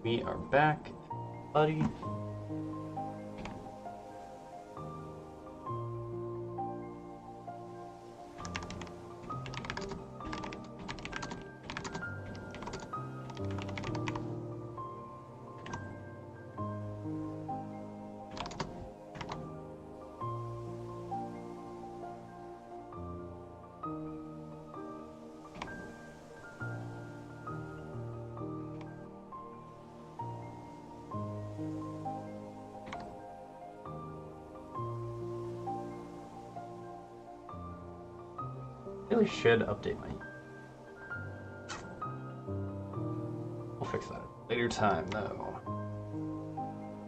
We are back, buddy. Really should update my. We'll fix that later time, though.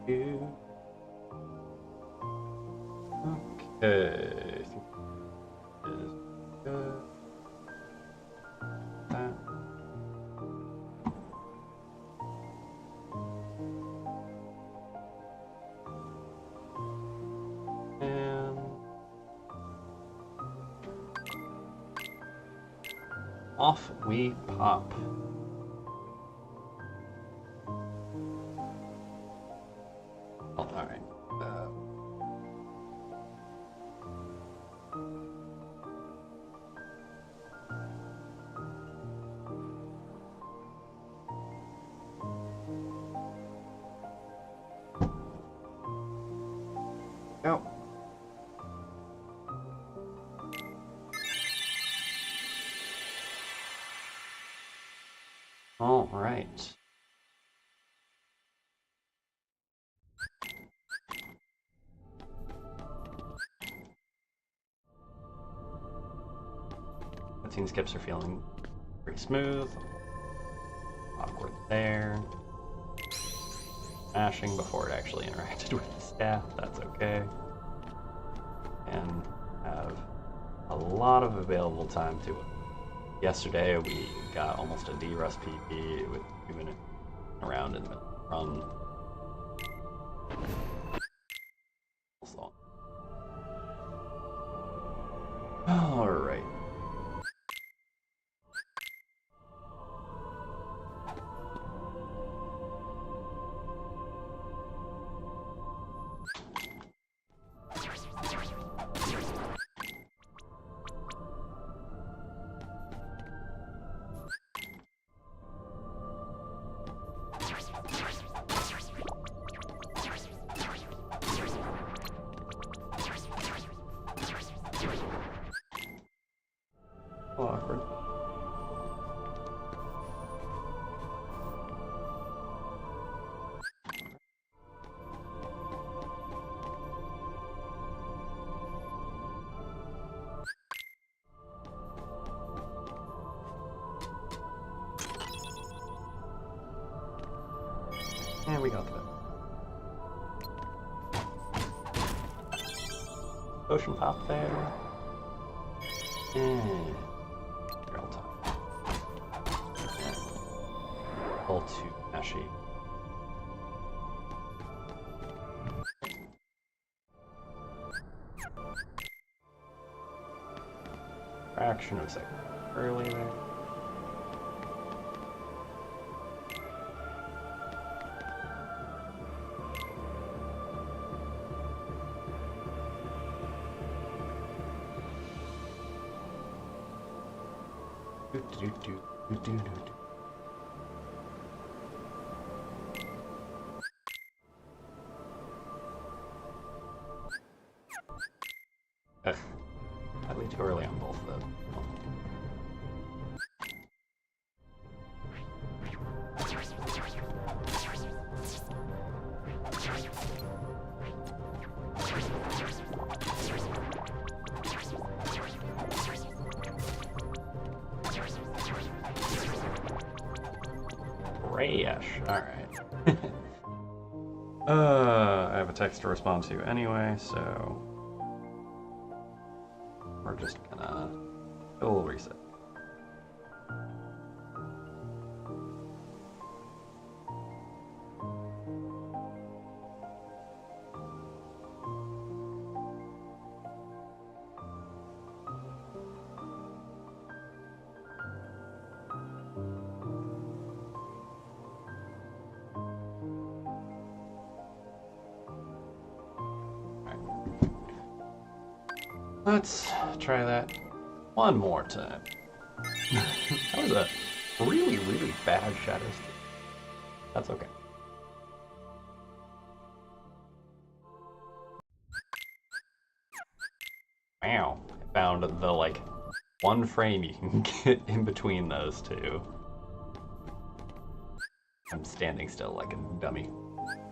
Okay. I think is good. That. And off we pop. Oh, all right. Go. All right. Cutscene skips are feeling pretty smooth. Awkward there. Mashing before it actually interacted with the staff, that's okay. And have a lot of available time to it. Yesterday we got almost a derust PP with 2 minutes around in the middle of the run. Alright. Awkward. And we got that. Potion pop there. And drill top. And pull to Ashy. Fraction of a second early there. Slightly too early on both of them. Grayish. Alright. I have a text to respond to anyway, so we're just gonna do a little reset. Let's try that one more time. That was a really, really bad shadow stick. That's okay. Wow. I found the, like, one frame you can get in between those two. I'm standing still like a dummy.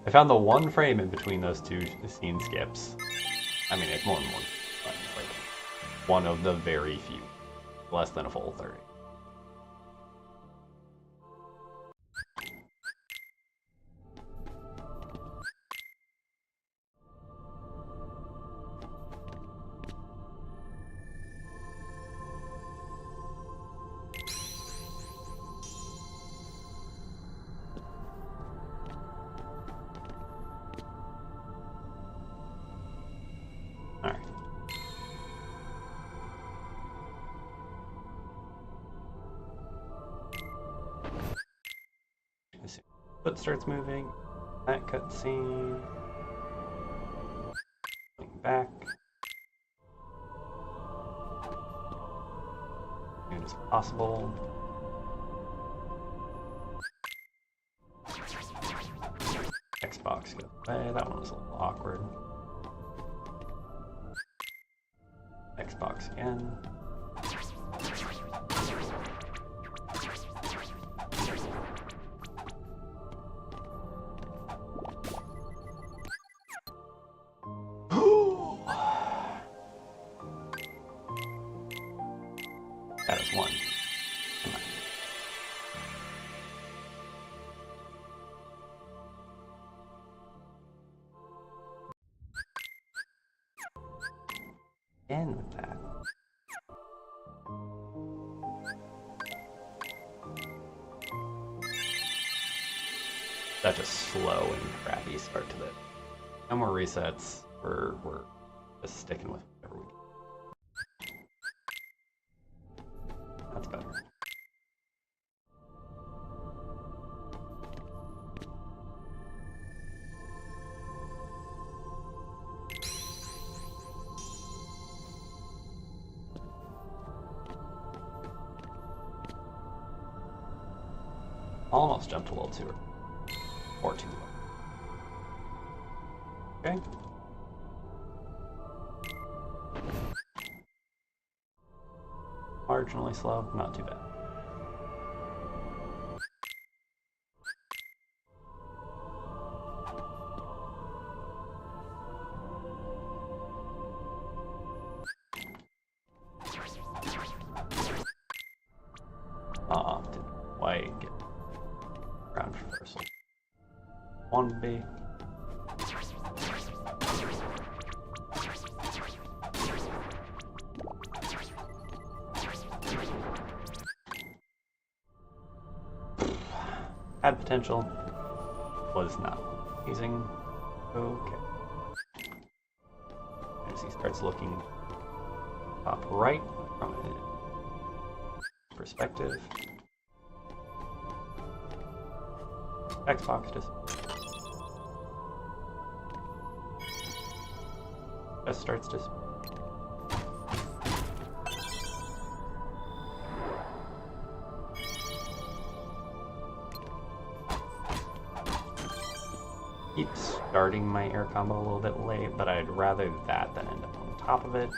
I found the one frame in between those two scene skips. I mean, it's more than one, but it's like one of the very few. Less than a full 30. Alright. Foot starts moving. That cutscene. Going back. As soon as possible. Xbox goes away. That one was a little awkward. Xbox again. That is one. Come on. Again with that. Such a slow and crappy start to it. No more resets. We're just sticking with whatever we can. That's better. Almost jumped a little too early. Or too low. Okay. Marginally slow, not too bad. Didn't quite get ground reversal. One B. Had potential, was not amazing. Okay. As he starts looking top right from a perspective. Xbox just starts to. Keep starting my air combo a little bit late, but I'd rather that than end up on top of it.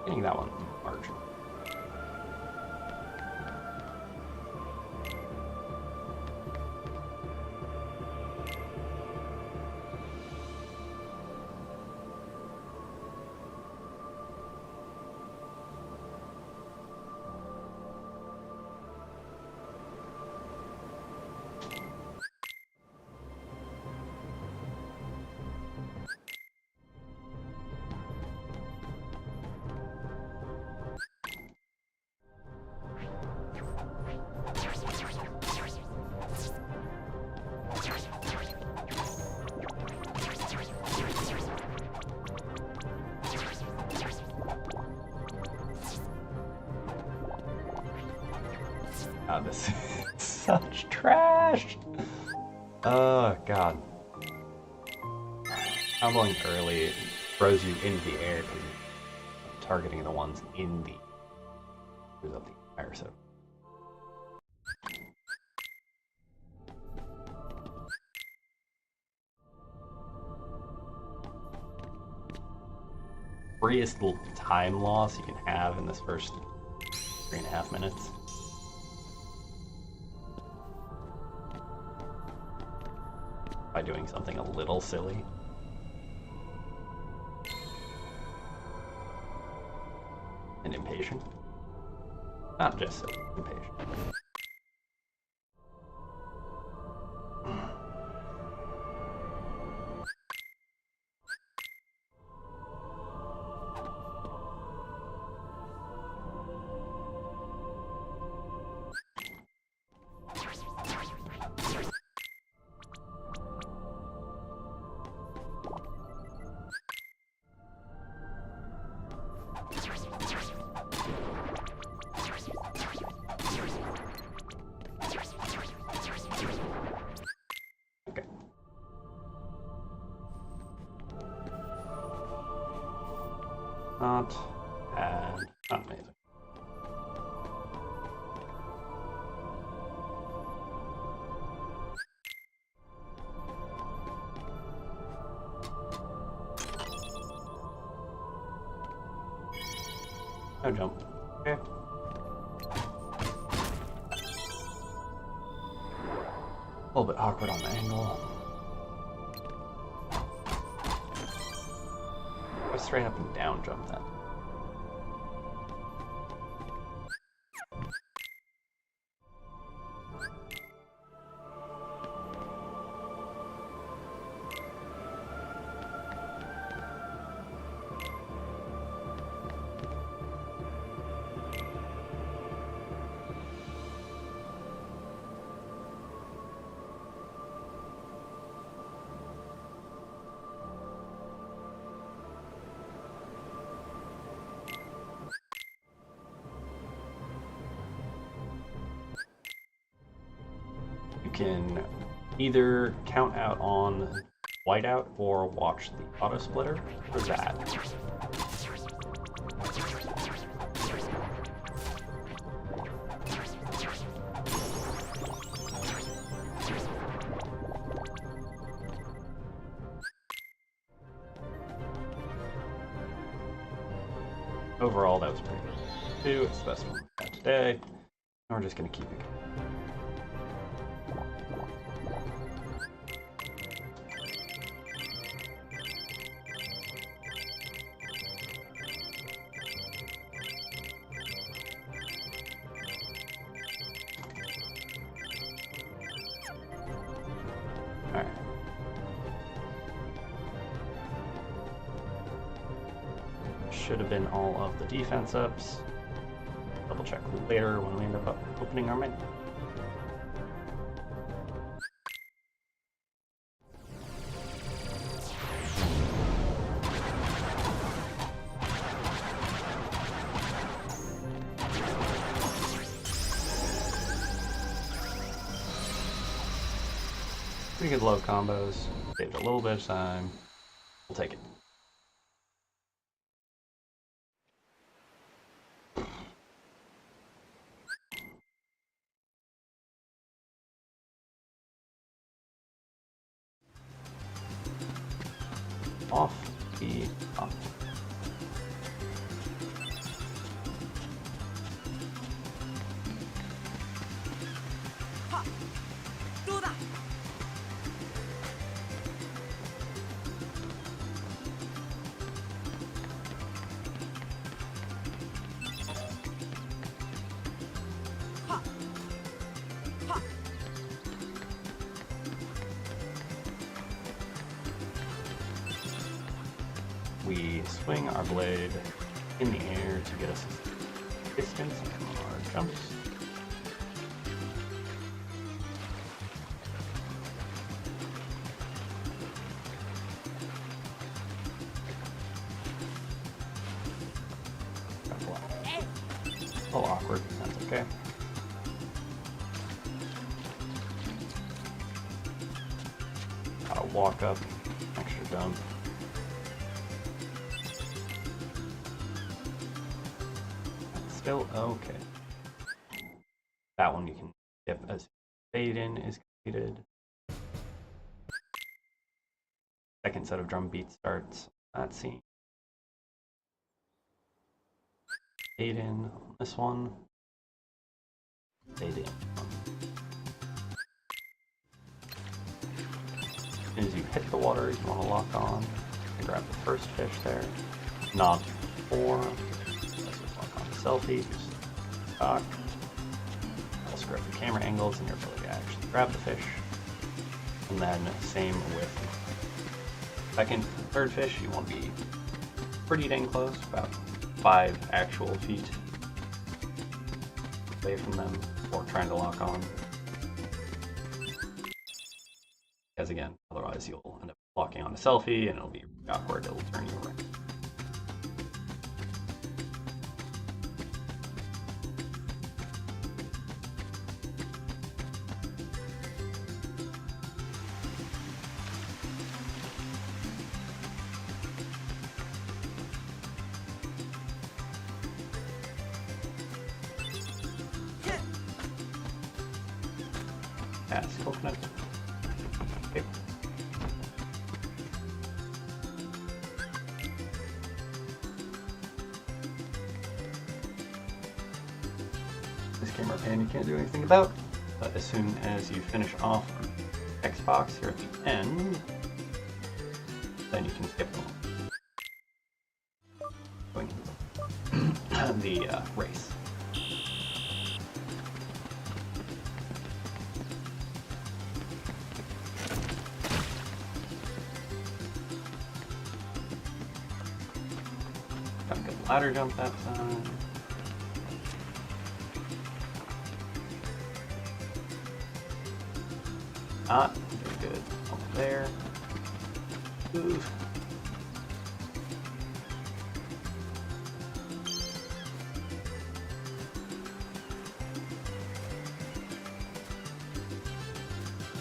Getting that one marginal. God, this is such trash. Oh, God. Comboing early throws you into the air because you're targeting the ones in the screws up the entire set. Freest time loss you can have in this first 3.5 minutes. By doing something a little silly. And impatient. Not just silly, impatient. Not bad, not amazing. No jump. Okay. A little bit awkward on the angle. Go straight up and down jump then. You can either count out on whiteout or watch the auto splitter for that. Overall, that was pretty good too. It's the best one we've had today. And we're just going to keep it going. Alright. Should have been all of the defense ups. Double check later when we end up opening our menu. Pretty good low combos. Saved a little bit of time. We'll take it. Off the top. We swing our blade in the air to get us distance on our jumps. That's a little awkward, but that's okay. Gotta walk up, extra jump. still okay. That one you can skip as fade in is completed. Second set of drum beats starts on that scene. Fade in on this one. Fade in. As soon as you hit the water, you want to lock on and grab the first fish there. Nod to 4. Let's lock on the selfie. Just stock. I'll screw up the camera angles and your ability to actually grab the fish. And then same with second and third fish. You want to be pretty dang close, about 5 actual feet away from them before trying to lock on. Because again, otherwise you'll end up locking on a selfie and it'll be awkward, it'll turn you around. Cast coconut. Okay. This camera pan you can't do anything about, but as soon as you finish off Xbox here at the end, then you can skip them. The race. Got a good ladder jump that time. Not very good. Over there. Ooh.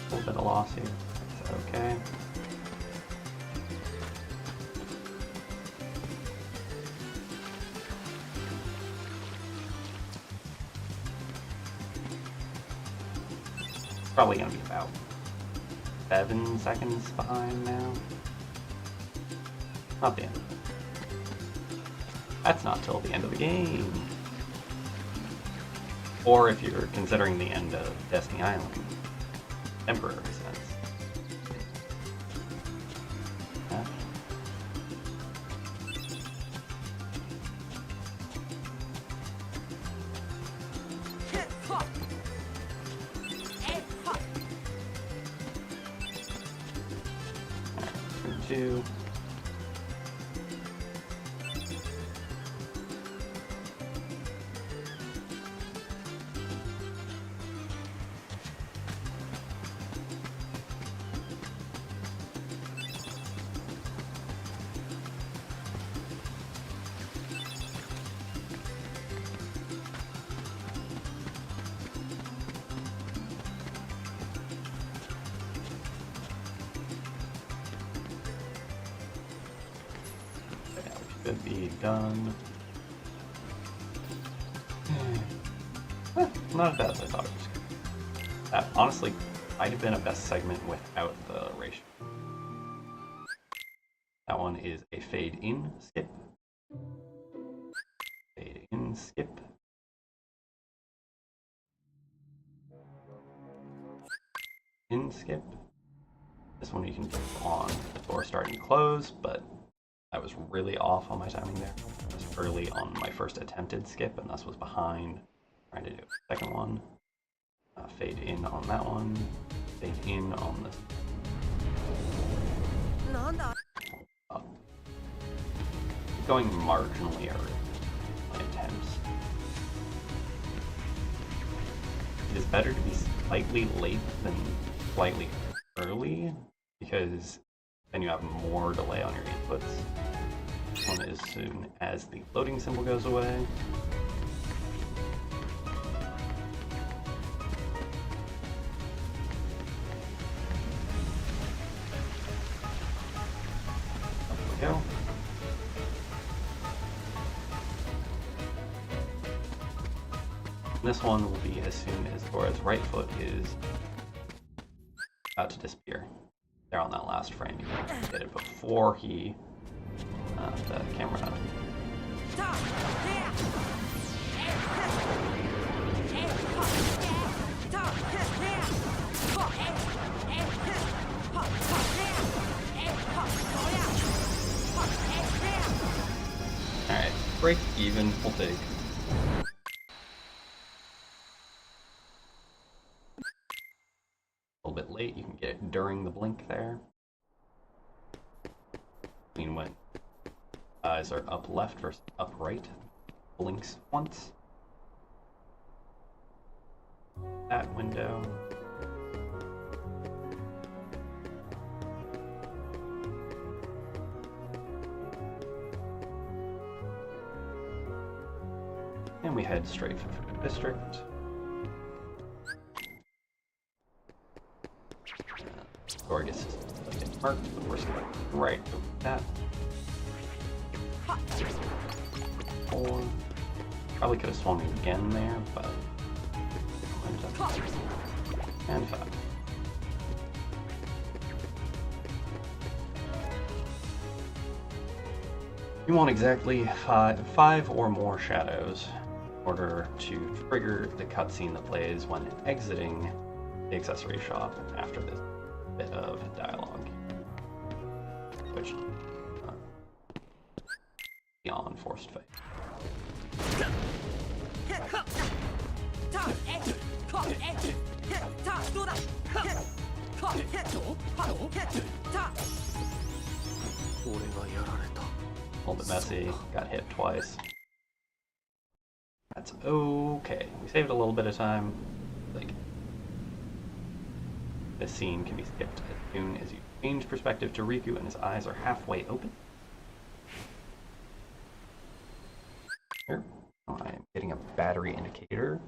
A little bit of loss here. Is that okay? Probably gonna be about 7 seconds behind now. Not the end. That's not till the end of the game. Or if you're considering the end of Destiny Island. Temporary sense. Yeah. Two. Should be done. Not as bad as I thought it was. That honestly might have been a best segment without the ratio. That one is a fade in skip. Fade in skip. In skip. This one you can do on before starting to close, but I was really off on my timing there. I was early on my first attempted skip, and thus was behind trying to do a second one. Fade in on that one. Fade in on this. Going marginally early my attempts. It is better to be slightly late than slightly early, because then you have more delay on your inputs. This one as soon as the loading symbol goes away. There we go. This one will be as soon as Gora's right foot is about to disappear. There on that last frame. He did it before he the camera. Alright, break even, we'll take. A little bit late, you can get it during the blink there. I mean, when eyes are up left versus up right, blinks once. That window. And we head straight for the district. Or gets get marked, but we're right over that. 4. Probably could have swung again there, but and 5. You want exactly five or more shadows in order to trigger the cutscene that plays when exiting the accessory shop after this bit of dialogue, which beyond forced fight. A little bit messy, got hit twice. That's okay. We saved a little bit of time. Like, this scene can be skipped as soon as you change perspective to Riku and his eyes are halfway open. Here, I'm getting a battery indicator.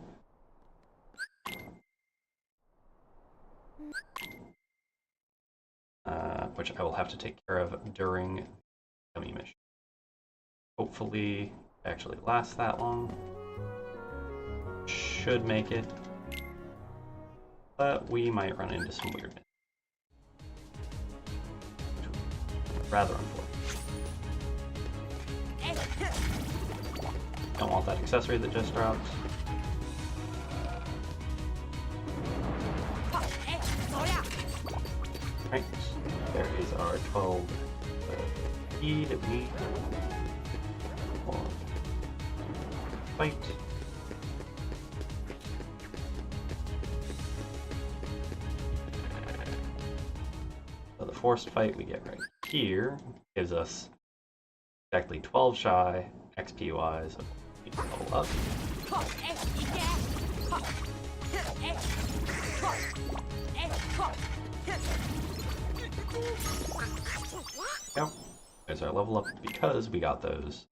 Which I will have to take care of during the dummy mission. Hopefully, it actually lasts that long. Should make it, but we might run into some weirdness. Rather unfortunate. Don't want that accessory that just dropped. Right, there is our 12 key that we need for fight. So the forced fight we get right here gives us exactly 12 shy XP wise of level up. Yep. There's our level up because we got those.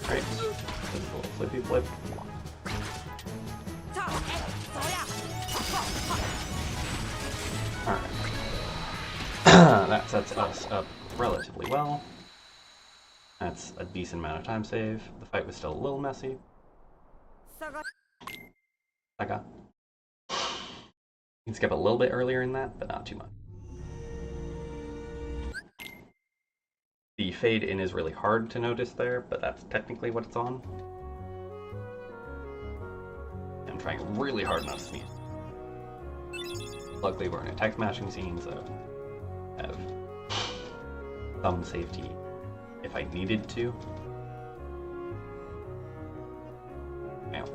Right, just a little flippy flip. Alright. That sets us up relatively well. That's a decent amount of time save. The fight was still a little messy. Saga. You can skip a little bit earlier in that, but not too much. The fade in is really hard to notice there, but that's technically what it's on. I'm trying really hard not to sneeze. Luckily we're in a text matching scene, so I have some safety if I needed to. Now.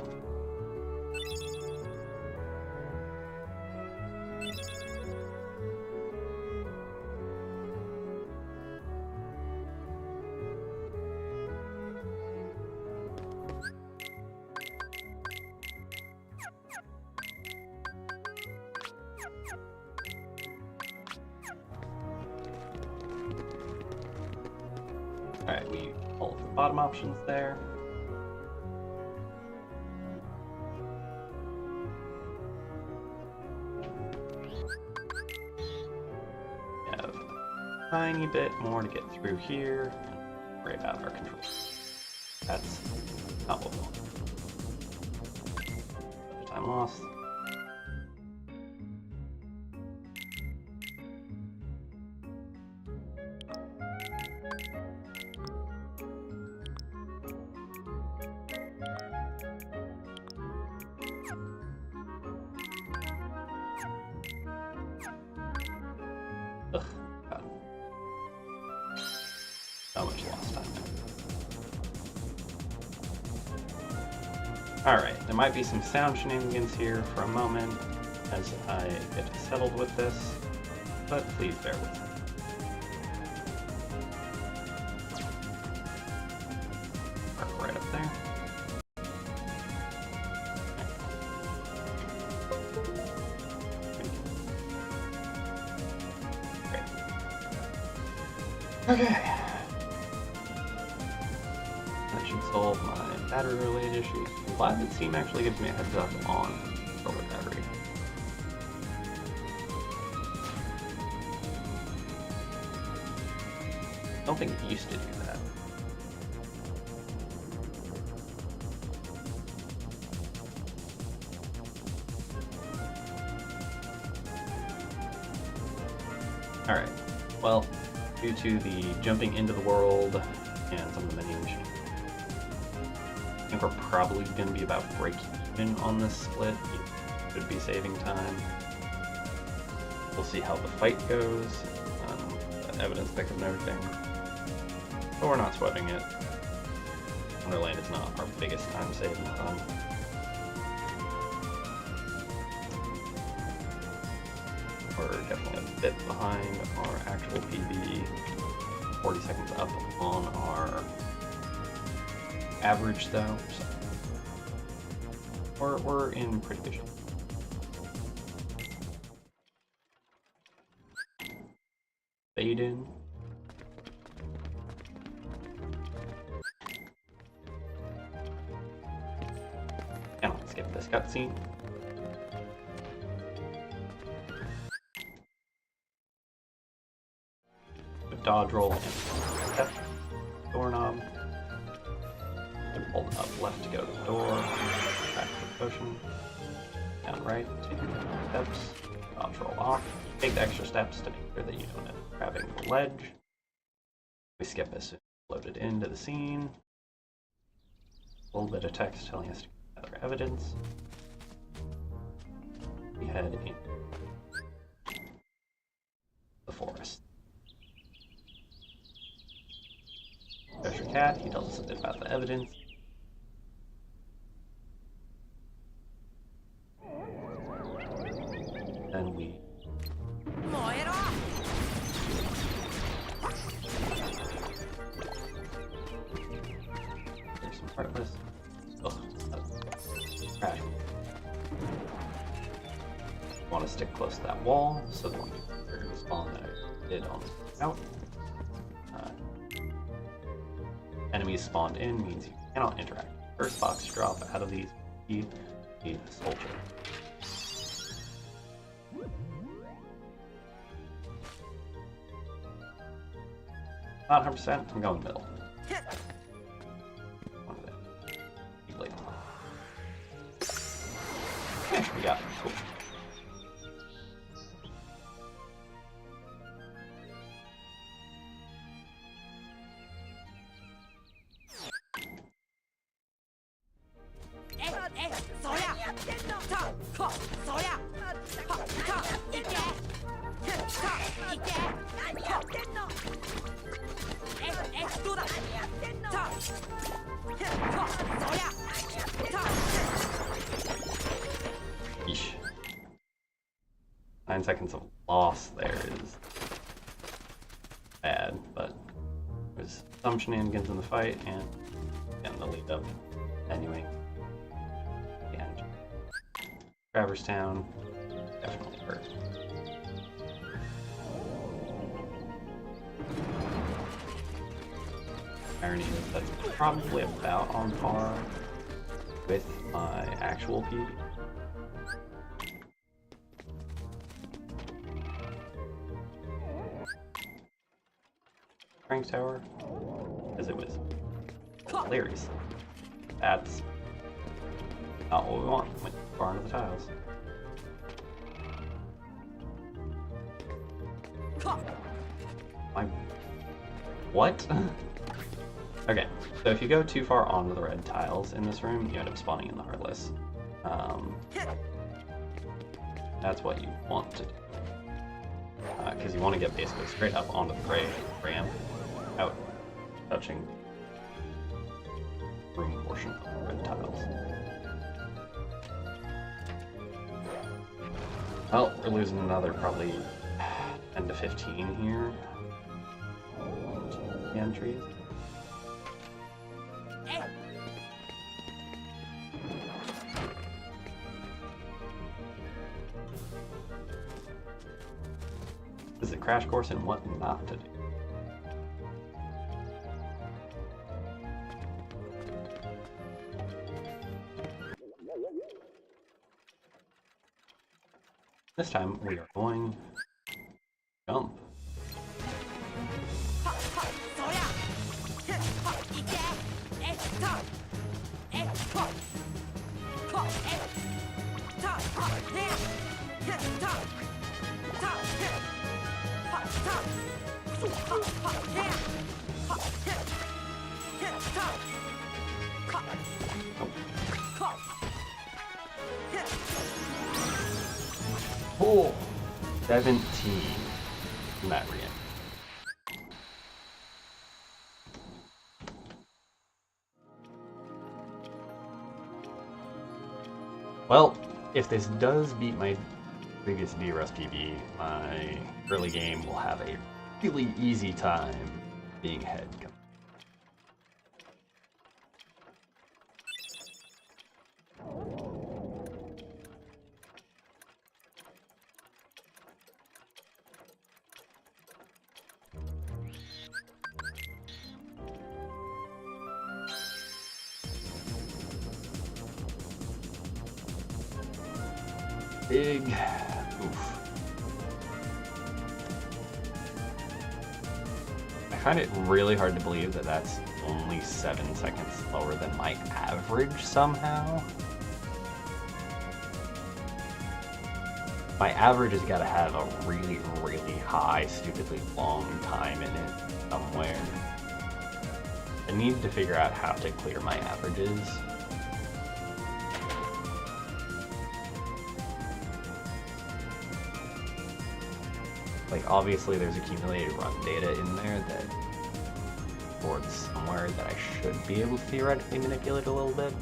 Alright, we all of the bottom options there. We have a tiny bit more to get through here, and worry about our control. That's not what we want. Time lost. Ugh, God. So much lost time there. Alright, there might be some sound shenanigans here for a moment as I get settled with this, but please bear with me. Park right up there. Great. Okay. That should solve my battery-related issues. I'm glad that Steam actually gives me a heads up on solar battery. I don't think it used to do that. Alright, well, due to the jumping into the world and some of the menu machines, I think we're probably going to be about break even on this split. Should be saving time. We'll see how the fight goes, evidence pickup and everything. But we're not sweating it. Wonderland is not our biggest time saving time. We're definitely a bit behind our actual PB. 40 seconds up on our average though, so we're in pretty good shape. Fade in. And let's skip this cutscene. Dodge roll and step doorknob. Hold up left to go to the door. Back to the potion. Down right, take steps. Dodge roll off. Take the extra steps to make sure that you don't end up grabbing the ledge. We skip as soon as loaded into the scene. A little bit of text telling us to gather evidence. We head in the forest. There's your cat. He tells us a bit about the evidence. Then we there's some heartless. Ugh, trash. Want to stick close to that wall so that we can respawn that I did on the out. Enemies spawned in means you cannot interact. First box to drop out of these need a soldier. Not 100%, I'm going middle. Keep late. Okay, we got it. Cool. Yeesh. 9 seconds of loss there is bad, but there's some shenanigans in the fight and the lead up anyway. And Traverse Town definitely hurt. Irony is that's probably about on par with my actual PB. Crank tower, because it was hilarious. That's not what we want. Went far into the tiles. What? Okay, so if you go too far onto the red tiles in this room, you end up spawning in the Heartless. That's what you want to do. Because you want to get basically straight up onto the gray ramp without touching room portion of the red tiles. Well, we're losing another probably 10 to 15 here. Entries. This is a crash course in what not to do. This time we are going to jump. Oh, 17 in that re-entry. Well, if this does beat my previous derust PB, my early game will have a really easy time being ahead. Big oof. I find it really hard to believe that that's only 7 seconds slower than my average somehow. My average has got to have a really, really high, stupidly long time in it somewhere. I need to figure out how to clear my averages. Like, obviously there's accumulated run data in there that boards somewhere that I should be able to theoretically manipulate a little bit.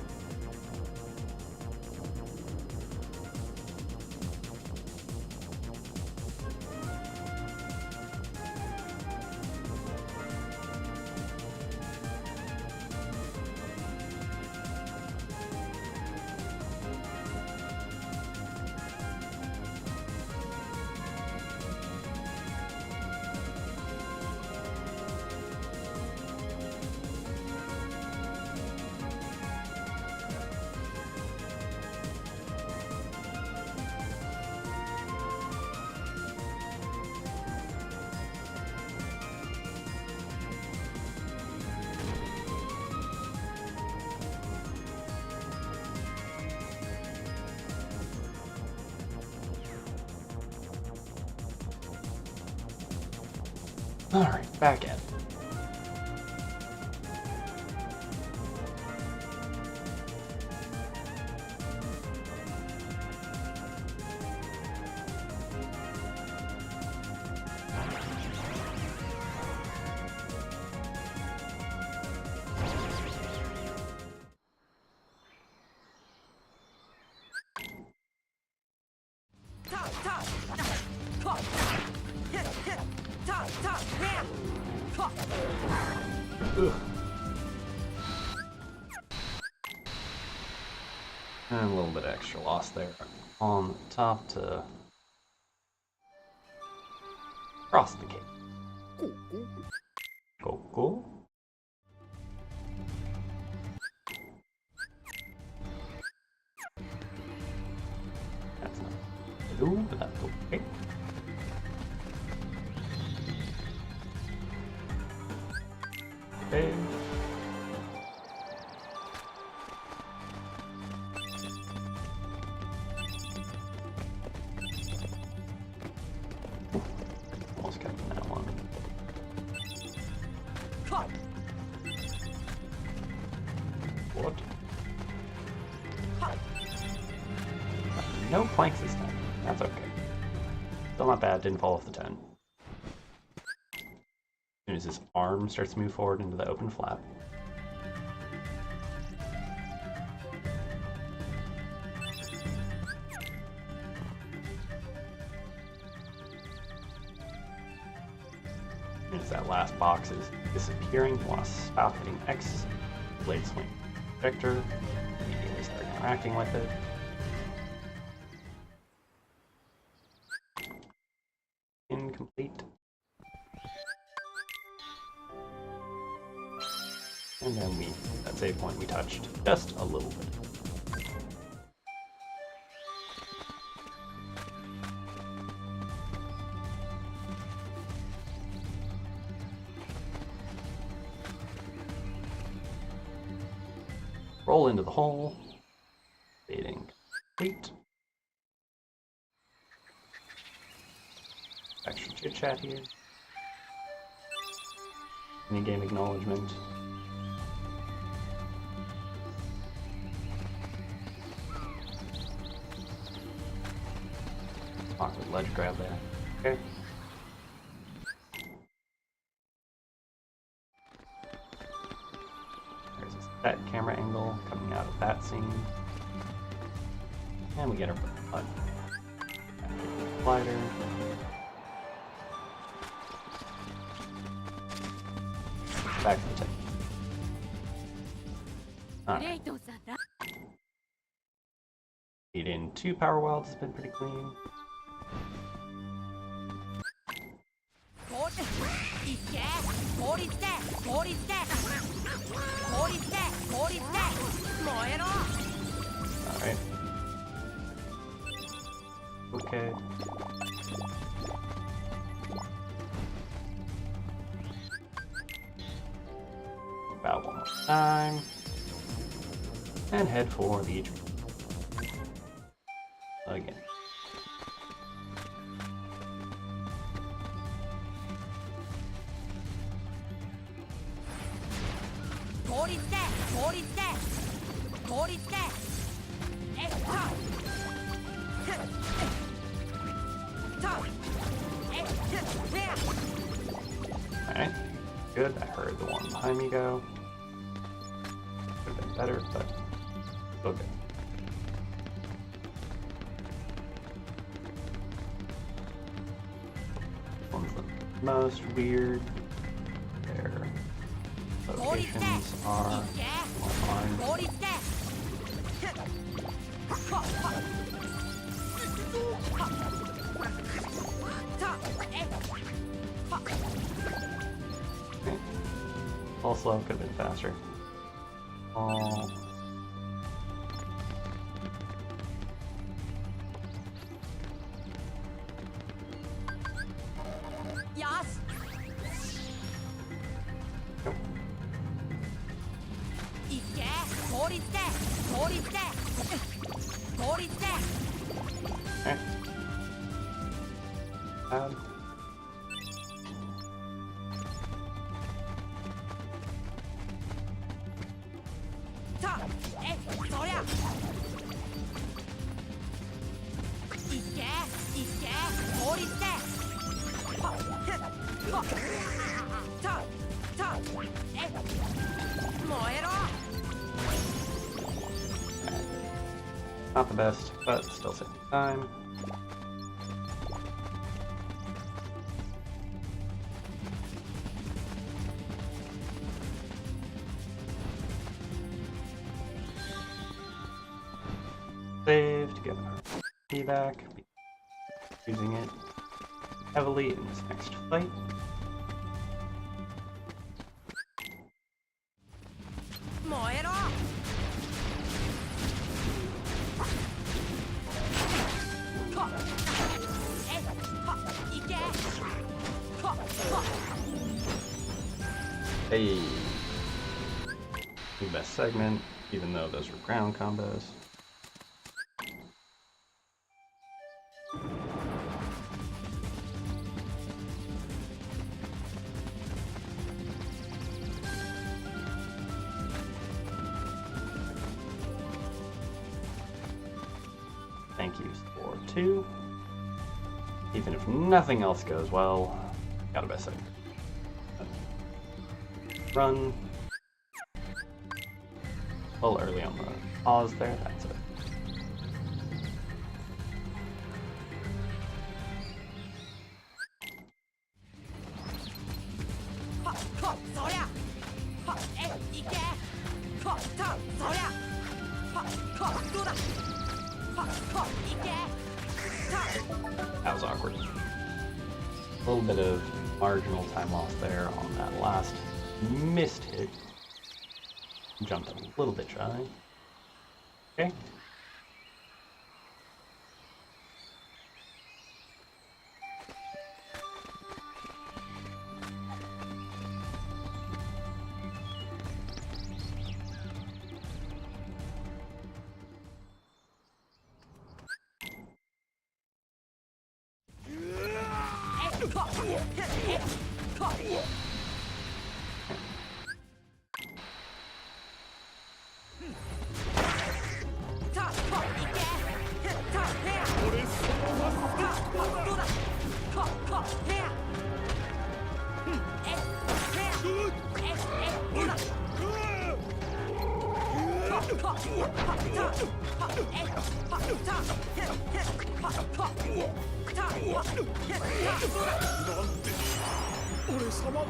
Alright, back in. Ugh. And a little bit of extra loss there on top to cross the cake. Cool. Ooh, that's okay. Okay. Almost got that one. What? No planks this time. That's okay. Still not bad, didn't fall off the 10. As soon as his arm starts to move forward into the open flap. As that last box is disappearing, you want to stop hitting X, blade swing projector, immediately start interacting with it. Incomplete. And then that save point we touched just a little bit. Roll into the hole. Fading complete. Extra chit chat here. Mini game acknowledgement. Awkward ledge grab there. Okay. There's a set camera angle coming out of that scene. And we get our butt. Slider. Back to the tip. Alright. Feed in 2 power welds has been pretty clean. Alright. Okay. About one more time. And head for the tree. Again. Alright, good. I heard the one behind me go. Could have been better, but still good. One's the most weird. Their locations are online. All slow, could have been faster. All. Yes. Nope. Okay. Not the best, but still saving time. Save to get our key back. Using it heavily in this next fight. Hey. New best segment, even though those were ground combos. Thank yous for 2. Even if nothing else goes well, got a best segment. Run. A little early on the pause there, that's it. That was awkward. A little bit of marginal time loss there on that last missed hit. Jumped a little bit shy. Okay.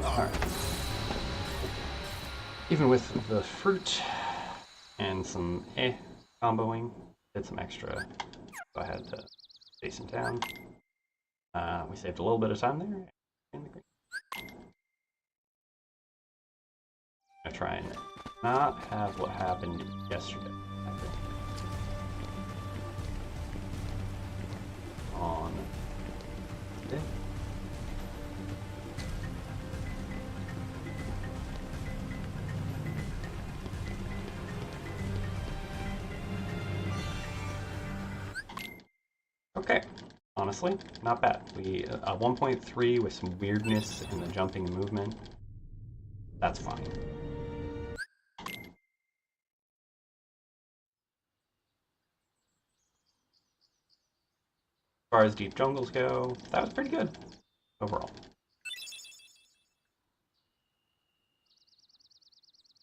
Alright. Even with the fruit and some comboing, did some extra. So I had to chase him down. We saved a little bit of time there. I try and not have what happened yesterday. On this. Okay, honestly, not bad. We 1.3 with some weirdness in the jumping and movement. That's fine. As far as deep jungles go, that was pretty good overall.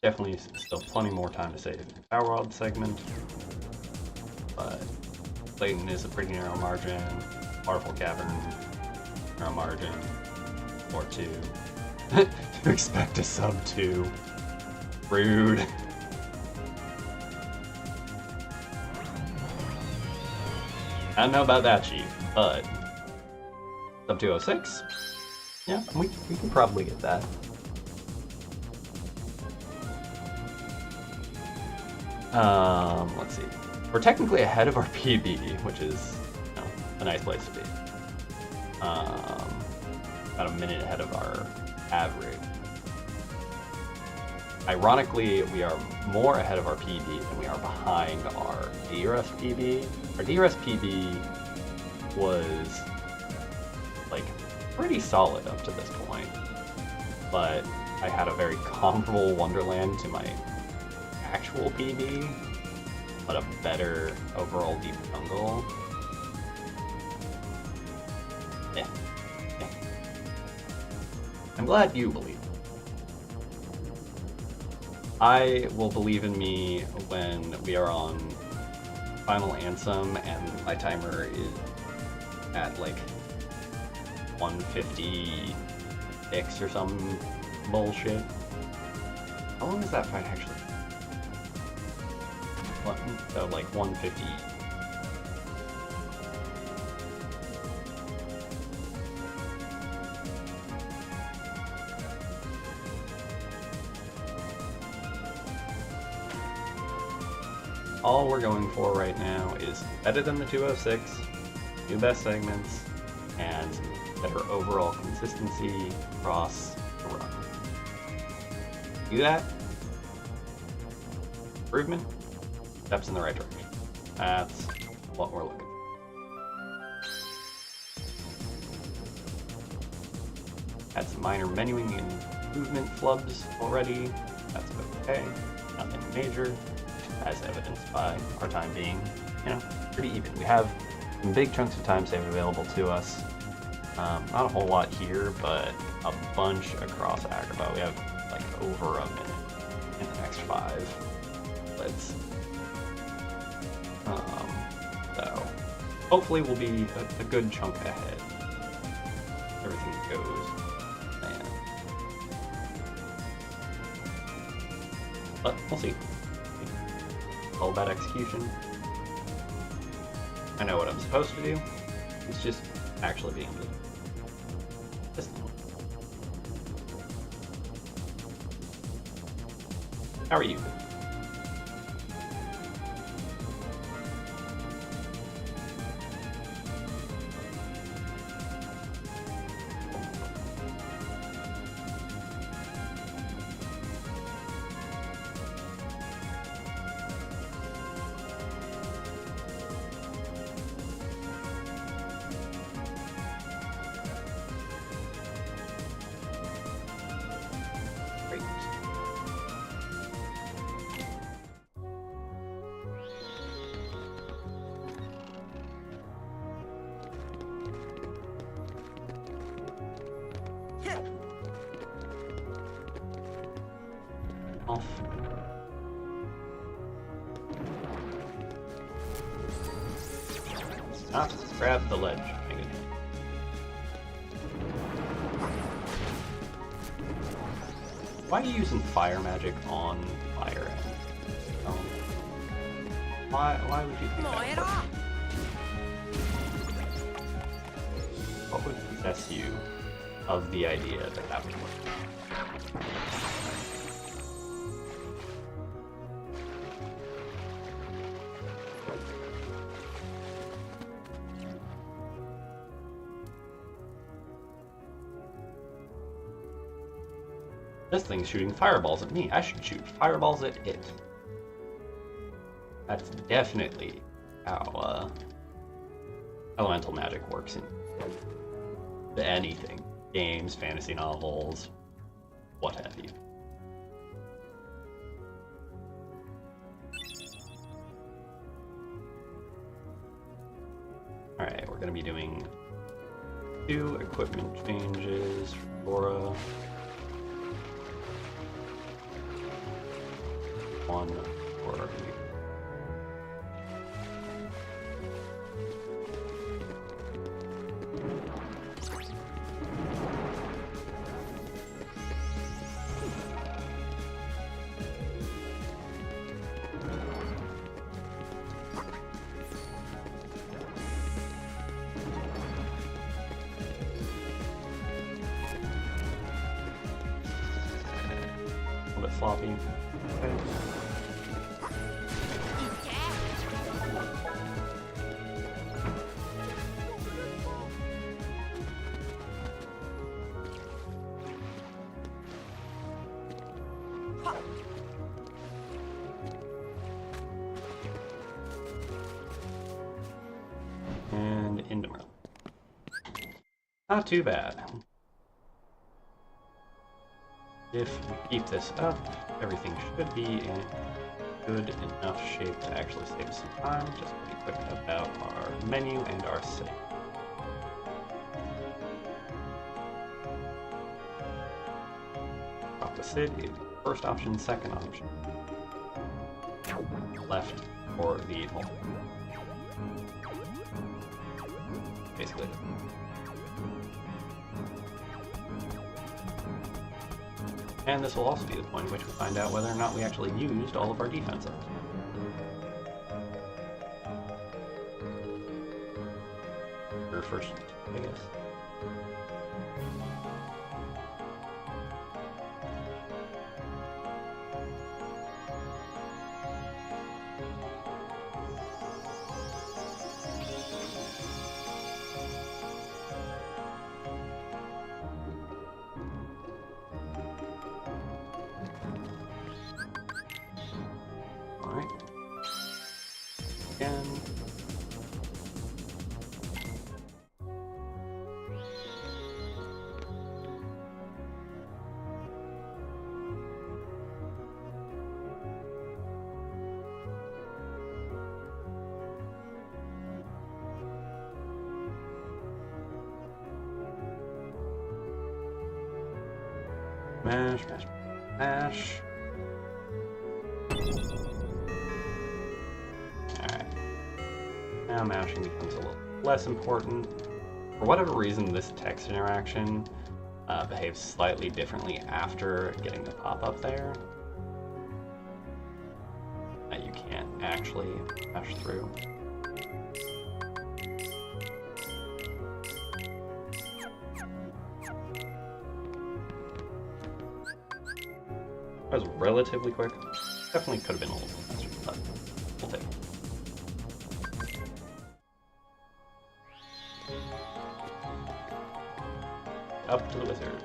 Definitely still plenty more time to save Power Rod segment, but Clayton is a pretty narrow margin. Waterfall Cavern, narrow margin, or 2. To expect a sub 2. Rude. I don't know about that, Chief, but sub 206? Yeah, we can probably get that. Let's see. We're technically ahead of our PB, which is, you know, a nice place to be. About a minute ahead of our average. Ironically, we are more ahead of our PB than we are behind our derust PB. Our derust PB was, like, pretty solid up to this point, but I had a very comparable Wonderland to my actual PB, but a better overall deep jungle. Yeah. I'm glad you believe. I will believe in me when we are on Final Ansem and my timer is at like 156 or some bullshit. How long is that fight actually? So like 150. All we're going for right now is better than the 206, new best segments, and better overall consistency across the run. Do that. Improvement. Steps in the right direction. That's what we're looking for. Had some minor menuing and movement flubs already. That's okay. Nothing major, as evidenced by our time being, pretty even. We have some big chunks of time save available to us. Not a whole lot here, but a bunch across Agrabah. We have like over a minute in the next 5. Let's. So hopefully we'll be a good chunk ahead. Everything goes. But we'll see. All about execution. I know what I'm supposed to do. It's just actually being able to do this thing. How are you? Off. Ah, grab the ledge. Why are you using fire magic on fire? Why would you think that would work? What would possess you of the idea that that would work? This thing's shooting fireballs at me. I should shoot fireballs at it. That's definitely how elemental magic works in anything. Games, fantasy novels, what have you. Alright, we're going to be doing 2 equipment changes for Dora. 1 for you. A little bit floppy. Okay. And Indomer. Not too bad. If we keep this up, everything should be in good enough shape to actually save some time. Just be quick about our menu and our save. Drop the SID, first option, second option. Left for the hole. Basically. And this will also be the point at which we find out whether or not we actually used all of our defenses. Or first, I guess. Mash, mash, mash. Alright. Now mashing becomes a little less important. For whatever reason, this text interaction behaves slightly differently after getting the pop-up there. That you can't actually mash through. That was relatively quick. Definitely could have been a little faster, but we'll take it. Up to the wizard.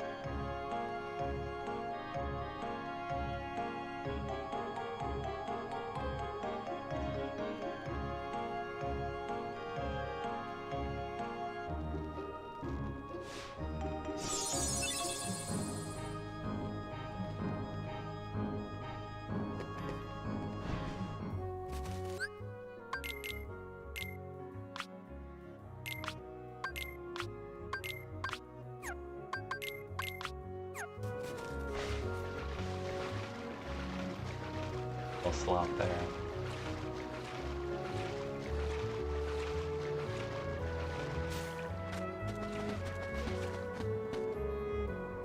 Slot there.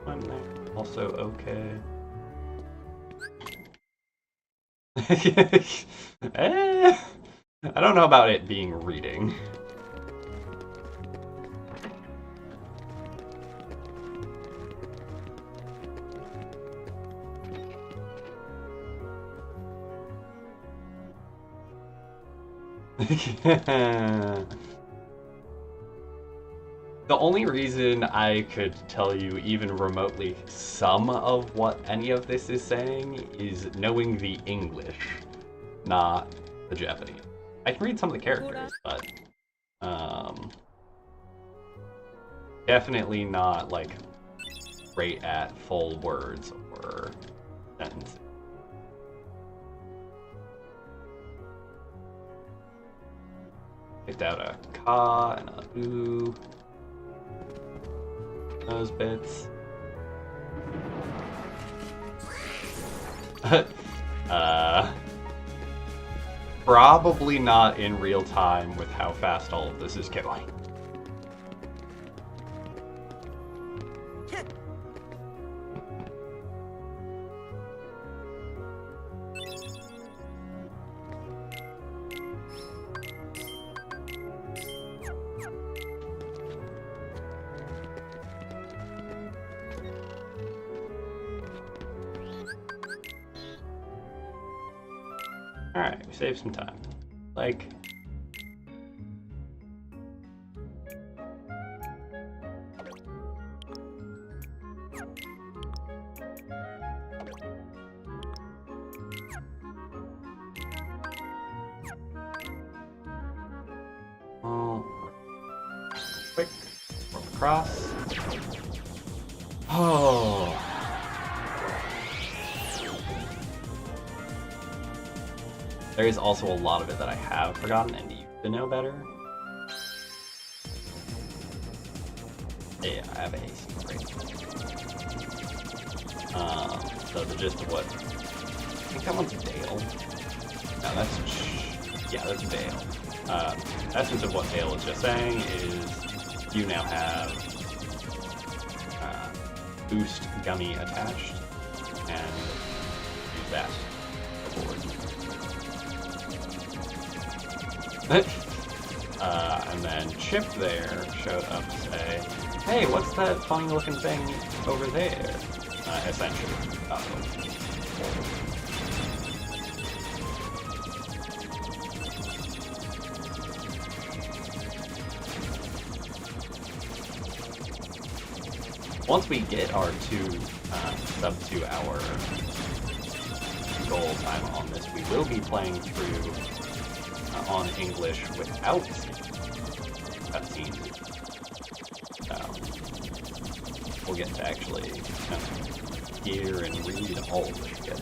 I'm there. Also okay. I don't know about it being reading. The only reason I could tell you even remotely some of what any of this is saying is knowing the English, not the Japanese. I can read some of the characters, but definitely not like right at full words or sentences. Picked out a ka and a oo. Those bits. Probably not in real time with how fast all of this is going. Alright, we saved some time. Like... quick, from across. Oh... There is also a lot of it that I have forgotten and need to know better. Yeah, I have a haste. Great. So the gist of what... I think that one's Dale. No, that's... Yeah, that's Dale. Essence of what Dale is just saying is you now have boost gummy attached and use that forward. And then Chip there showed up to say, hey, what's that funny looking thing over there? Essentially. Once we get our sub 2 hour goal time on this, we will be playing through on English without cutscenes. We'll get to actually kind of hear and read all of this shit.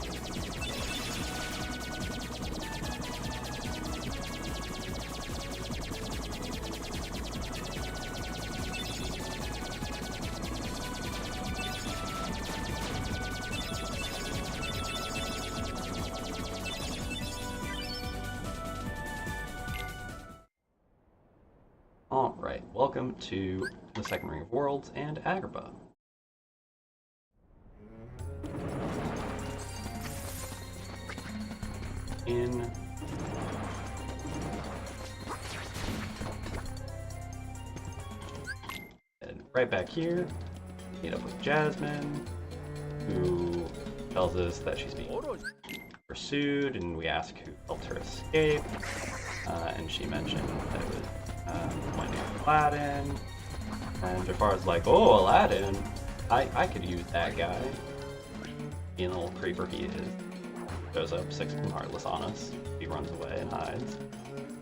welcome to the Second Ring of Worlds and Agrippa. And right back here, meet up with Jasmine, who tells us that she's being pursued, and we ask who helped her escape, and she mentioned that it was my name Aladdin, and Jafar's like, oh, Aladdin, I could use that guy. Being a little creeper he is, shows up 16 heartless on us, he runs away and hides,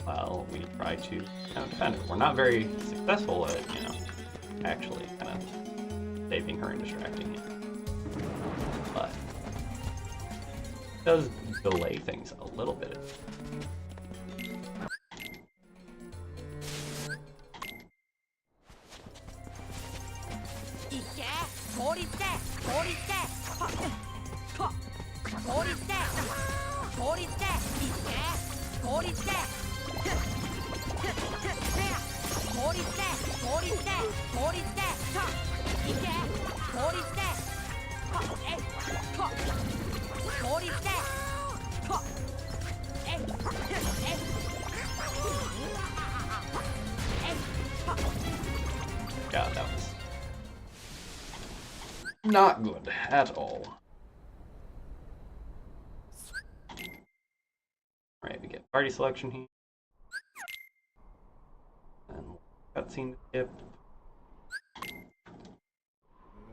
while we try to defend her. We're not very successful at, actually kind of saving her and distracting him, but it does delay things a little bit. God, that was not good at all. Alright, we get party selection here. And cutscene skip.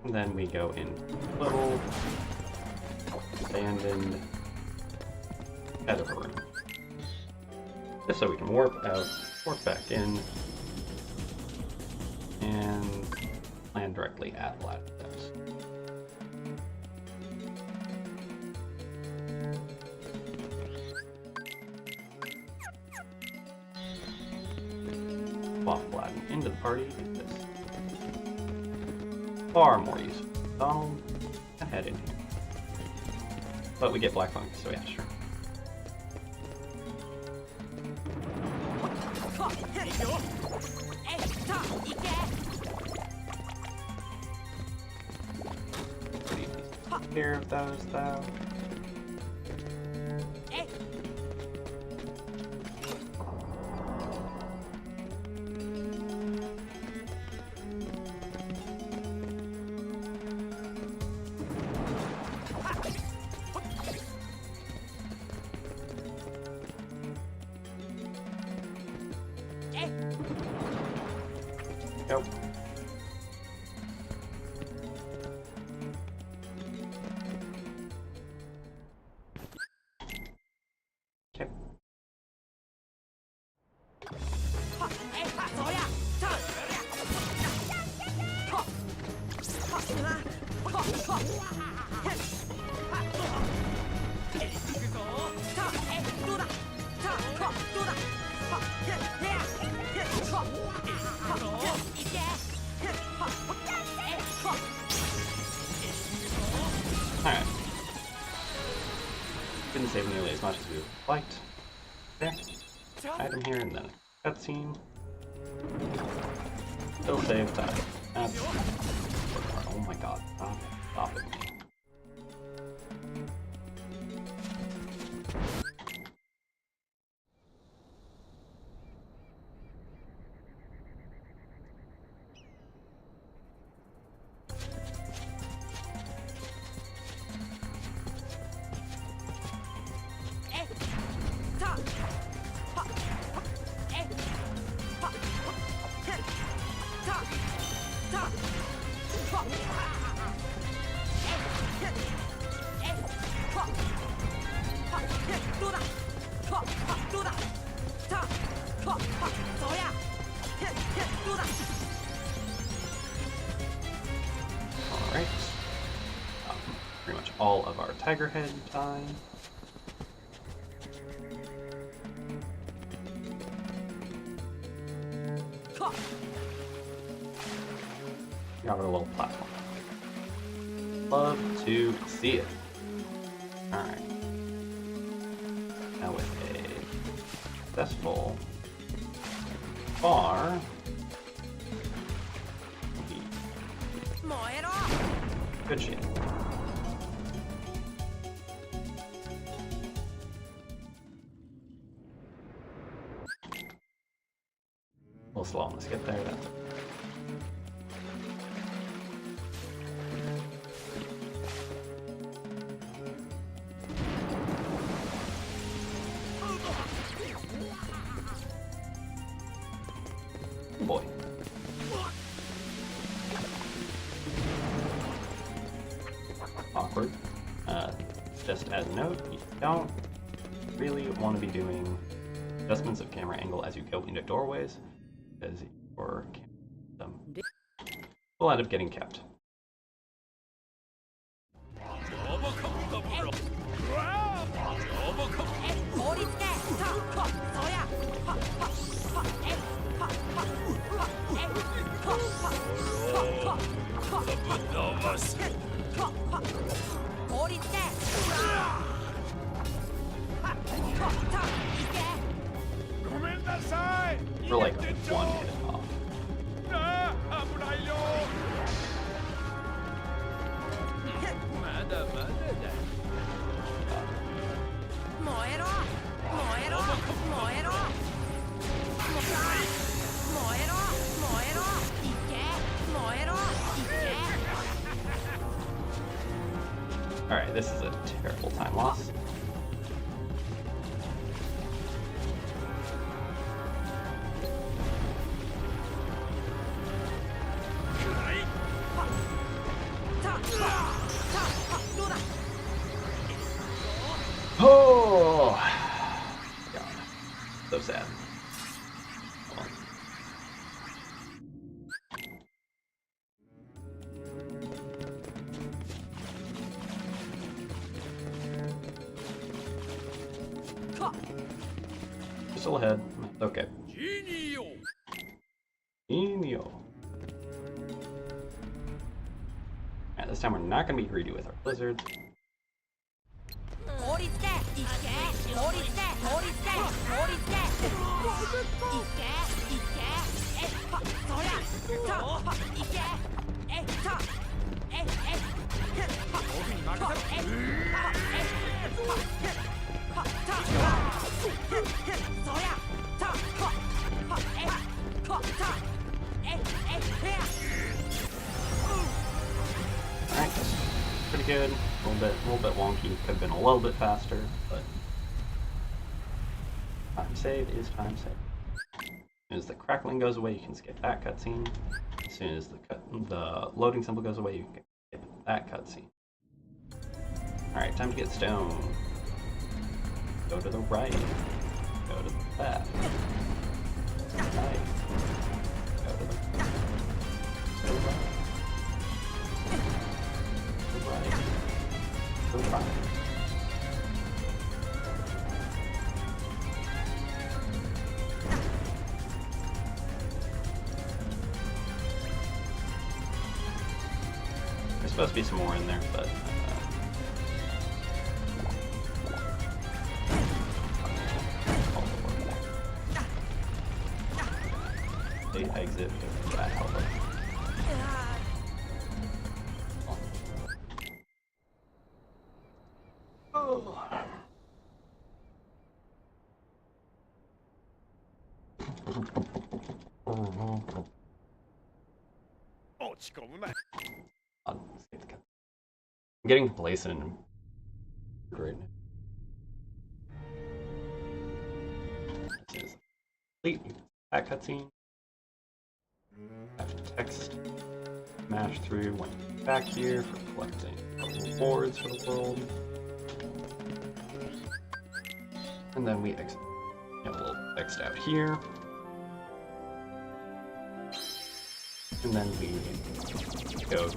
And then we go in little abandoned editor room. Just so we can warp out, warp back in, and land directly at Ladder Steps. Swap Aladdin into the party. This far more useful. Donald, head in here. But we get Black Funk, so yeah, sure. Take care of those, though. Nope. Okay. Alright. Didn't save nearly as much as we would have liked. Okay. Item here and then a cutscene. Still save time. That's... Oh my god. Stop it. Alright. Pretty much all of our Tiger Head time. Got our little platform. Love to see it. Alright. Now with a successful bar, Good shit. A little slow. Let's get there. That's boy. Awkward. Just as a note, you don't really want to be doing adjustments of camera angle as you go into doorways, because your camera will end up getting kept. We're like one hit off. Alright, this is a terrible time loss. Oh, God, so sad. We're still ahead. Okay. Genio. Alright, this time we're not going to be greedy with our blizzards. Alright, pretty good. A little bit wonky. Could have been a little bit faster, but time save is time save. As soon as the crackling goes away, you can skip that cutscene. As soon as the loading symbol goes away, you can skip that cutscene. Alright, time to get stoned. Go to the right. Go to the left. Right. Go to the right. Go right. Go right. Go right. There's supposed to be some more in there, but they exit with that help. Oh. I'm getting complacent and right now. This is complete. That cutscene. Have text mash through when you're back here for collecting rewards for the world. And then we exit. Have a little text out here. And then we go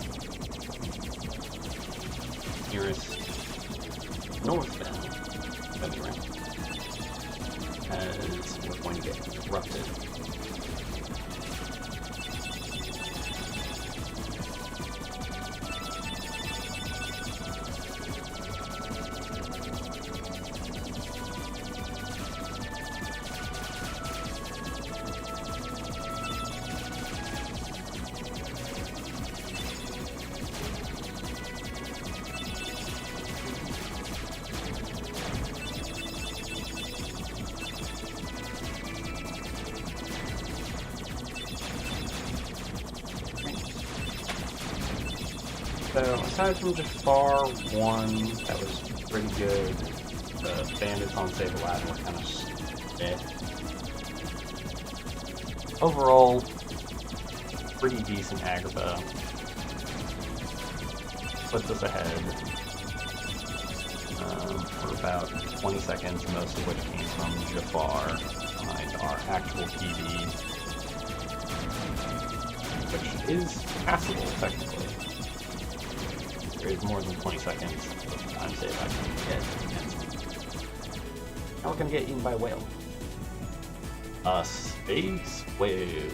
nearest northbound ramp as we're going to get disrupted. So, aside from Jafar 1, that was pretty good. The bandits on Save Aladdin were kind of eh. Overall, pretty decent Agrabah. Puts us ahead for about 20 seconds, most of which came from Jafar behind our actual PB, which is passable technically. There is more than 20 seconds of time save I can get. Now we're gonna get eaten by a whale. A space whale.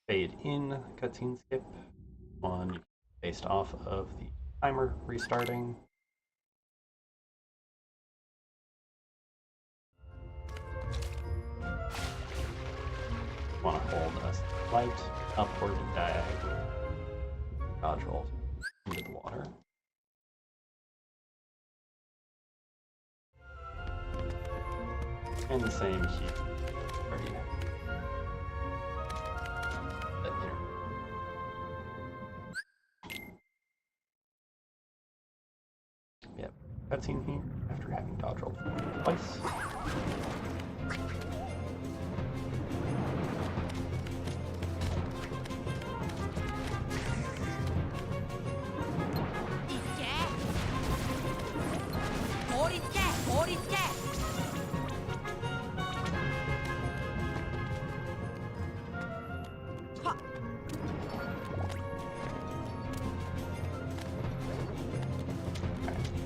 Fade in, cutscene skip. One based off of the timer restarting. Want to hold a slight upward diagonal. Dodge roll into the water. And the same here. Already now. Yep, cutscene here after having dodge rolled twice.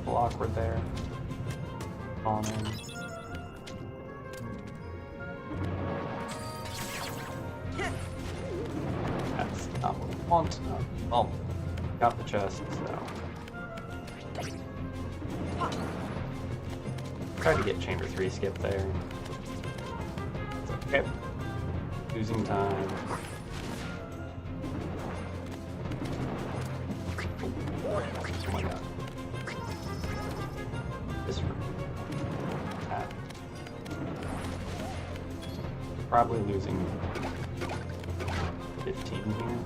Awkward there. On in. That's not what we want. Well, got the chest, so. Try to get Chamber 3 skip there. It's okay. Losing time. Oh my god. Probably losing 15 here.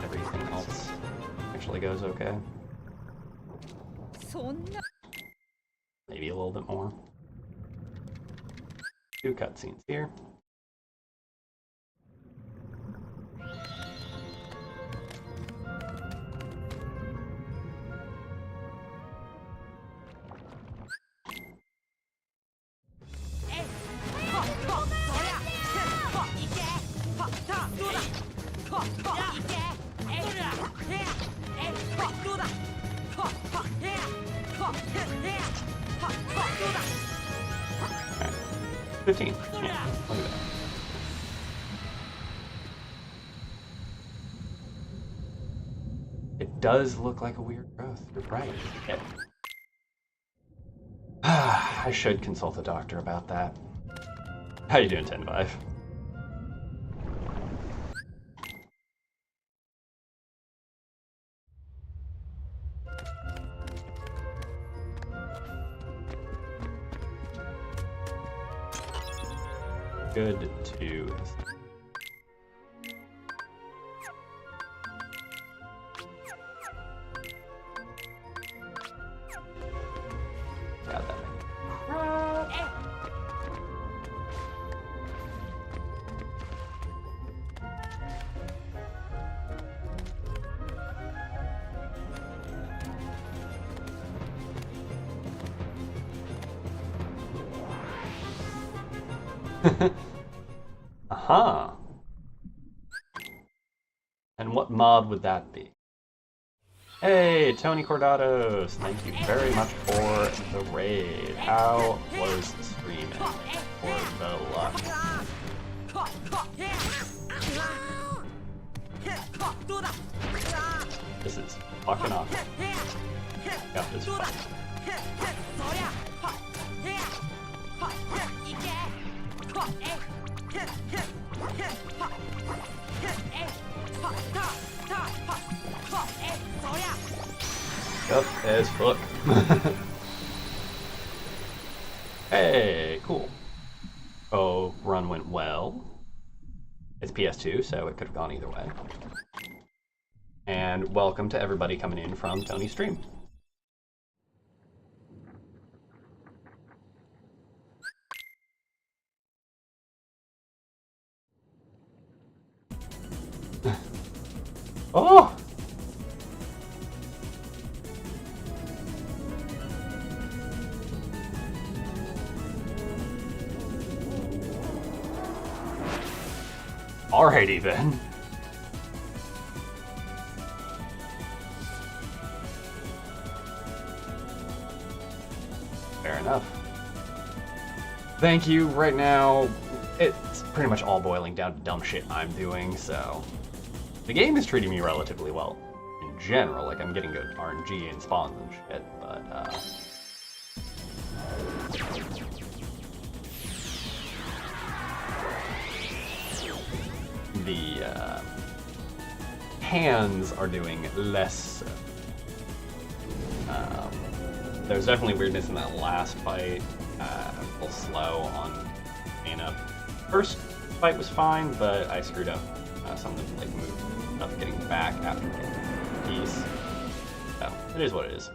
Everything else actually goes okay. Maybe a little bit more. 2 cutscenes here. Alright. 15. Yeah, look at that. It does look like a weird growth. You're right. Yeah. I should consult a doctor about that. How you doing, 10-5? Good to got that. Aha. And what mod would that be? Hey, Tony Cordados! Thank you very much for the raid. How was streaming for the luck? This is fucking awesome. Got this fight. Tough as fuck. Hey, cool. Oh, run went well. It's PS2, so it could have gone either way. And welcome to everybody coming in from Tony's stream. Oh! Alrighty then. Fair enough. Thank you. Right now, it's pretty much all boiling down to dumb shit I'm doing, so... The game is treating me relatively well. In general, like I'm getting good RNG and spawns and shit, but, the hands are doing less. There's definitely weirdness in that last fight. A little slow on mana. First fight was fine, but I screwed up something like move up getting back after the piece. So it is what it is.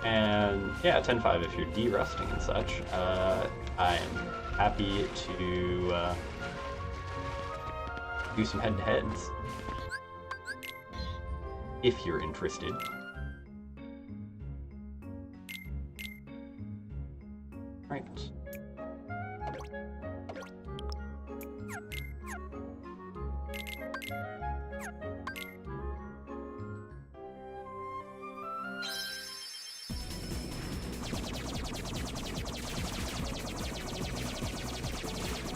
And yeah, 10-5 if you're derusting and such. I am happy to do some head-to-heads if you're interested. Right.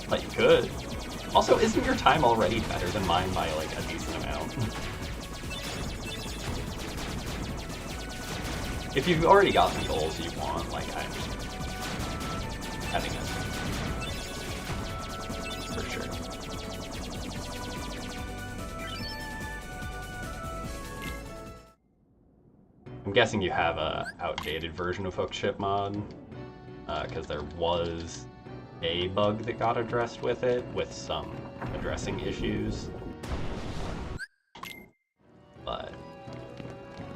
But you could. Also, isn't your time already better than mine by like a decent amount? If you've already got the goals you want, like I'm having it. For sure. I'm guessing you have a outdated version of Hook Ship mod, because there was a bug that got addressed with it, with some addressing issues. But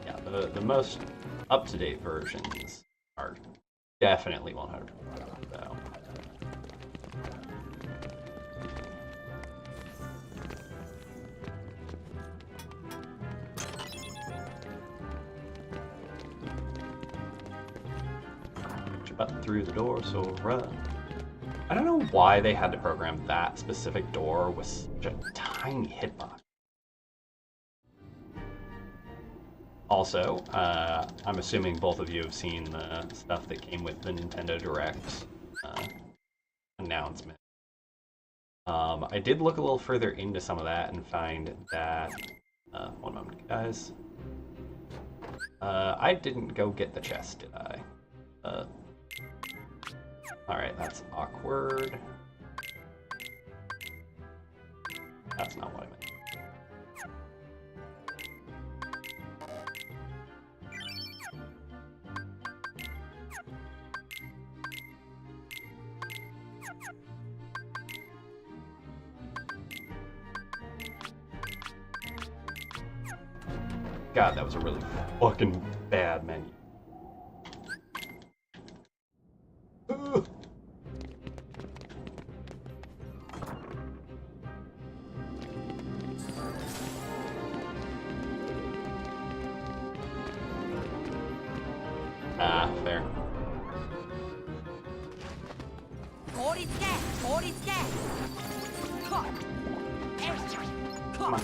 yeah, the most up-to-date versions are definitely 100% though. Get your butt through the door, so run. I don't know why they had to program that specific door with such a tiny hitbox. Also, I'm assuming both of you have seen the stuff that came with the Nintendo Direct announcement. I did look a little further into some of that and find that... one moment, guys. I didn't go get the chest, did I? Alright, that's awkward. That's not what I meant. God, that was a really fucking bad menu. Ah, fair. Come on.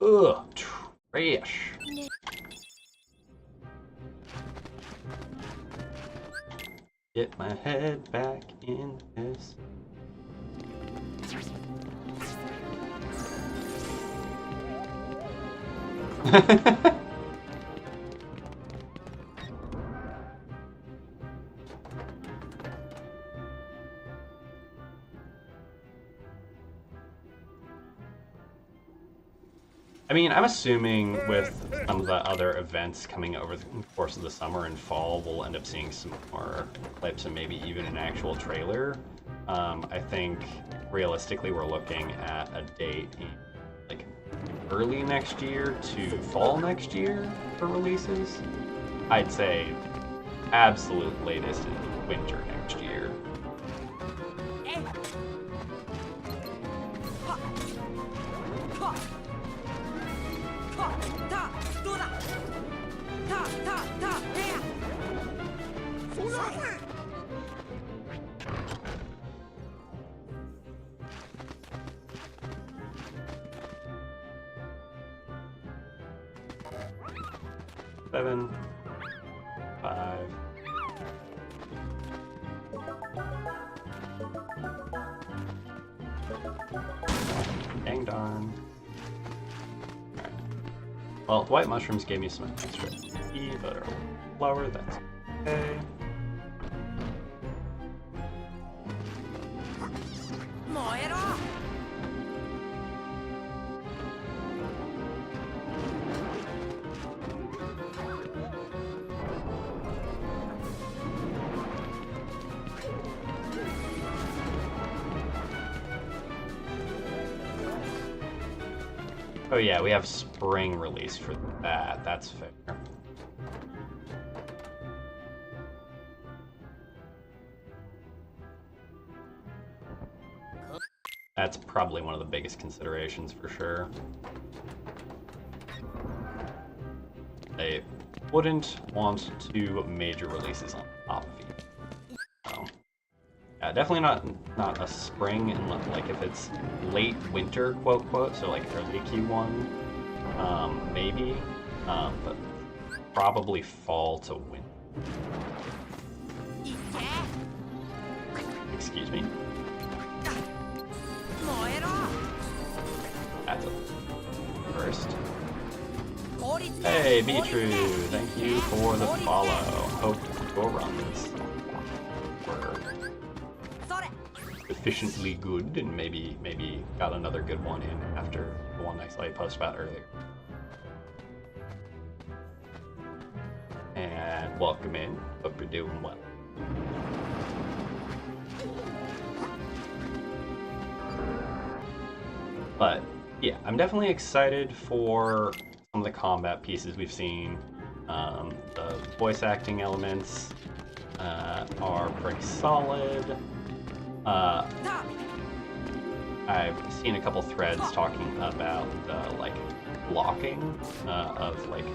Ugh, trash. Get my head back in this. I mean, I'm assuming with some of the other events coming over the course of the summer and fall, we'll end up seeing some more clips and maybe even an actual trailer. I think realistically we're looking at a date in like early next year to fall next year for releases. I'd say absolute latest is winter next year. Seven, 5. Dang darn. Alright. Well, white mushrooms gave me some extra E, but are lower, that's okay. Oh yeah, we have spring release for that. That's fair. That's probably one of the biggest considerations for sure. They wouldn't want 2 major releases on top of each. So, yeah, definitely not a spring, and like if it's late winter, quote quote, so like early Q1, maybe, but probably fall to winter. Excuse me. That's a first. Hey, Beatrue, thank you for the follow. Hope your runs were sufficiently good, and maybe got another good one in after the one I saw you post about earlier. And welcome in. Hope you're doing well. But yeah, I'm definitely excited for some of the combat pieces we've seen. The voice acting elements are pretty solid. I've seen a couple threads talking about the like blocking of like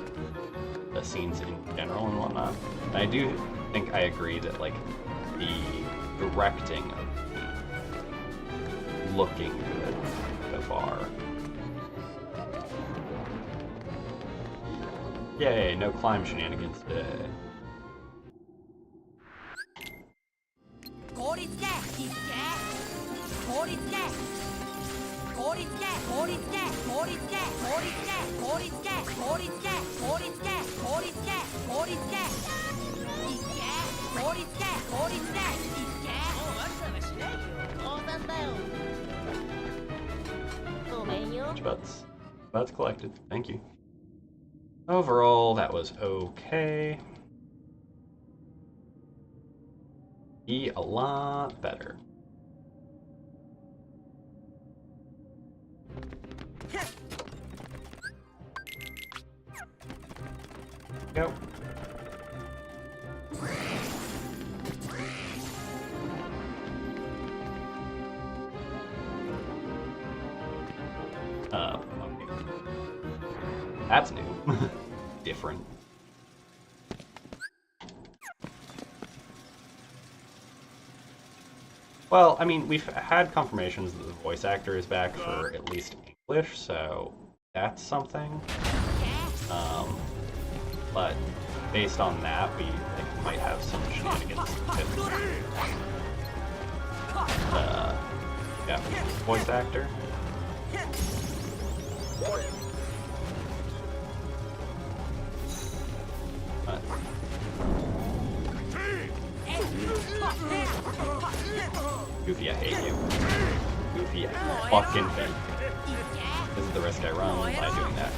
the scenes in general and whatnot. And I do think I agree that like the directing of looking good so far. Yay, no climb shenanigans today. Butts collected. Thank you. Overall, that was okay. Be a lot better. Go. That's new. Different. Well, I mean, we've had confirmations that the voice actor is back for at least English, so that's something. But based on that, we might have some shenanigans with Japanese voice actor. But Goofy, I hate you. Goofy, I fucking hate you. This is the risk I run by doing that.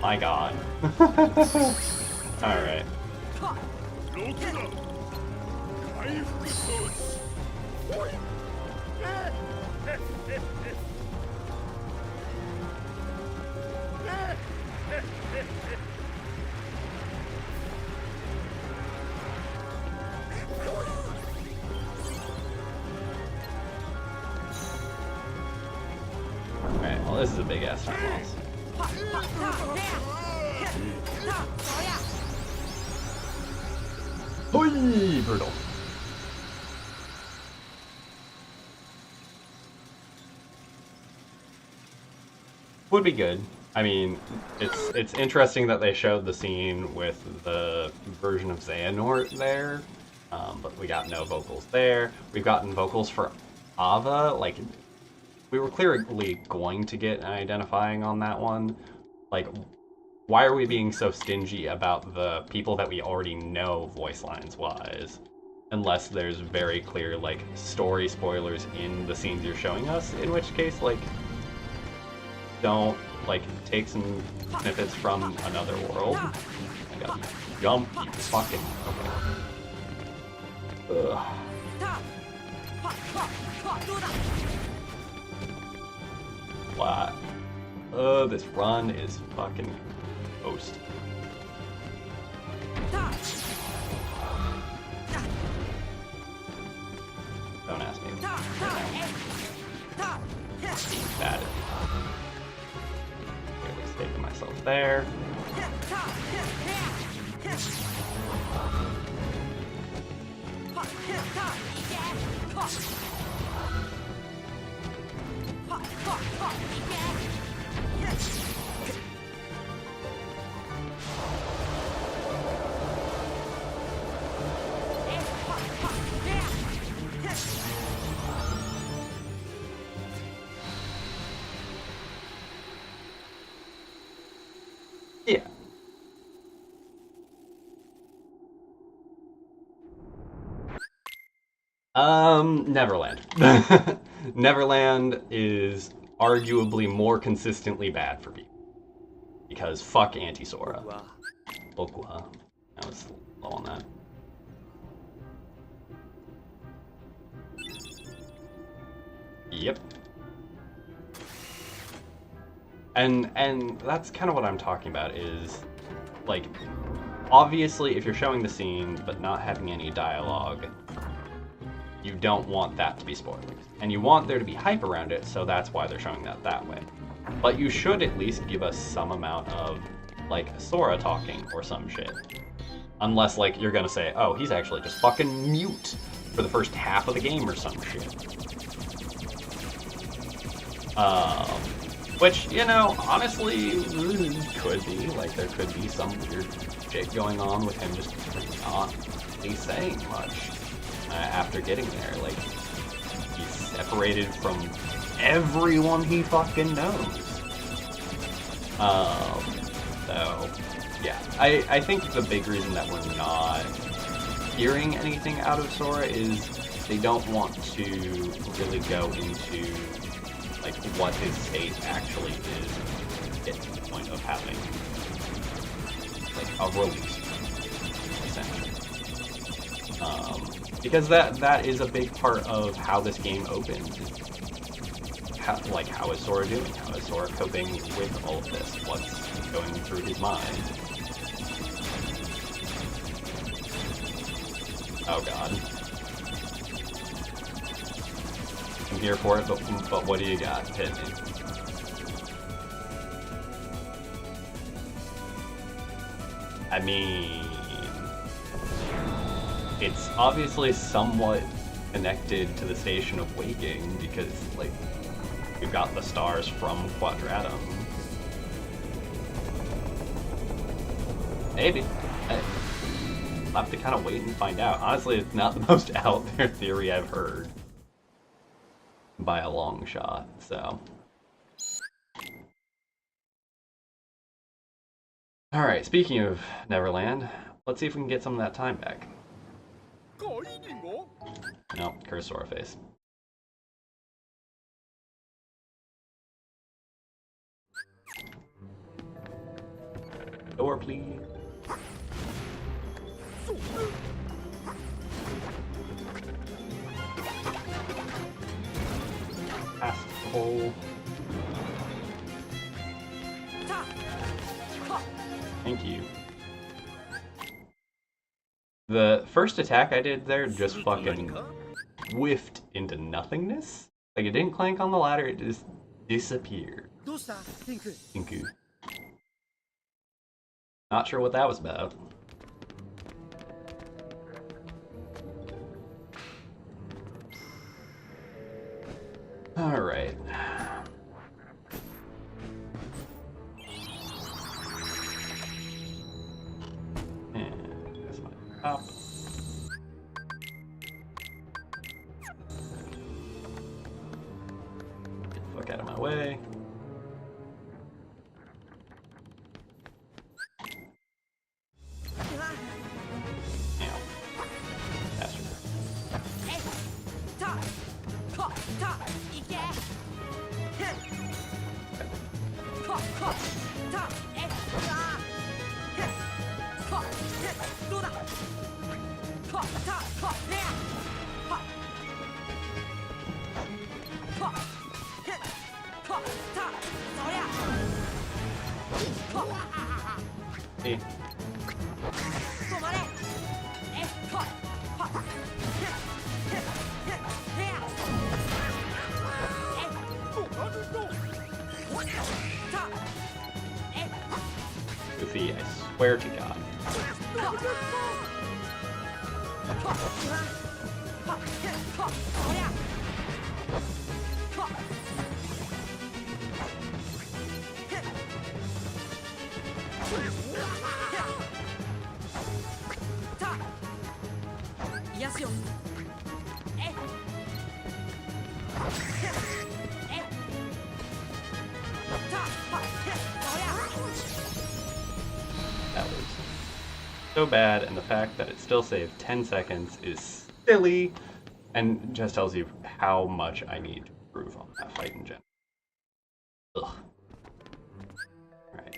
My god. Alright. Alright, well this is a big ass time loss. Hoi! Brutal. Would be good. I mean, it's interesting that they showed the scene with the version of Xehanort there, but we got no vocals there. We've gotten vocals for Ava, like, we were clearly going to get an identifying on that one. Like, why are we being so stingy about the people that we already know voice lines wise? Unless there's very clear, like, story spoilers in the scenes you're showing us, in which case, like, don't, like, take some snippets from another world. I gotta jump, you fucking... Okay. Ugh. Flat. This run is fucking toast. Don't ask me. Bad. Really saving myself there. Yeah. Neverland. Neverland is arguably more consistently bad for me. Because fuck Anti-Sora. Okwa. I was low on that. Yep. And that's kind of what I'm talking about is, like, obviously if you're showing the scene but not having any dialogue, you don't want that to be spoilers. And you want there to be hype around it, so that's why they're showing that way. But you should at least give us some amount of, like, Sora talking or some shit. Unless, like, you're gonna say, oh, he's actually just fucking mute for the first half of the game or some shit. Which, you know, honestly, could be. Like, there could be some weird shit going on with him just not really saying much after getting there. Like, he's separated from everyone he fucking knows. So, yeah, I think the big reason that we're not hearing anything out of Sora is they don't want to really go into like what his state actually is to get to the point of having like a release, essentially. Because that is a big part of how this game opens. How is Sora doing? How is Sora coping with all of this? What's going through his mind? Oh god. I'm here for it, but what do you got? Hit me. I mean, it's obviously somewhat connected to the Station of Waking because, like, we've got the stars from Quadratum. Maybe. I'll have to kind of wait and find out. Honestly, it's not the most out there theory I've heard by a long shot, so. Alright, speaking of Neverland, let's see if we can get some of that time back. No, curse Sora face. Door, please. Past the hole. Thank you. The first attack I did there just fucking whiffed into nothingness. Like, it didn't clank on the ladder, it just disappeared. Tinku. Not sure what that was about. Alright. And that's my top. Get the fuck out of my way. Hey. Goofy, I swear to God. That was so bad, and the fact that it still saved 10 seconds is silly, and just tells you how much I need to improve on that fight in general. Ugh. Right.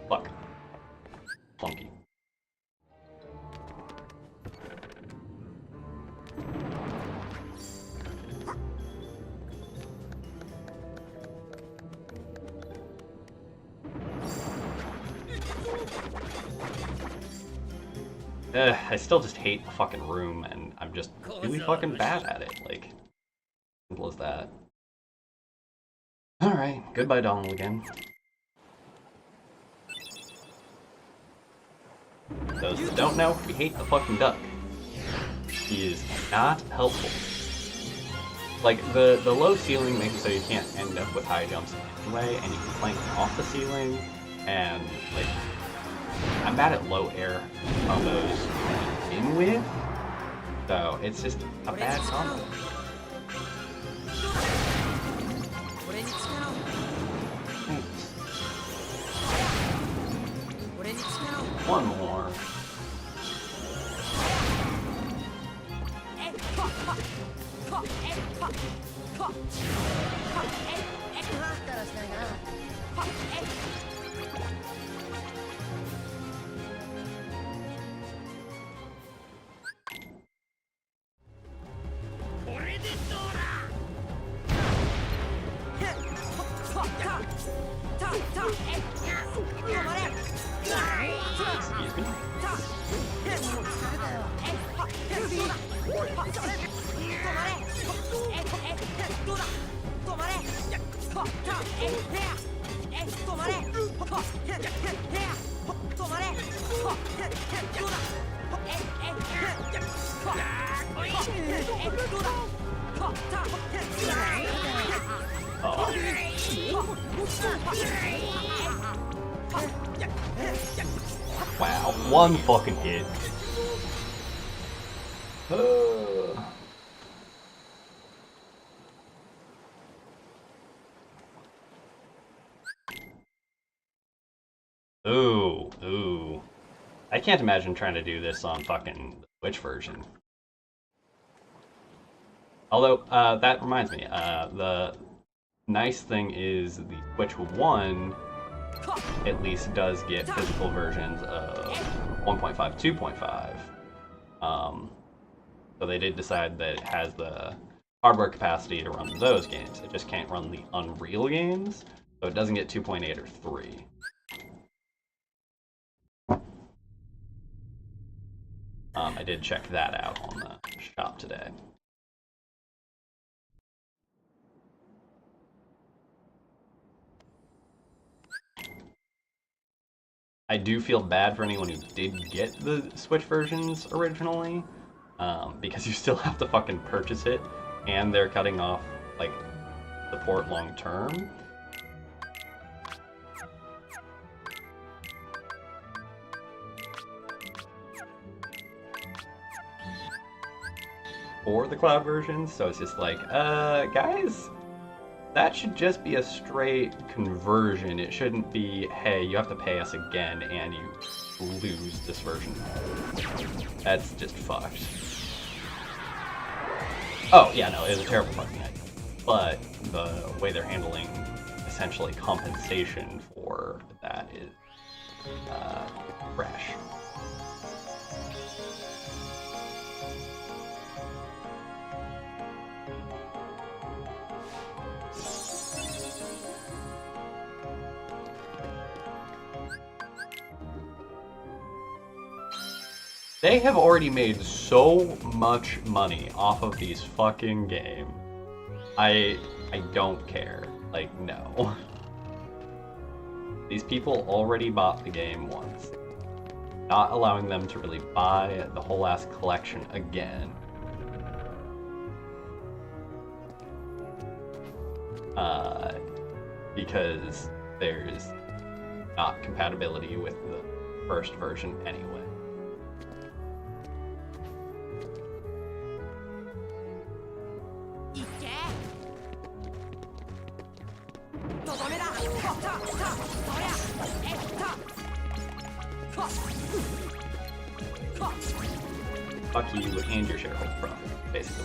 Fuck. Funky. I still just hate the fucking room, and I'm just really fucking bad at it. Like, simple as that. Alright, goodbye Donald again. Those that don't know, we hate the fucking duck. He is not helpful. Like, the low ceiling makes it so you can't end up with high jumps anyway, and you can plank off the ceiling, and, like, I'm bad at low air combos to begin with, so it's just a bad combo. One more. Excuse me? Oh. Wow, one fucking hit. Ooh. I can't imagine trying to do this on fucking Switch version. Although, that reminds me, the nice thing is the Switch 1 at least does get physical versions of 1.5, 2.5. So they did decide that it has the hardware capacity to run those games. It just can't run the Unreal games, so it doesn't get 2.8 or 3. I did check that out on the shop today. I do feel bad for anyone who did get the Switch versions originally, because you still have to fucking purchase it, and they're cutting off, like, support long term. For the cloud versions, so it's just like, guys, that should just be a straight conversion. It shouldn't be, hey, you have to pay us again and you lose this version. That's just fucked. Oh, yeah, no, it was a terrible fucking idea. But the way they're handling essentially compensation for that is trash. They have already made so much money off of these fucking games. I don't care. Like, no. These people already bought the game once. Not allowing them to really buy the whole ass collection again. Because there's not compatibility with the first version anyway. Fuck you and your shareholder profit, basically.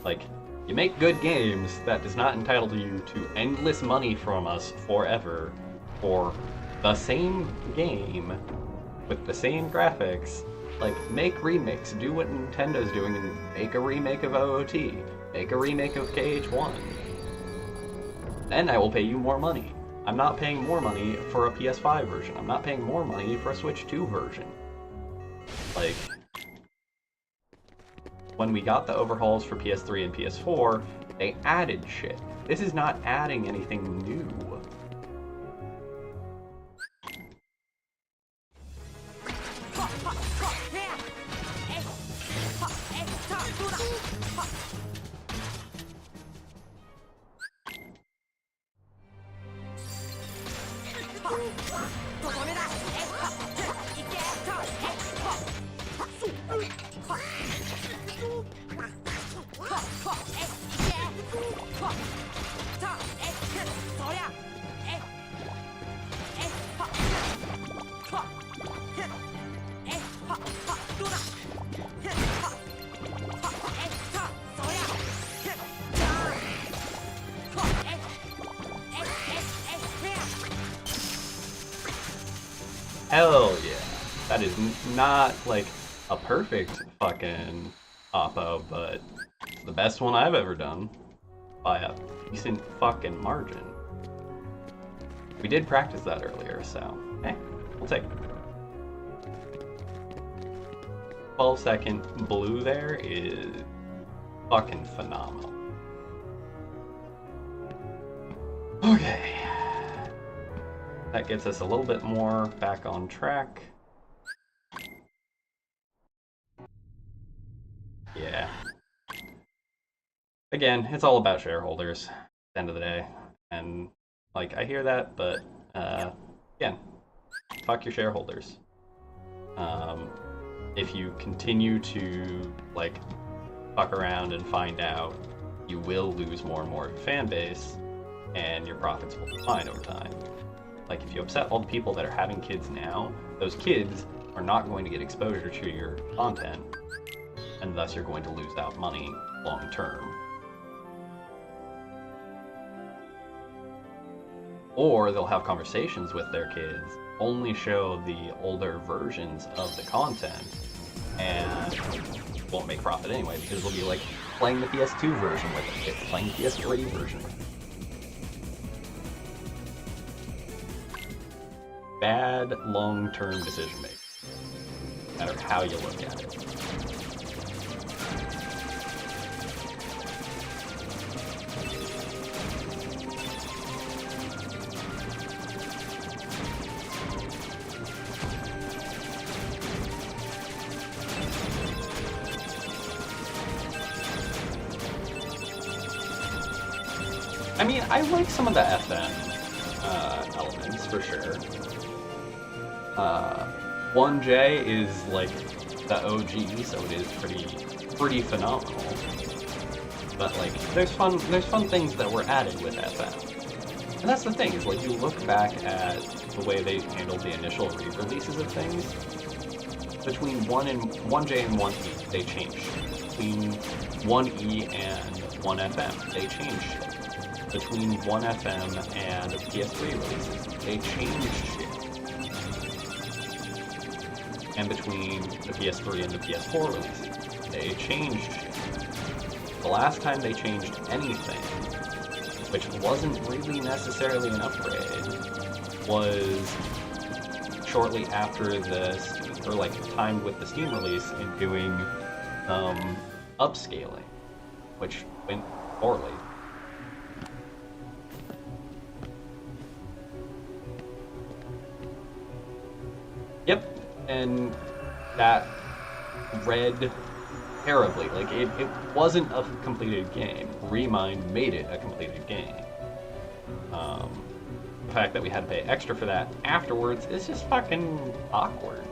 Like, you make good games, that does not entitle you to endless money from us forever for the same game with the same graphics. Like, make remakes, do what Nintendo's doing and make a remake of OOT, make a remake of KH1. Then I will pay you more money. I'm not paying more money for a PS5 version. I'm not paying more money for a Switch 2 version. Like, when we got the overhauls for PS3 and PS4, they added shit. This is not adding anything new. Hell yeah. That is not, like, a perfect fucking oppo, but it's the best one I've ever done by a decent fucking margin. We did practice that earlier, so, we'll take it. 12-second blue there is fucking phenomenal. Okay. That gets us a little bit more back on track. Yeah. Again, it's all about shareholders at the end of the day. And, like, I hear that, but, again, fuck your shareholders. If you continue to, like, fuck around and find out, you will lose more and more of your fan base, and your profits will decline over time. Like, if you upset all the people that are having kids now, those kids are not going to get exposure to your content, and thus you're going to lose out money long term. Or they'll have conversations with their kids, only show the older versions of the content, and won't make profit anyway, because they'll be like playing the PS2 version with it, playing the PS3 version with it. Bad long-term decision making, no matter how you look at it. I mean, I like some of the FM elements for sure. 1J is like the OG, so it is pretty phenomenal. But like, there's fun things that were added with FM. And that's the thing, is like, you look back at the way they handled the initial re-releases of things. Between 1J and 1E, they changed shit. Between 1E and 1FM, they changed shit. Between 1FM and PS3 releases, they changed shit. And between the PS3 and the PS4 releases, they changed shit. The last time they changed anything, which wasn't really necessarily an upgrade, was shortly after this, or like timed with the Steam release, in doing upscaling, which went poorly. Yep. And that read terribly. Like, it wasn't a completed game. Remind made it a completed game. The fact that we had to pay extra for that afterwards is just fucking awkward.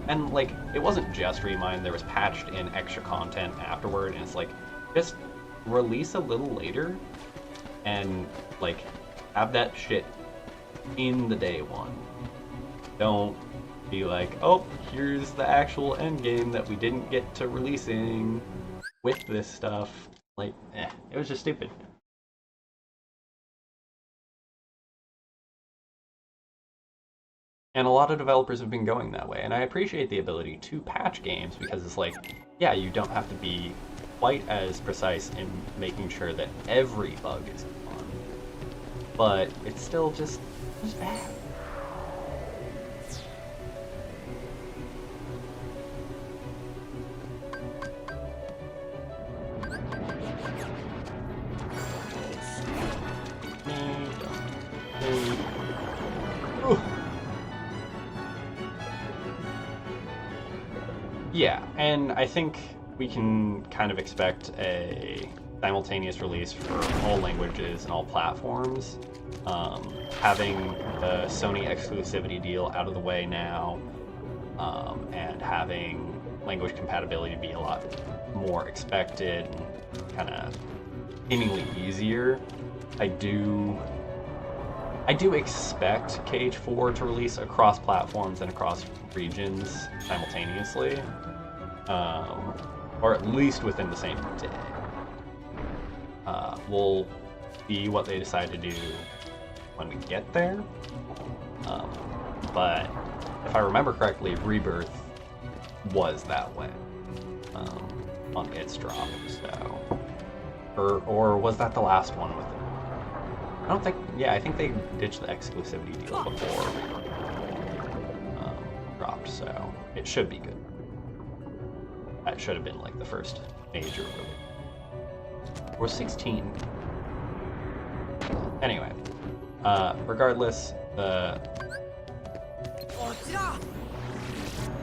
And like, it wasn't just Remind, there was patched in extra content afterward, and it's like, just release a little later and like have that shit in the day one. Don't be like, oh, here's the actual end game that we didn't get to releasing with this stuff. Like, it was just stupid. And a lot of developers have been going that way, and I appreciate the ability to patch games, because it's like, yeah, you don't have to be quite as precise in making sure that every bug is gone, but it's still just bad. Yeah, and I think we can kind of expect a simultaneous release for all languages and all platforms. Having the Sony exclusivity deal out of the way now, and having language compatibility be a lot more expected and kind of seemingly easier, I do expect KH4 to release across platforms and across regions simultaneously, or at least within the same day. We'll see what they decide to do when we get there, but if I remember correctly, Rebirth was that way on its drop, so... Or was that the last one with it? I don't think... Yeah, I think they ditched the exclusivity deal before dropped, so it should be good. That should have been like the first major release. Or 16. Anyway, regardless,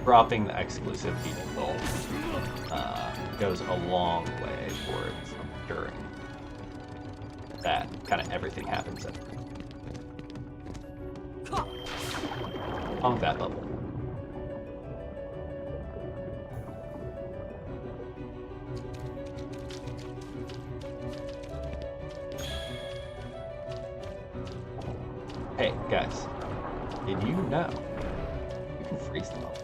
dropping the exclusivity deal goes a long way towards ensuring that kind of everything happens on that level. Hey guys, did you know you can freeze them up?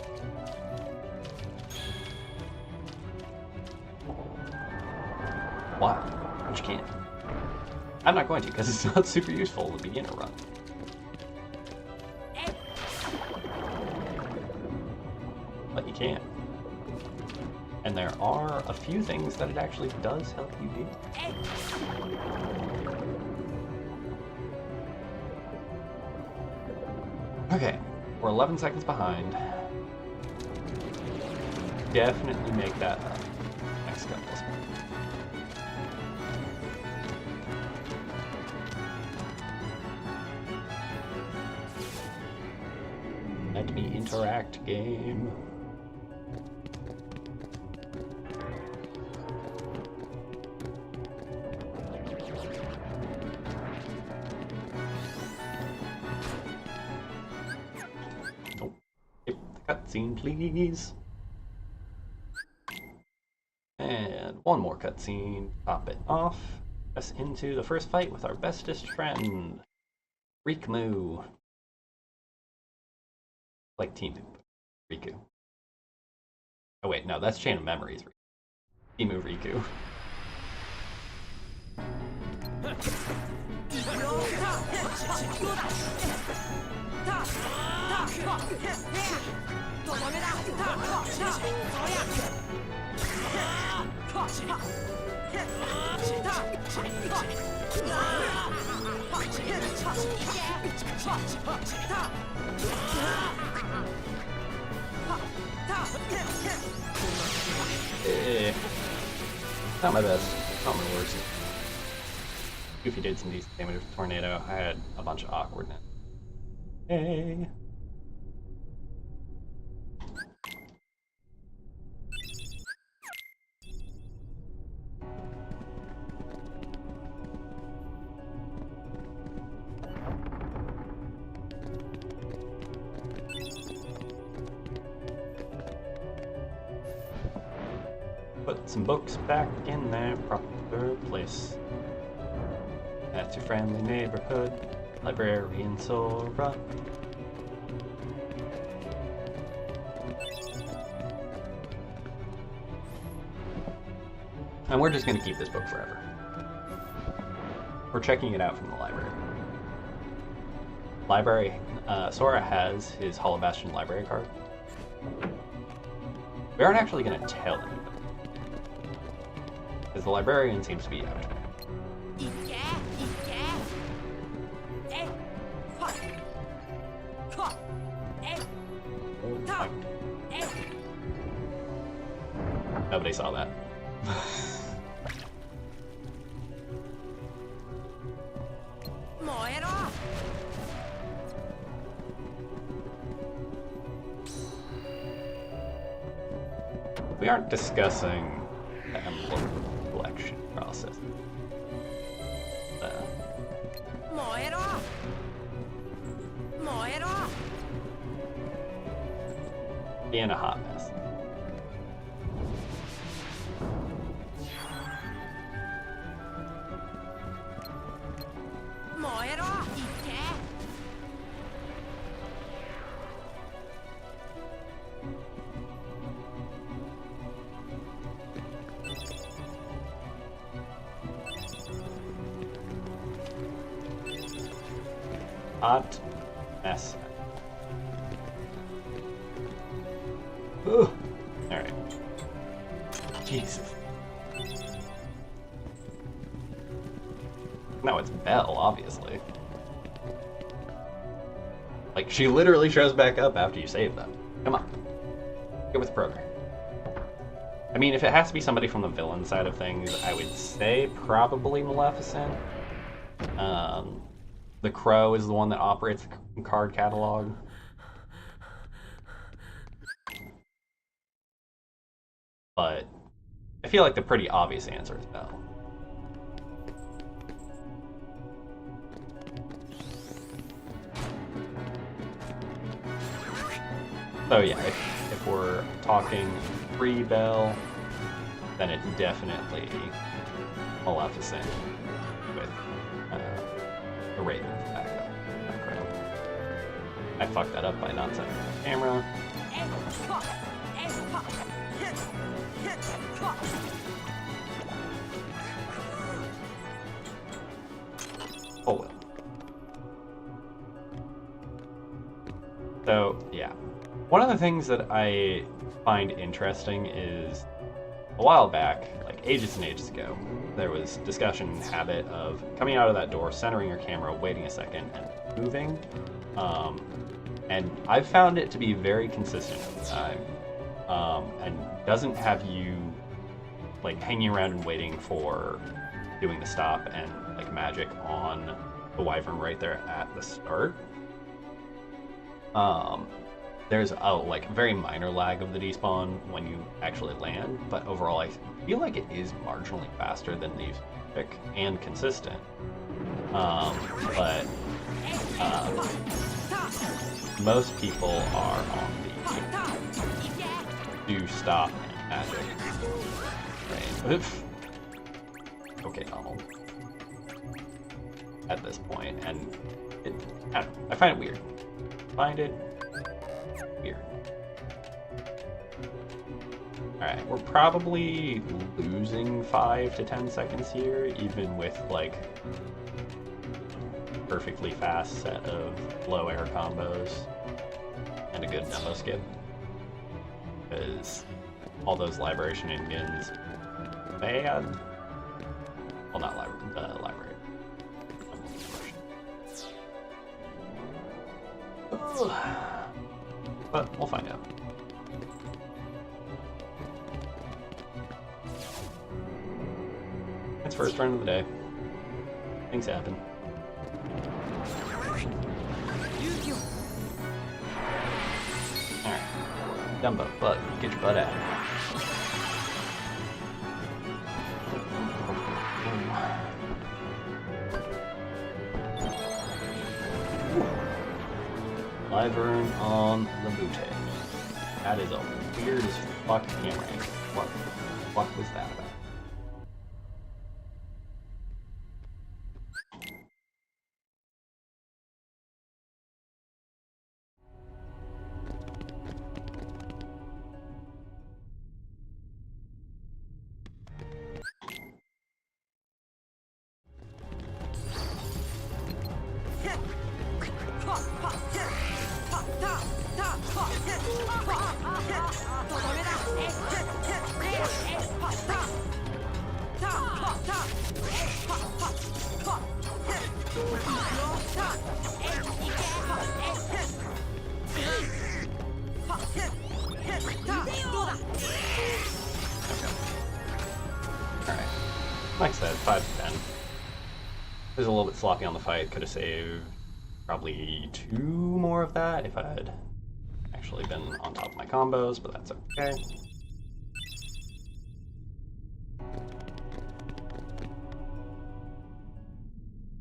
Why? But you can't. I'm not going to, because it's not super useful in the beginner run. But you can. And there are a few things that it actually does help you do. Okay, we're 11 seconds behind. Definitely make that up next couple of spots. Let me interact, game. Oh, skip the cutscene, please. And one more cutscene. Pop it off. Us into the first fight with our bestest friend, Riku. Like Timu, Riku. Oh wait, no, that's Chain of Memories. Timu Riku. Not my best, not my worst. Goofy did some decent damage with Tornado. I had a bunch of awkwardness. Hey. Put some books back in their proper place. That's your friendly neighborhood librarian Sora. And we're just going to keep this book forever. We're checking it out from the library. Sora has his Hollow Bastion library card. We aren't actually going to tell anybody. Because the librarian seems to be out. Nobody saw that. We aren't discussing the envelope collection process. Being a hot mess. Hot mess. Ooh. Alright. Jesus. No, it's Belle, obviously. Like, she literally shows back up after you save them. Come on. Get with the program. I mean, if it has to be somebody from the villain side of things, I would say probably Maleficent. The Crow is the one that operates the card catalog. But I feel like the pretty obvious answer is Belle. So yeah, if we're talking pre-Belle, then it's definitely Maleficent with the Raven's backup. I fucked that up by not setting the camera. Oh well. So yeah, one of the things that I find interesting is a while back, like ages and ages ago, there was discussion and habit of coming out of that door, centering your camera, waiting a second, and moving. And I've found it to be very consistent over time, and doesn't have you like hanging around and waiting for doing the stop and like magic on the wyvern right there at the start. There's a like very minor lag of the despawn when you actually land, but overall I feel like it is marginally faster than the pick and consistent. But most people are on the do stop and magic train. Okay, Donald. At this point, and I find it weird. Weird. Alright, we're probably losing 5 to 10 seconds here, even with like perfectly fast set of low air combos and a good demo skip. Because all those library shenanigans may add, well, not library. But we'll find out. It's first run of the day. Things happen. Alright. Dumbo, bud, get your butt out. Wyvern on the booty. That is a weird as fuck camera angle. What the fuck was that about? Alright. Like I said, 5 to 10. Was a little bit sloppy on the fight. Could have saved probably 2 more of that if I had actually been on top of my combos, but that's okay.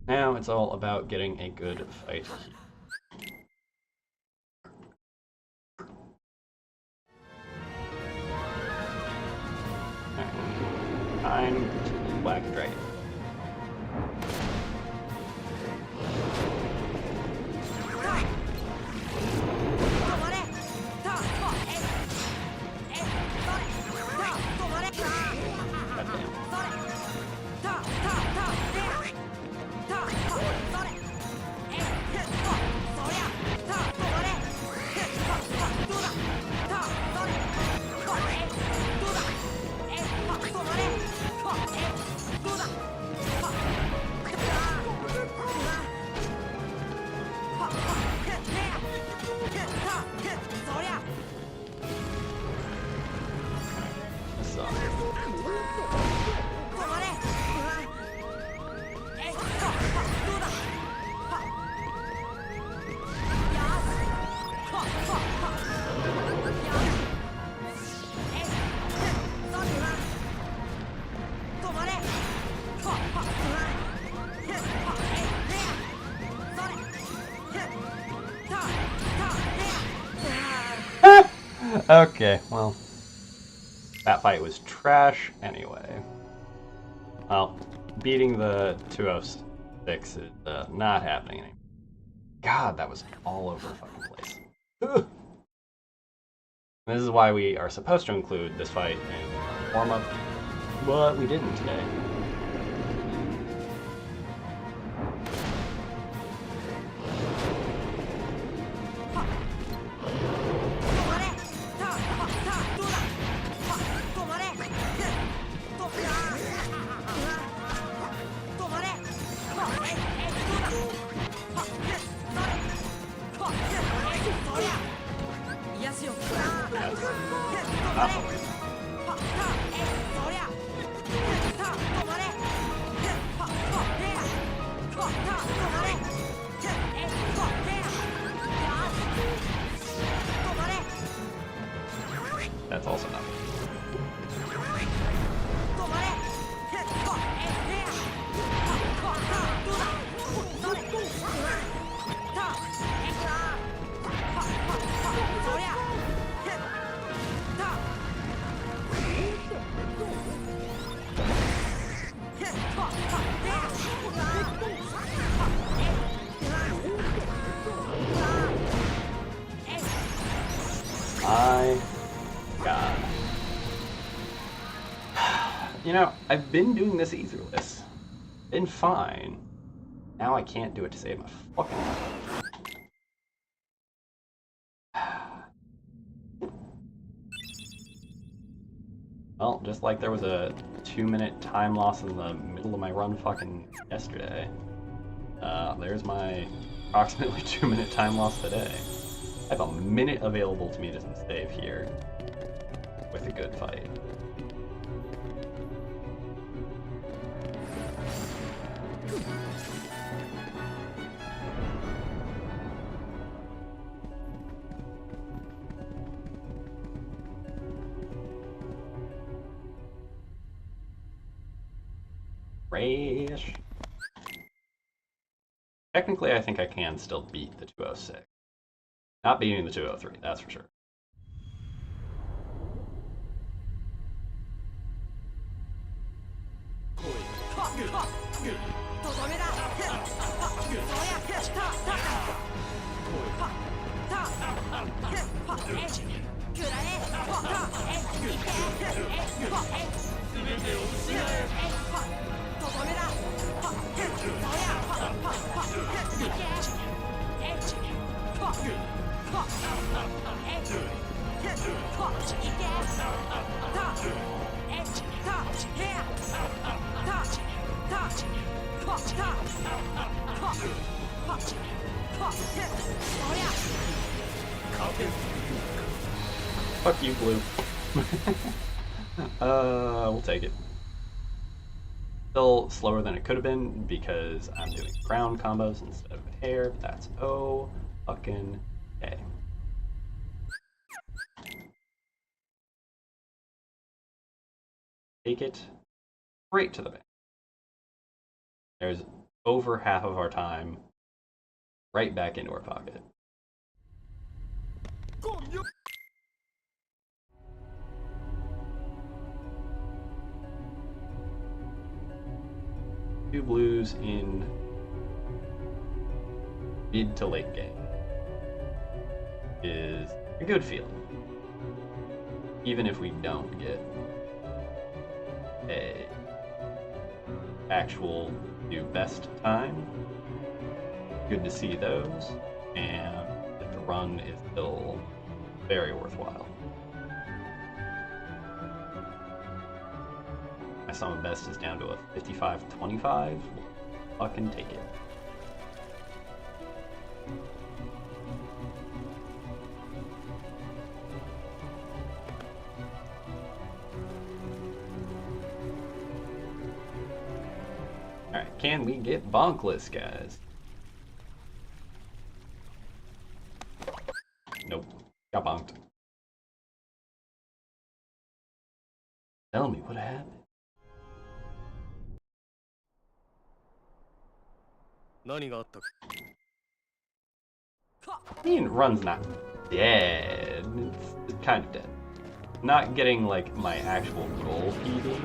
Now it's all about getting a good fight. Time to whack dragon. Okay, well, that fight was trash anyway. Well, beating the 206 is not happening anymore. God, that was all over the fucking place. Ugh. This is why we are supposed to include this fight in warm-up, but we didn't today. That's also not. My God. You know, I've been doing this etherless. Been fine. Now I can't do it to save my fucking life. Well, just like there was a 2-minute time loss in the middle of my run fucking yesterday, there's my approximately 2-minute time loss today. I have a minute available to me to save here with a good fight. Rash. Technically, I think I can still beat the 206. Not beating the 203, that's for sure. Fuck you, blue. We'll take it. Still slower than it could have been because I'm doing ground combos instead of air. That's fucking okay. Take it straight to the bank. There's over half of our time right back into our pocket. Two blues in mid to late game is a good feeling. Even if we don't get a actual new best time, good to see those, and that the run is still very worthwhile. My summon best is down to a 55-25. We'll fucking take it. Alright, can we get bonkless, guys? Nope. Got bonked. Tell me what happened. I mean, run's not dead. It's kind of dead. Not getting, like, my actual goal PD.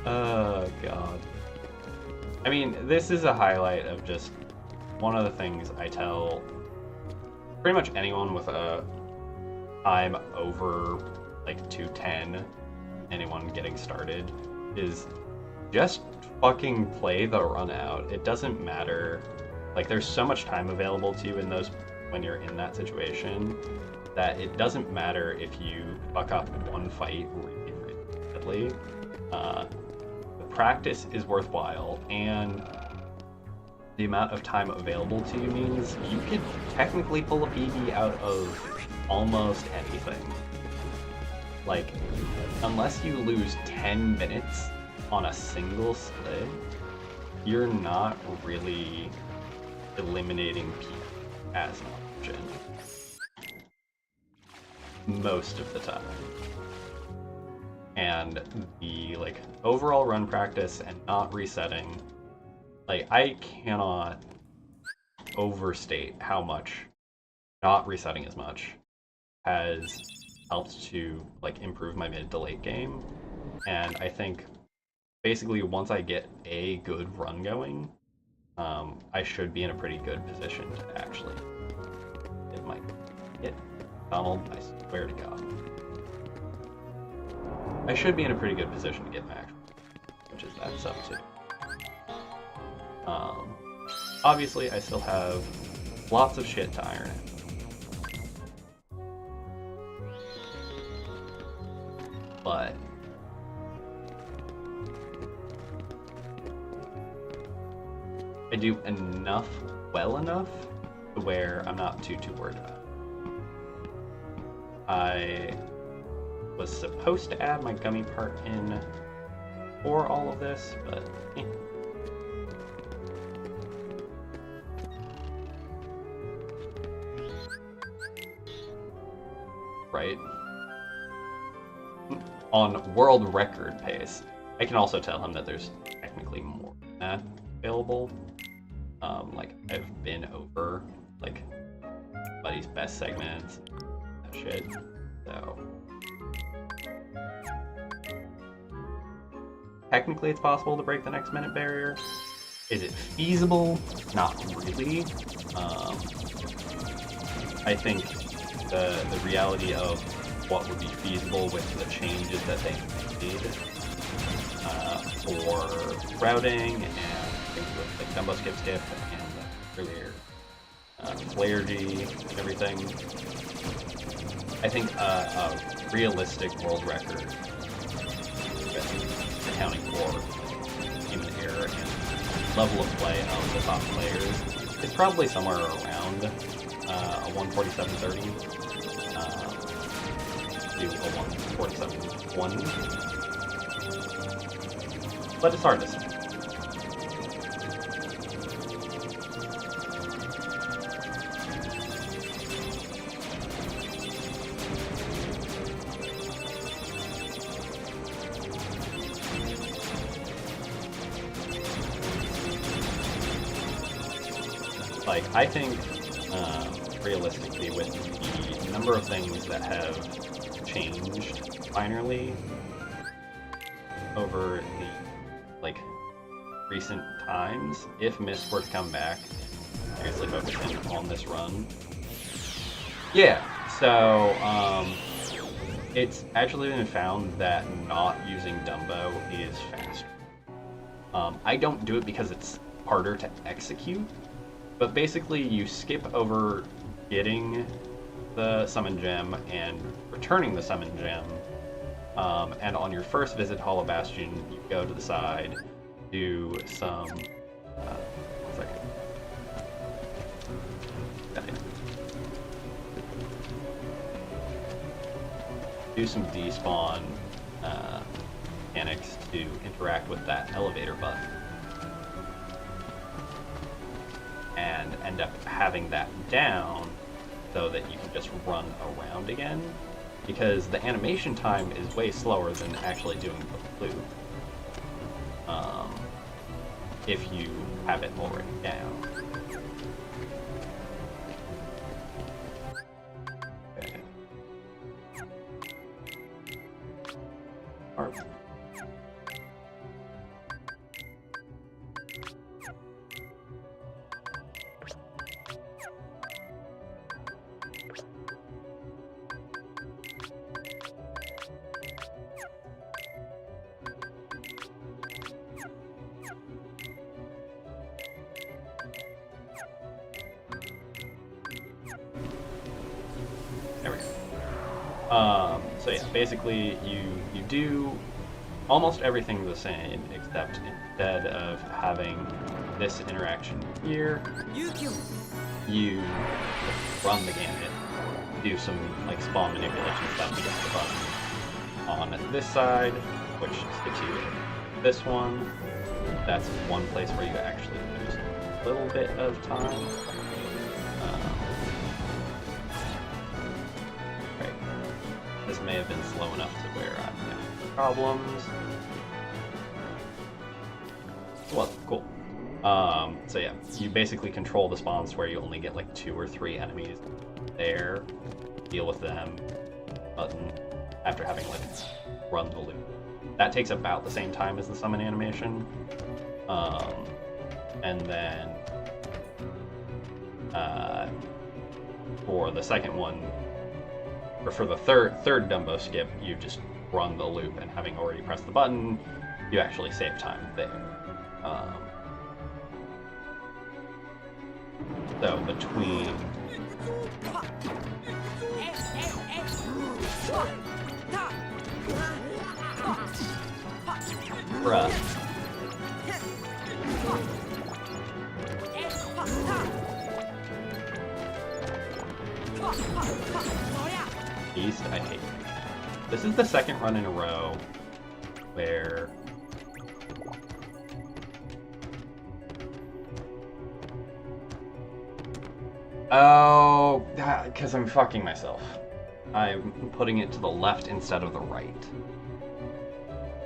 Oh, God. I mean, this is a highlight of just one of the things I tell pretty much anyone with a time over, like, 210, anyone getting started, is just fucking play the run out. It doesn't matter. Like, there's so much time available to you in those when you're in that situation that it doesn't matter if you fuck up one fight really rapidly. The practice is worthwhile, and the amount of time available to you means you could technically pull a PB out of almost anything. Like, unless you lose 10 minutes on a single split, you're not really eliminating people as much most of the time. And the, like, overall run practice and not resetting, like, I cannot overstate how much not resetting as much has helped to, like, improve my mid to late game. And I think basically once I get a good run going, I should be in a pretty good position to actually get my hit. Donald, I swear to God. I should be in a pretty good position to get max, which is that sub 2. Obviously, I still have lots of shit to iron out. But I do enough, well enough, to where I'm not too worried about it. I was supposed to add my gummy part in for all of this, but right? On world record pace. I can also tell him that there's technically more than that available. Like, I've been over, like, Buddy's best segments, that shit, so. Technically it's possible to break the next minute barrier. Is it feasible? Not really. I think the reality of what would be feasible with the changes that they made for routing and things like Dumbo Skip and earlier Clarity and everything. I think a realistic world record, accounting for human error and level of play of the top players, is probably somewhere around a 147.30 do a 147.20. But it's hard to say. Like, I think, realistically, with the number of things that have changed minorly over the, like, recent times, if Mist were to come back, seriously focusing on this run. Yeah, so, it's actually been found that not using Dumbo is faster. I don't do it because it's harder to execute. But basically, you skip over getting the summon gem and returning the summon gem. And on your first visit Hollow Bastion, you go to the side, do some... 1 second. Do some despawn mechanics to interact with that elevator button. And end up having that down so that you can just run around again, because the animation time is way slower than actually doing the loop if you have it already down. Okay. All right. So yeah, basically you do almost everything the same, except instead of having this interaction here, you run the gambit, do some like spawn manipulation stuff to get the button on this side, which sticks you with this one. That's one place where you actually lose a little bit of time. This may have been slow enough to where I'm having problems. Well, cool. So yeah, you basically control the spawns where you only get like 2 or 3 enemies there, deal with them, button, after having like run the loop. That takes about the same time as the summon animation. And then for the second one, or for the third Dumbo skip, you just run the loop, and having already pressed the button, you actually save time there. So between bruh. East, I hate. This is the second run in a row where because I'm fucking myself. I'm putting it to the left instead of the right.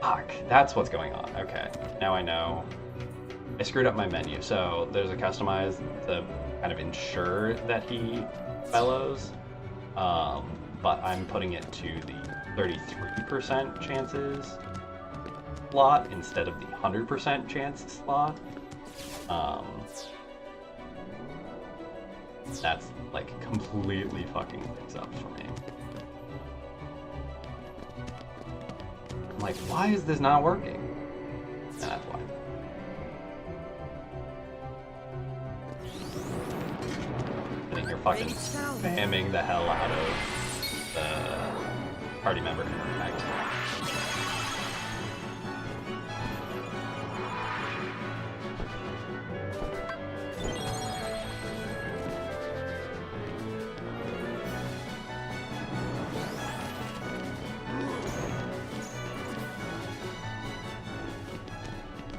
Fuck, that's what's going on. Okay, now I know. I screwed up my menu, so there's a customize to kind of ensure that he fellows. But I'm putting it to the 33% chances slot instead of the 100% chance slot. That's like completely fucking things up for me. I'm like, why is this not working? And that's why. I think you're fucking spamming the hell out of the party member interact.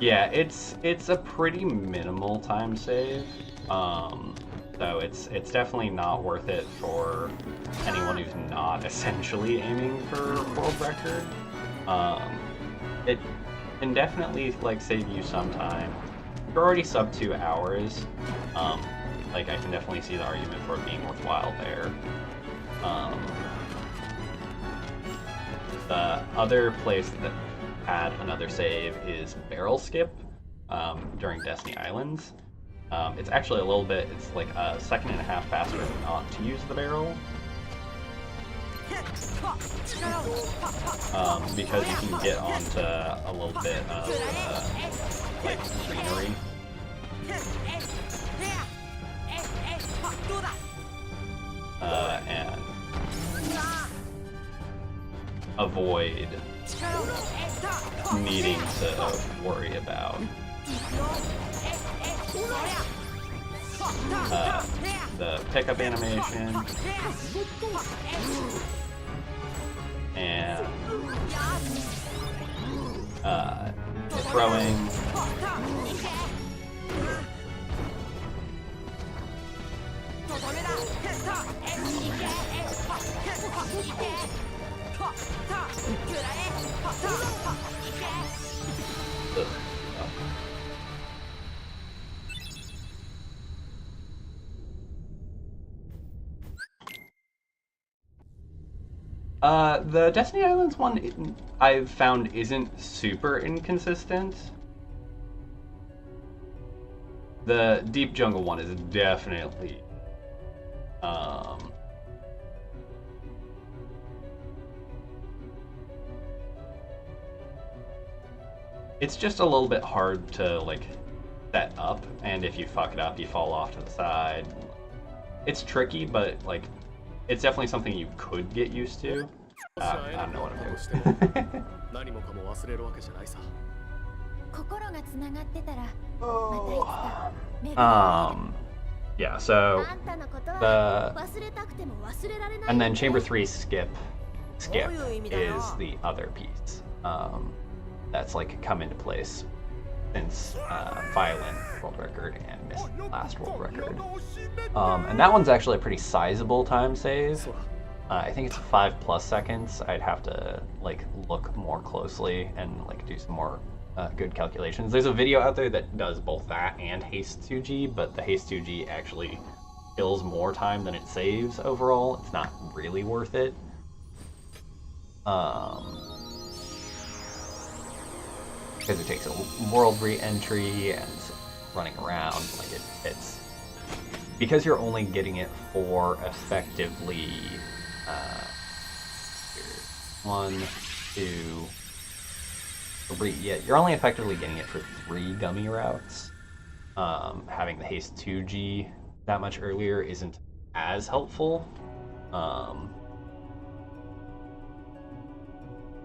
Yeah, it's a pretty minimal time save. So it's definitely not worth it for anyone who's not essentially aiming for world record. It can definitely like save you some time. You're already sub 2 hours. Like I can definitely see the argument for it being worthwhile there. The other place that had another save is Barrel Skip during Destiny Islands. It's actually a little bit, it's like a second and a half faster not to use the barrel. Because you can get onto a little bit of like greenery. And avoid needing to worry about the pickup animation and throwing. The Destiny Islands one I've found isn't super inconsistent. The Deep Jungle one is definitely it's just a little bit hard to like set up, and if you fuck it up you fall off to the side. It's tricky, but like it's definitely something you could get used to. I don't know what I'm doing. Yeah, so and then Chamber 3 skip is the other piece. That's like come into place since Violent World Record and Mist last World Record. And that one's actually a pretty sizable time save. I think it's 5+ seconds. I'd have to like look more closely and like do some more good calculations. There's a video out there that does both that and Haste 2G, but the Haste 2G actually kills more time than it saves overall. It's not really worth it. Because it takes a world re-entry and running around. Like it's because you're only getting it for effectively 1, 2, 3. Yeah, you're only effectively getting it for 3 gummy routes. Having the Haste 2G that much earlier isn't as helpful.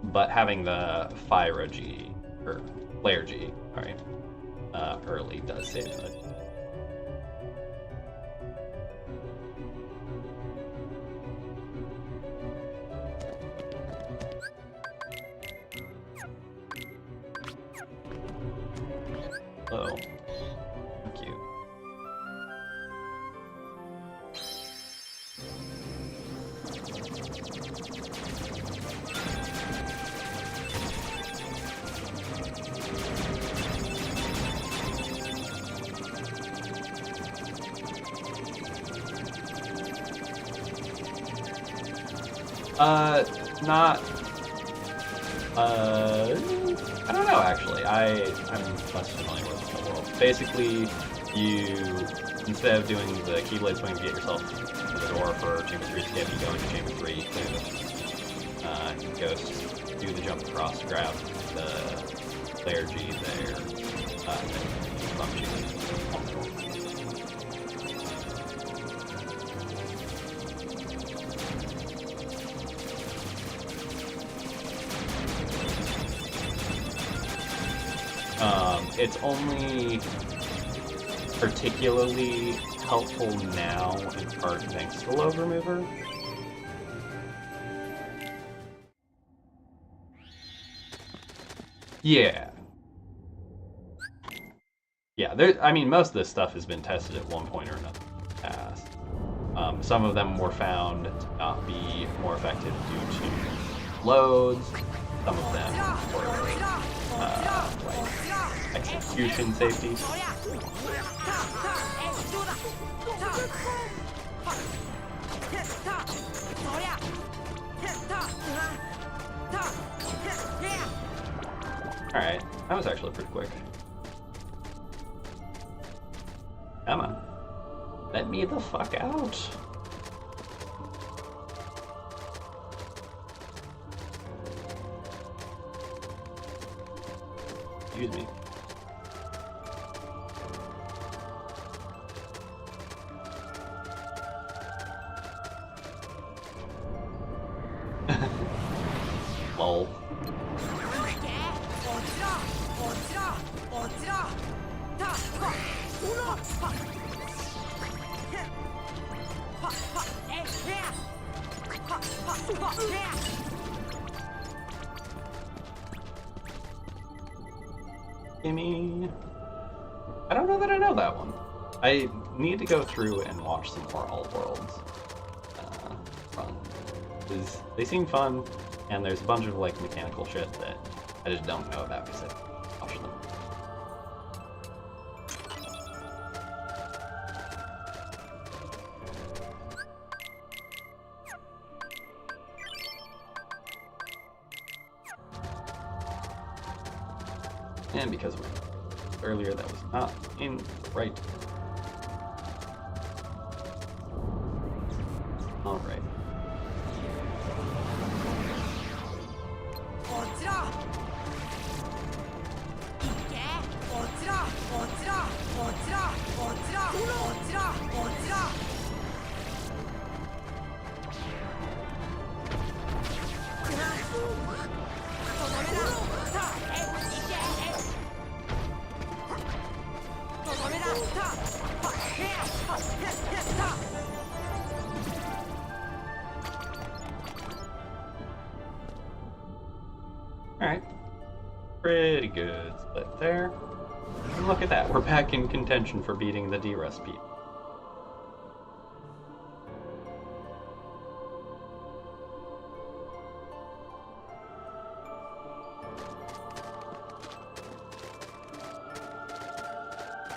But having the Fyra G, or Player G, sorry, early does save it. Oh, thank you. Not, I don't know actually. I'm less familiar with the world. Basically, you, instead of doing the Keyblade swing to get yourself to the door for Chamber 3 skip, you go into Chamber 3, clear the ghost, do the jump across, grab the Player G there, and then bump you on the door. It's only particularly helpful now, in part thanks to Load Remover. Yeah. Yeah, there. I mean, most of this stuff has been tested at one point or another in the past. Some of them were found to not be more effective due to loads. Some of them were like execution safety. Alright, that was actually pretty quick. Come on. Let me the fuck out. Excuse me. Lol. Gimme. I don't know that I know that one. I need to go through and watch some more Alt Worlds runs. They seem fun, and there's a bunch of like mechanical shit that I just don't know about because I watched them. And because of earlier, that was not in the right. All right. Alright. Pretty good split there. And look at that, we're back in contention for beating the derust peak.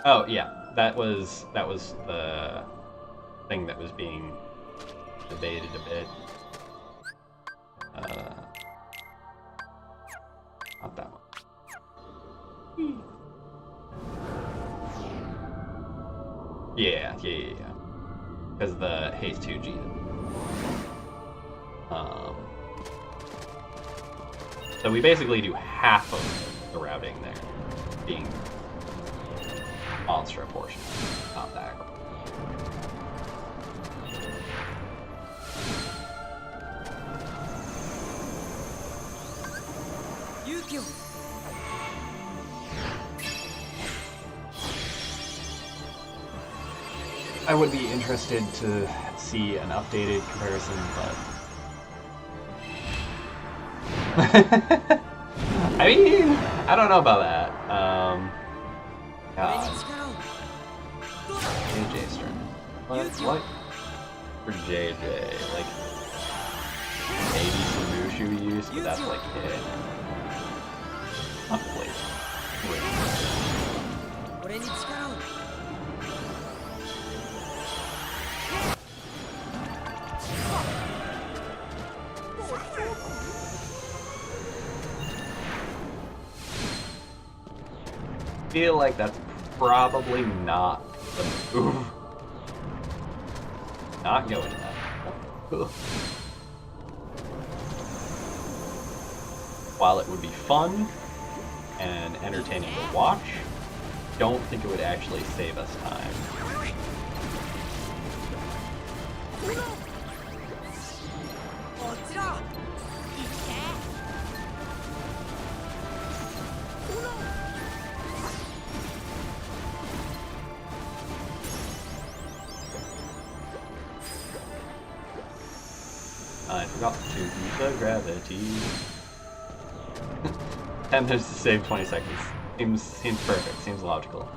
Oh yeah, that was the thing that was being debated a bit. Not that one. Yeah. Because the haste 2G. So we basically do half of the routing there being monster portion, not that. I would be interested to see an updated comparison, but I mean, I don't know about that. JJ's turn. What? For JJ, like maybe some Mushu use, but that's like it. Not plate. I feel like that's probably not the move. Not going to that. While it would be fun and entertaining to watch, don't think it would actually save us time. I forgot to use the gravity. 10 minutes to save 20 seconds. Seems perfect. Seems logical.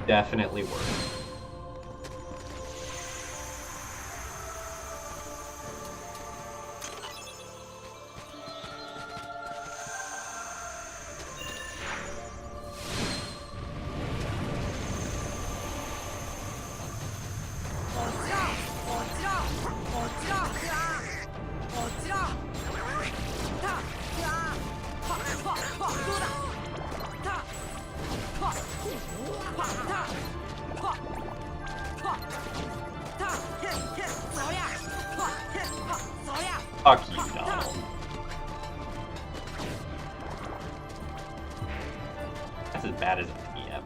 definitely worth it. Fuck you, Donald. That's as bad as a PM.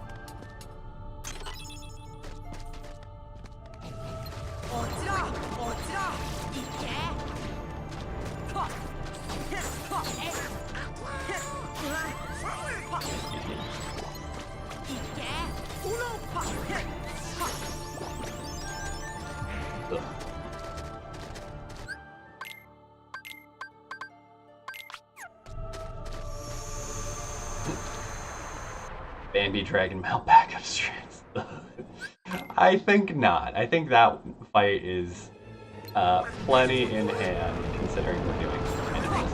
Ugh. Bambi Dragon Mount backup strings. I think not. I think that fight is plenty in hand, considering we're doing enemies.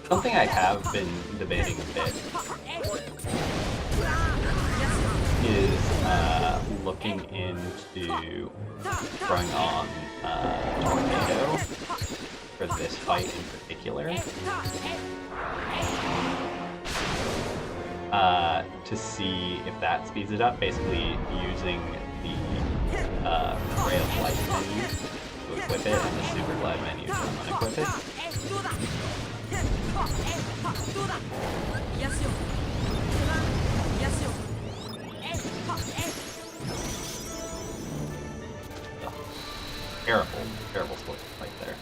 Something I have been debating a bit is looking into throwing on Tornado for this fight in particular, to see if that speeds it up, basically using the Ray of Light menu to equip it and the Super Glide menu to unequip it. Terrible split fight there.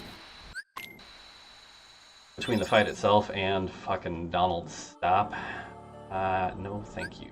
Between the fight itself and fucking Donald's stop, no thank you.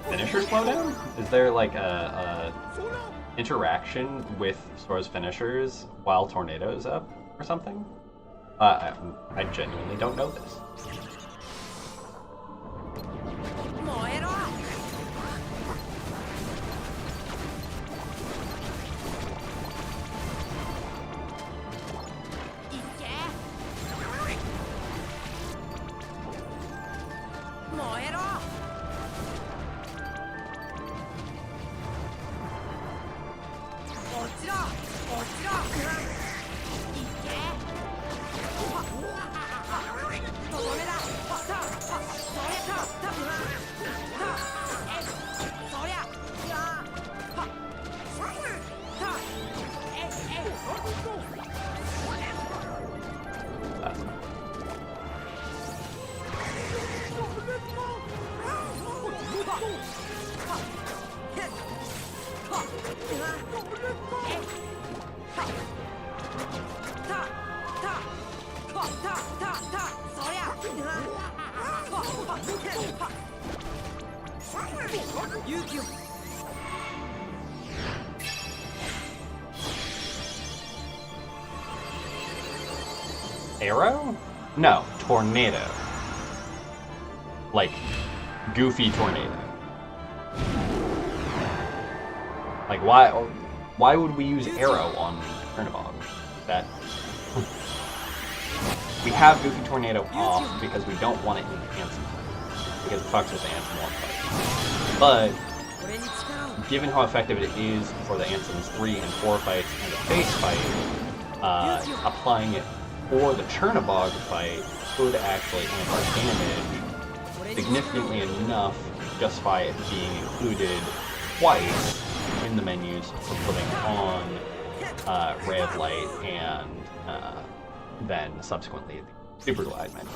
Finisher slowdown? Is there like a interaction with Sora's finishers while Tornado is up or something? I genuinely don't know this. Arrow? No, Tornado. Like, Goofy Tornado. Like, why would we use arrow on Chernobog? That we have Goofy Tornado off because we don't want it in Ansem, because it fucks with the Ansem 1 fight. But given how effective it is for the Ansems 3 and 4 fights and the face fight, applying it for the Chernobog fight could actually amp our damage significantly enough to justify it being included twice in the menus for putting on Ray of Light and then subsequently the Super Glide menu.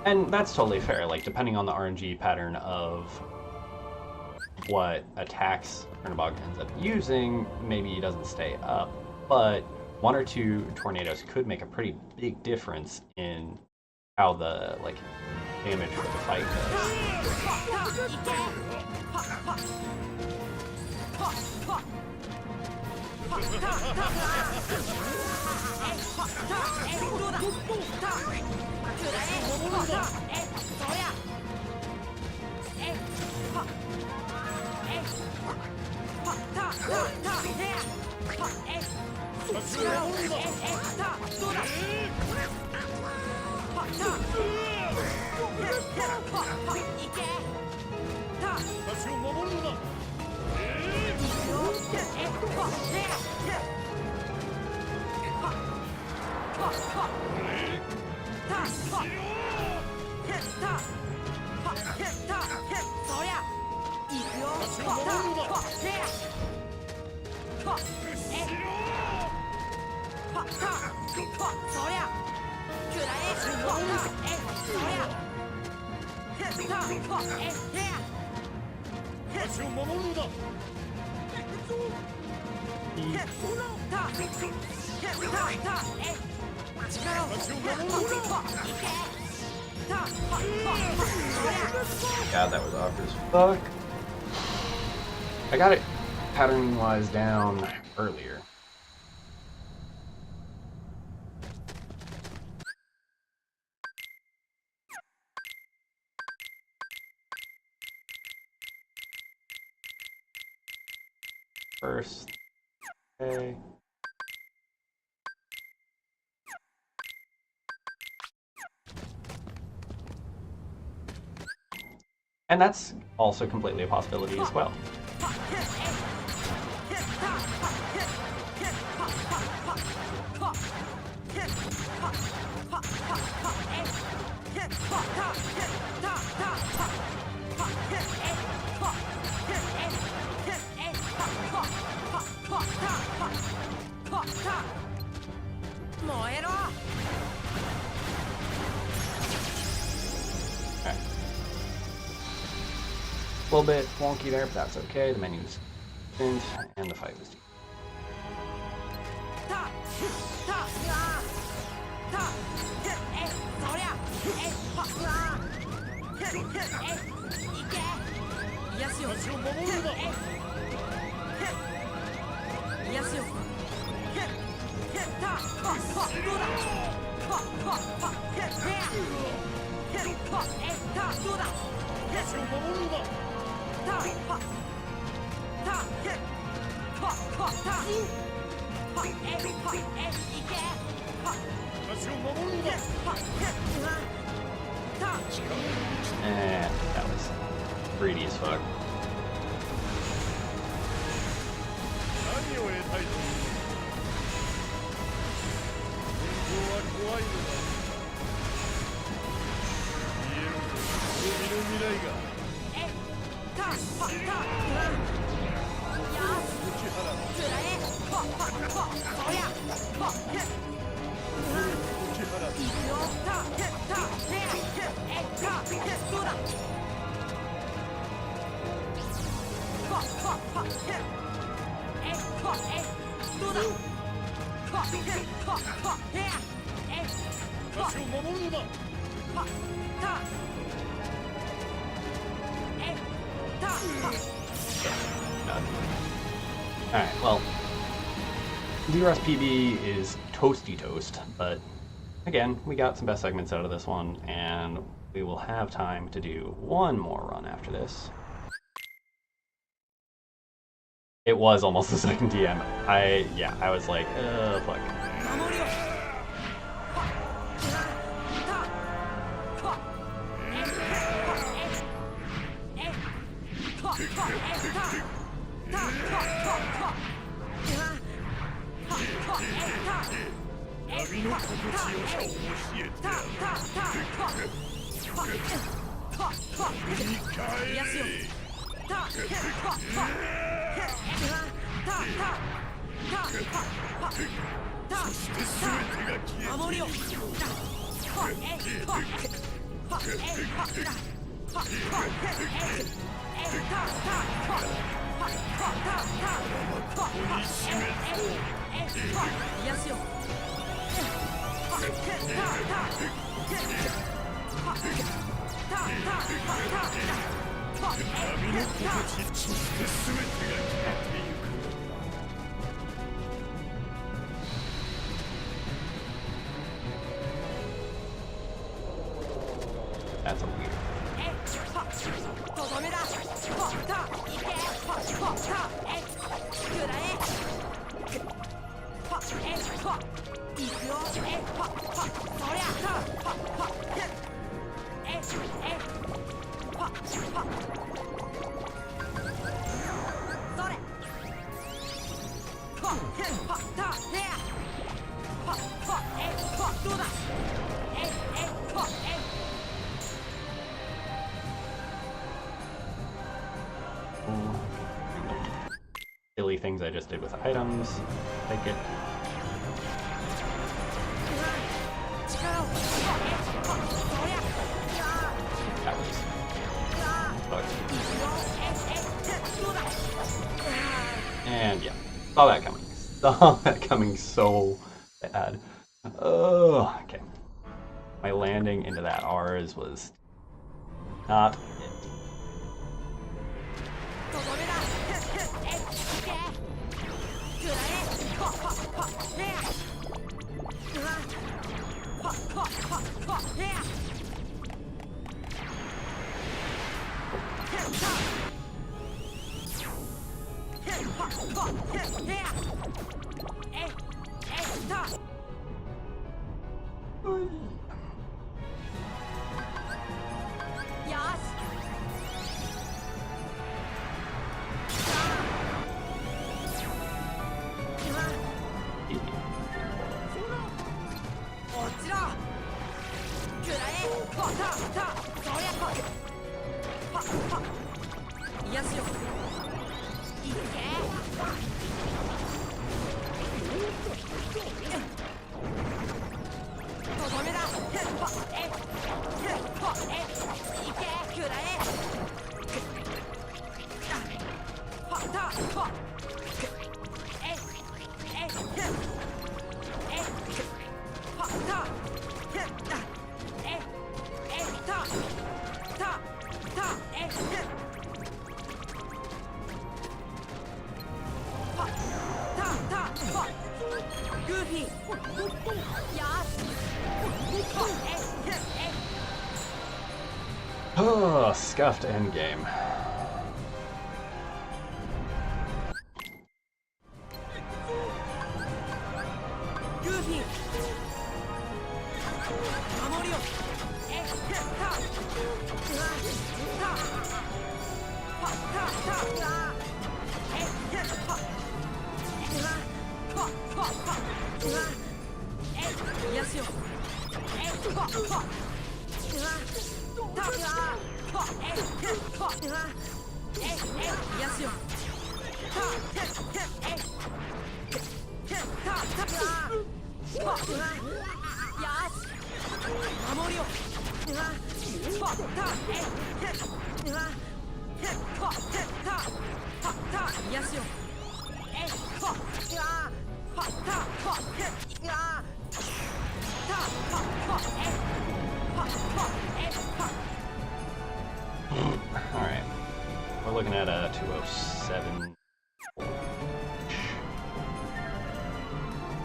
And that's totally fair, like, depending on the RNG pattern of what attacks Chernobog ends up using, maybe he doesn't stay up, but 1 or 2 tornadoes could make a pretty big difference in how the, like, damage for the fight God, that was awkward as fuck. I got it patterning-wise down earlier. First, okay. And that's also completely a possibility as well. Okay. A little bit wonky there, but that's okay. The menu's synced, and the fight was deep. And that was greedy as fuck. Alright, well, derust PB is toasty toast, but again, we got some best segments out of this one, and we will have time to do one more run after this. It was almost the second TM. I was like, fuck. That's a weird. Silly things I just did with items. Take it. That was and yeah, saw that coming. Saw that coming so bad. Oh, okay. My landing into that R's was not it. Oh, scuffed endgame. Alright. We're looking at a 207. Right.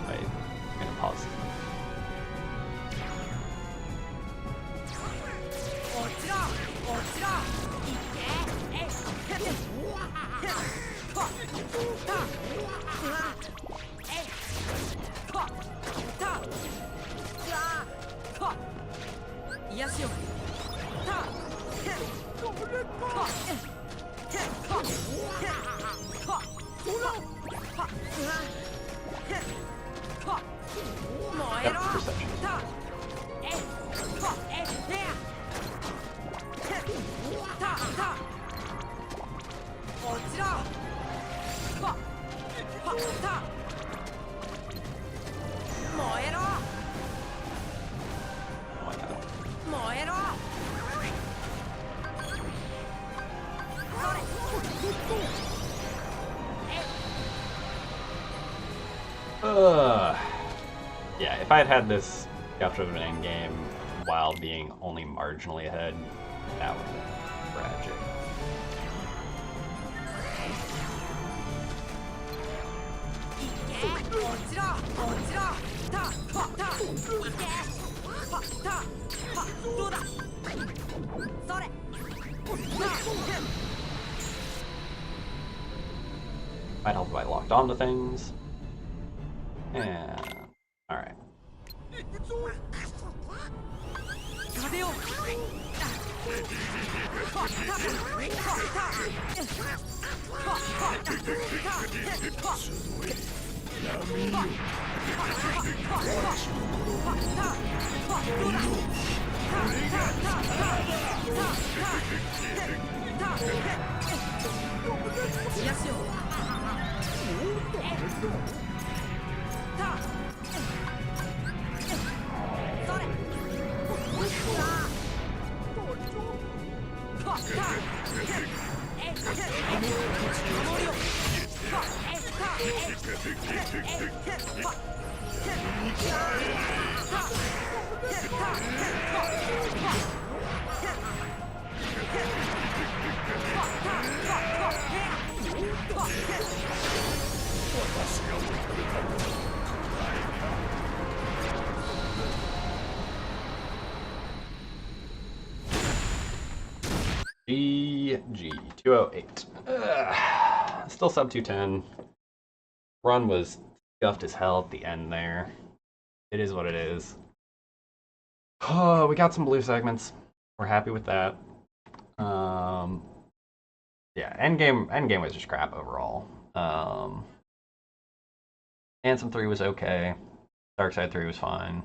I'm gonna pause. Yep, perception. Yeah, if I had had this after an endgame while being only marginally ahead, that would have been tragic. Might help if I locked onto things. And alright. GG 208. Still sub 210. Run was scuffed as hell at the end there. It is what it is. Oh, we got some blue segments. We're happy with that. Yeah, endgame was just crap overall. Anthem 3 was okay. Darkside 3 was fine.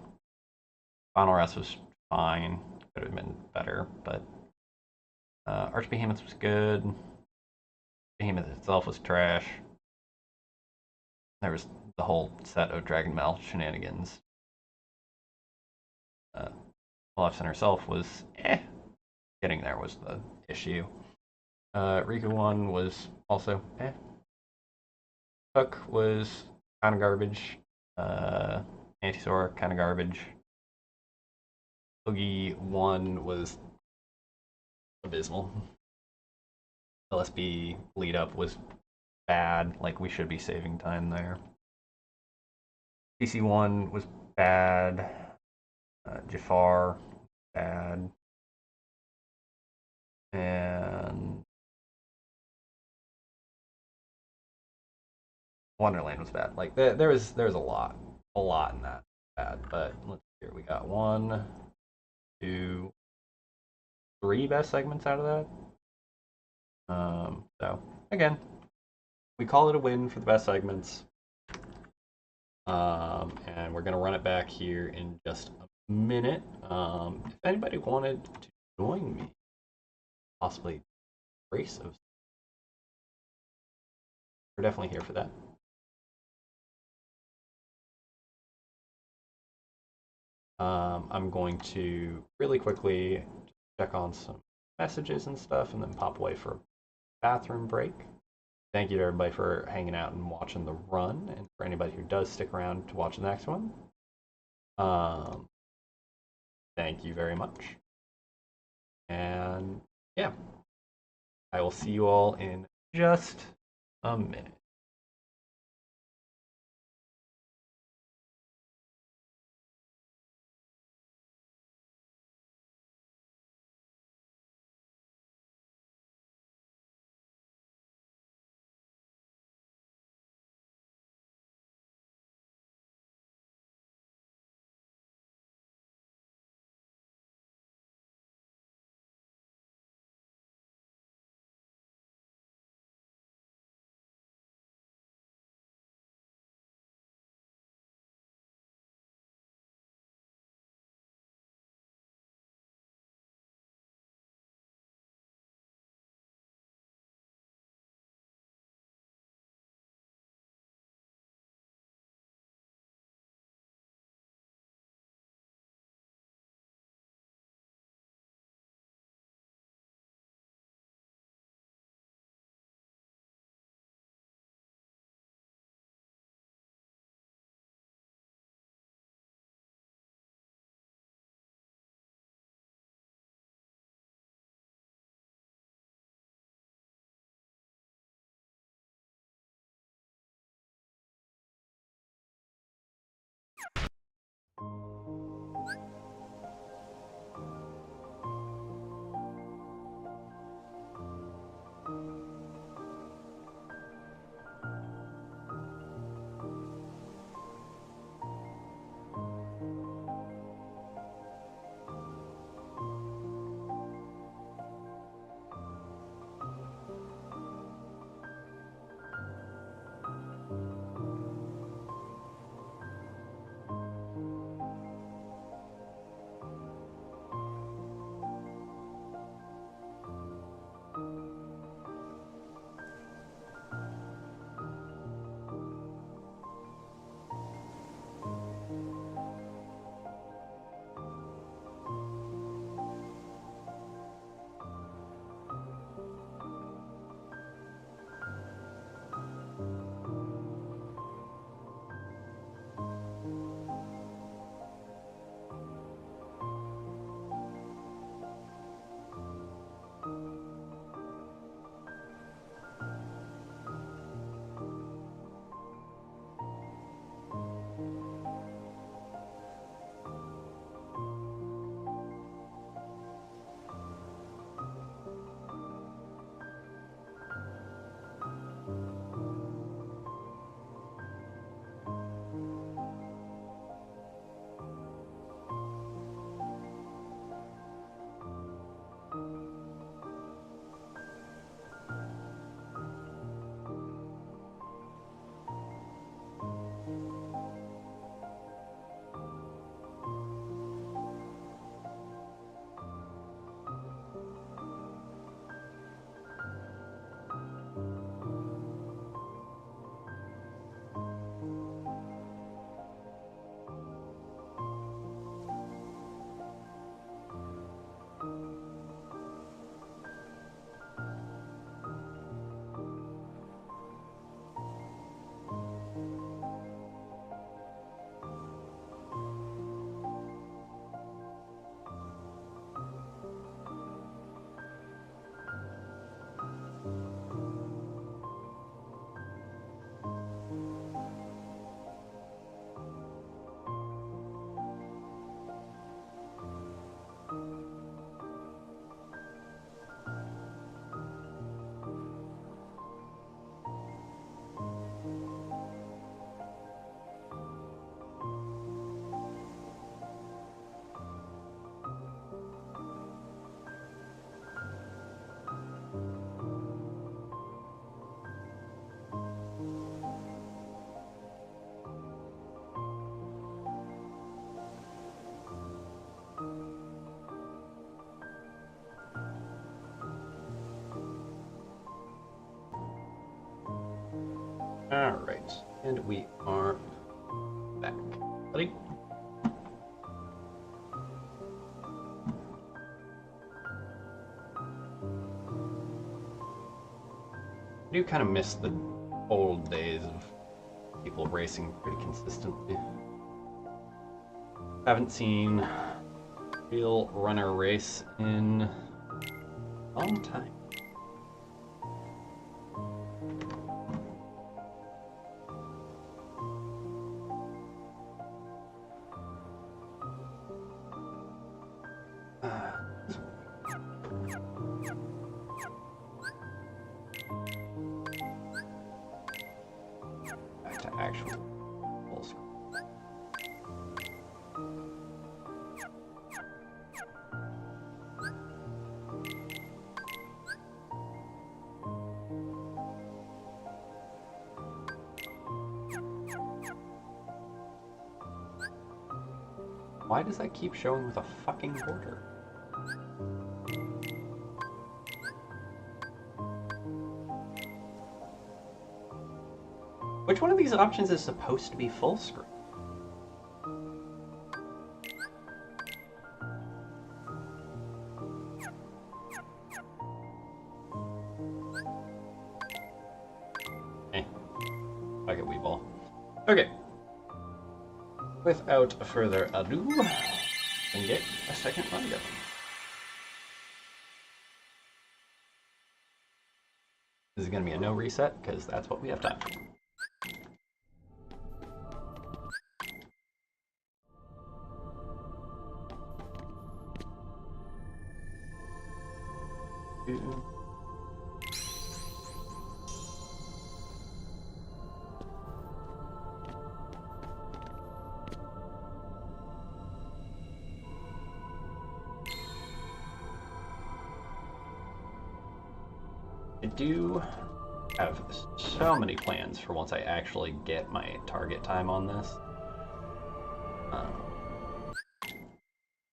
Final Rest was fine. Could have been better, but Archbehemoth was good. Behemoth itself was trash. There was the whole set of Dragon Mail shenanigans. Maleficent herself was Getting there was the issue. Riku 1 was also Hook was kind of garbage. Antisaur kind of garbage. Boogie 1 was abysmal. LSB lead up was bad, like we should be saving time there. CC1 was bad. Jafar, bad. And Wonderland was bad. Like there was a lot in that bad. But let's see here. We got 1, 2, 3 best segments out of that. So again, we call it a win for the best segments. And we're gonna run it back here in just a minute. If anybody wanted to join me, possibly race of, we're definitely here for that. I'm going to really quickly check on some messages and stuff and then pop away for a bathroom break. thank you to everybody for hanging out and watching the run, and for anybody who does stick around to watch the next one. Um, Thank you very much. And yeah, I will see you all in just a minute. All right, and we are back. Ready? do kind of miss the old days of people racing pretty consistently. Haven't seen a real runner race in a long time. Back to actual full screen. Why does that keep showing with a fucking border? Which one of these options is supposed to be full screen? Fuck it, Weeball. Okay. Without further ado, we can get a second run going. This is going to be a no reset, because that's what we have time for. I do have so many plans for once I actually get my target time on this.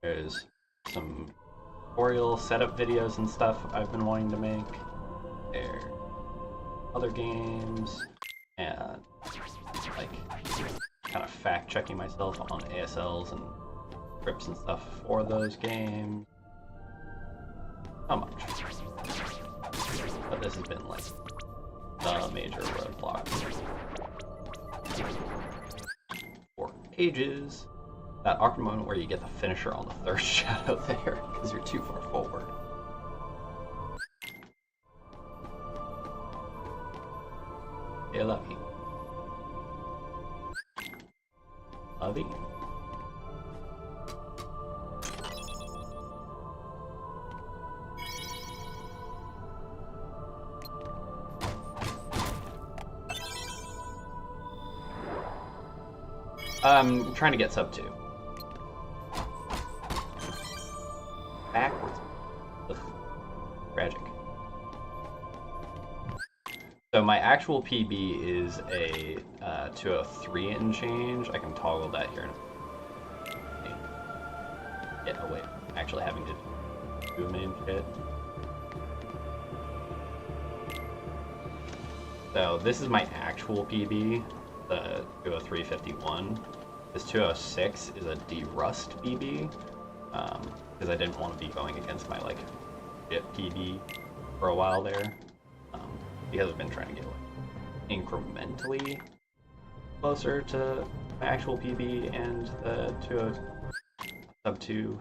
There's some tutorial setup videos and stuff I've been wanting to make. There are other games, and like kind of fact checking myself on ASLs and scripts and stuff for those games. Not much. But this has been like the major roadblock for ages. That awkward moment where you get the finisher on the third shadow there because you're too far forward. Hey, Lovey. Lovey. I'm trying to get sub 2. Backwards. Ugh. Tragic. So my actual PB is a 203 and change. I can toggle that here. Yeah, oh wait. Actually having to do a main shit. So this is my actual PB. The 203.51. This 206 is a derust PB, because I didn't want to be going against my like shit PB for a while there, because I've been trying to get like incrementally closer to my actual PB and the sub 2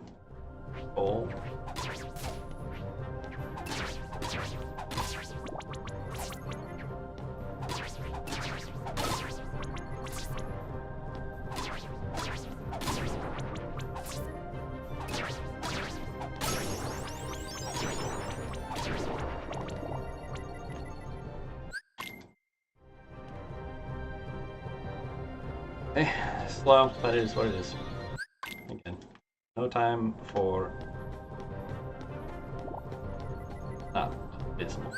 goal. Slow, but it is what it is. Again, no time for not abysmal.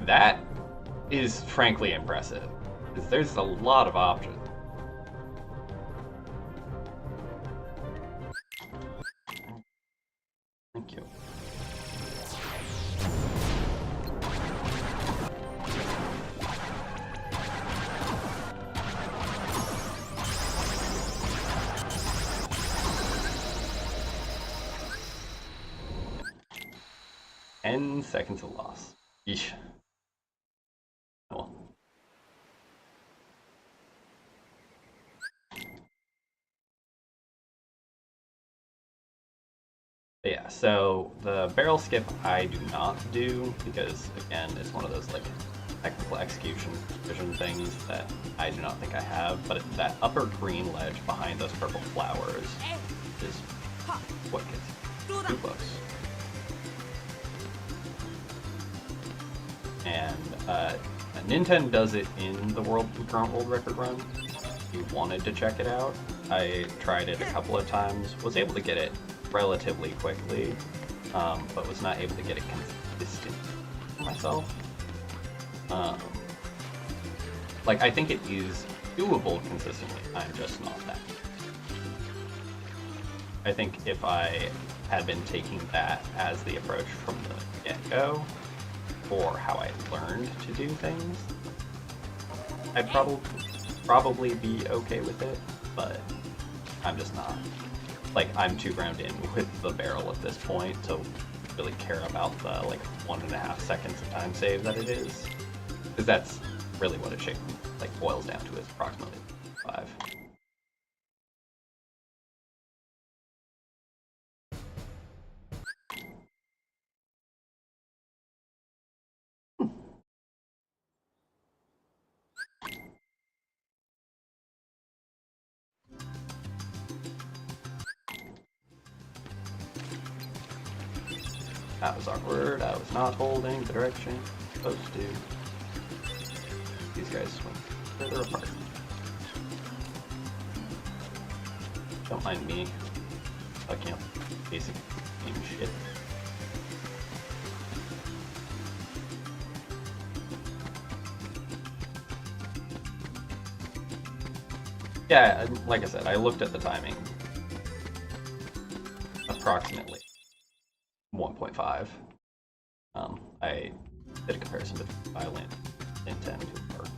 That is frankly impressive, because there's a lot of options. 10 seconds of loss. Yeesh. Oh. Yeah, so the barrel skip I do not do because, again, it's one of those like technical execution vision things that I do not think I have, but that upper green ledge behind those purple flowers is what gets too close. And Nintendo does it in the current world record run. If you wanted to check it out, I tried it a couple of times, was able to get it relatively quickly, but was not able to get it consistent for myself. Like, I think it is doable consistently, I'm just not that. I think if I had been taking that as the approach from the get-go, or how I learned to do things, I'd probably be okay with it, but I'm just not. Like, I'm too grounded in with the barrel at this point to really care about the, like, 1.5 seconds of time save that it is. Because that's really what it boils down to, is approximately 5. That was awkward. I was not holding the direction I'm supposed to. These guys swing further apart. Don't mind me fucking up basic game shit. Yeah, like I said, I looked at the timing. Approximately 1.5. I did a comparison between Violent and Nintendo, who are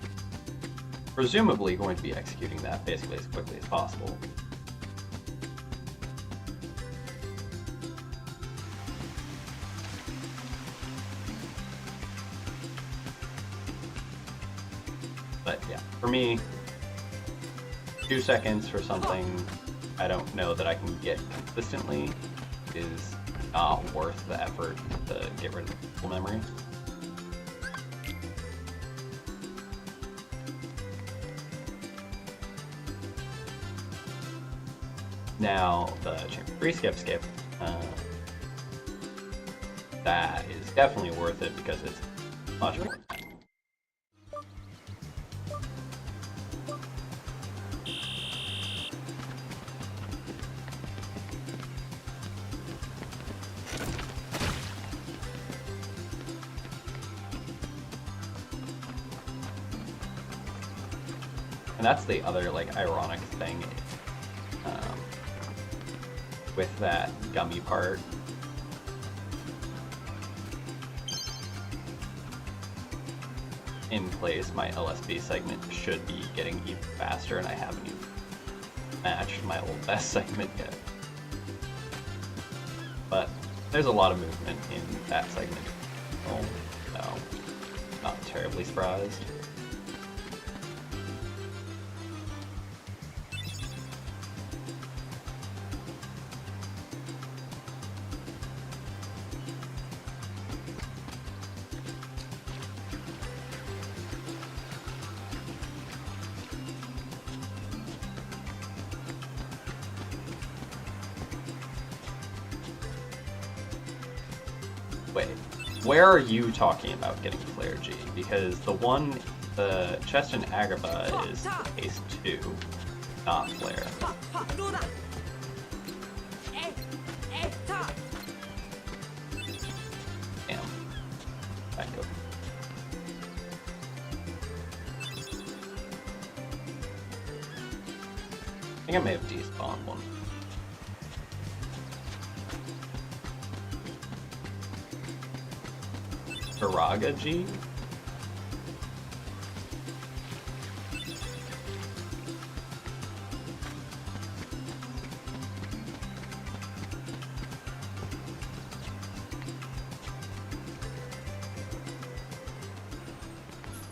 presumably going to be executing that basically as quickly as possible. But yeah, for me, 2 seconds for something I don't know that I can get consistently is not worth the effort to get rid of the full memory. Now, the Chamber 3 skip, that is definitely worth it because it's much more time. And that's the other, like, ironic thing with that gummy part. In place, my LSB segment should be getting even faster, and I haven't even matched my old best segment yet. But there's a lot of movement in that segment. Oh, no. Not terribly surprised. Wait, where are you talking about getting Flare G? Because the chest in Agrabah is Ace 2, not Flare. Damn. Back over. I think I may have despawned one. Viraga G?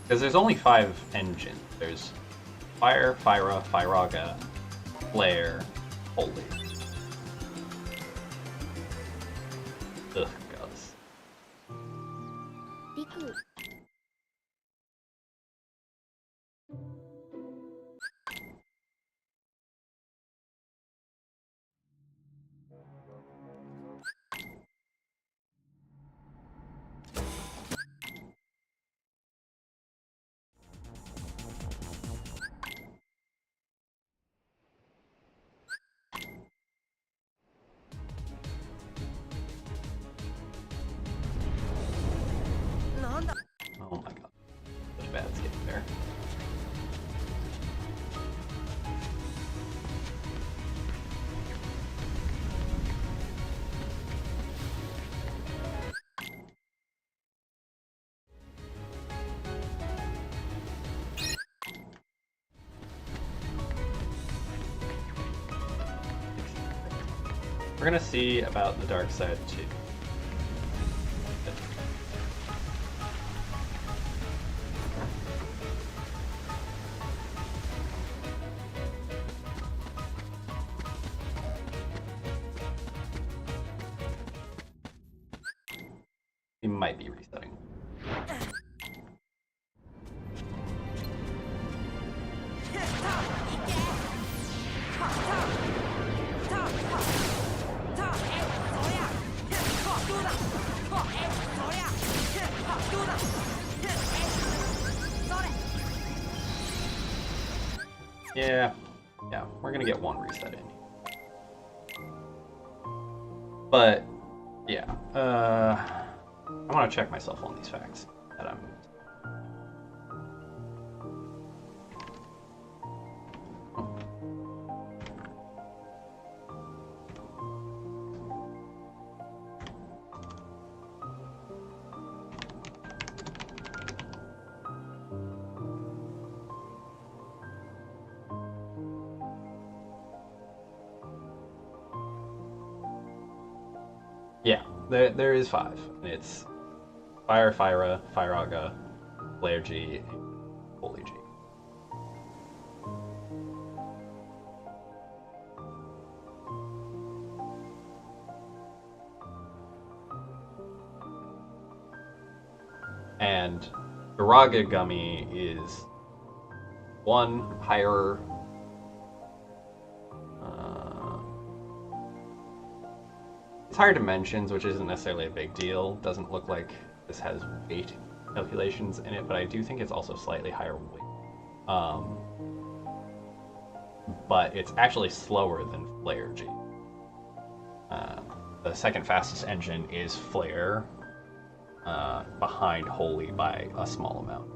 Because there's only 5 engines. There's Fire, Fyra, Fyraga, Flare, Holy. Ugh, gods. Oh my god. Such a bad skip there. We're gonna see about the dark side too. He might be resetting. Yeah, we're gonna get one reset in. But, yeah, I want to check myself on these facts that I'm... Yeah, there is 5. And it's Fire, Fyra, Fyraga, Flare G, and Holy G. And Uraga Gummy is 1 higher. It's higher dimensions, which isn't necessarily a big deal. Doesn't look like this has weight calculations in it, but I do think it's also slightly higher weight. But it's actually slower than Flare G. The second fastest engine is Flare, behind Holy by a small amount.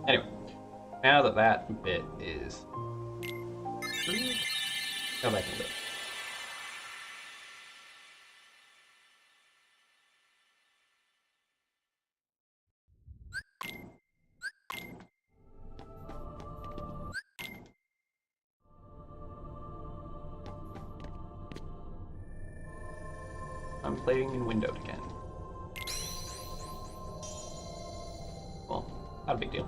Anyway, now that that bit is... Go back a bit. I'm playing in windowed again. Well, not a big deal.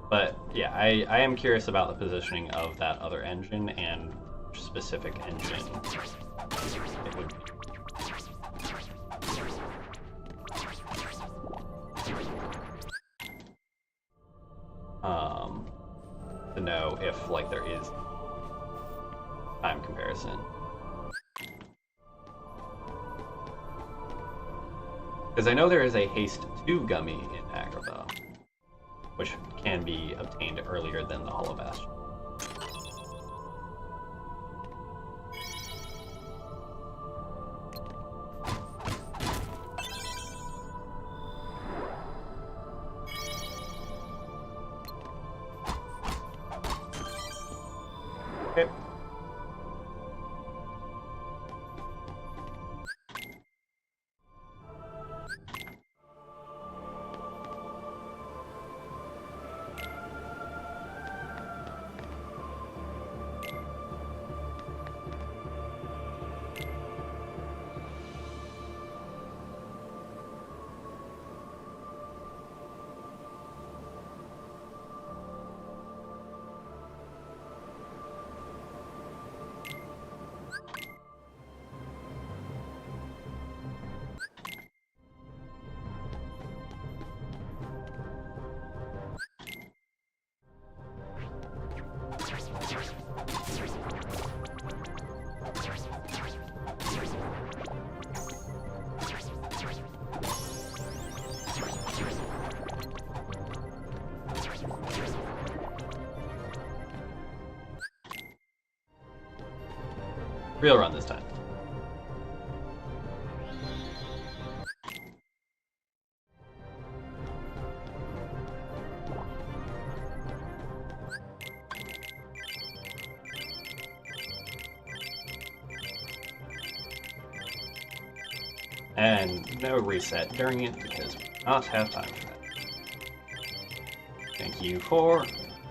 But yeah, I am curious about the positioning of that other engine and specific engine it would be. To know if like there is time comparison. Because I know there is a Haste 2 gummy in Agrabah, which can be obtained earlier than the Hollow Bastion. Okay. Real run this time. And no reset during it because we do not have time for that. Thank you for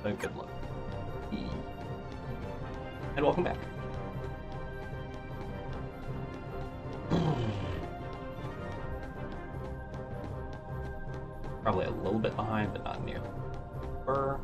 the good luck. And welcome back. Probably a little bit behind, but not nearly. Burr.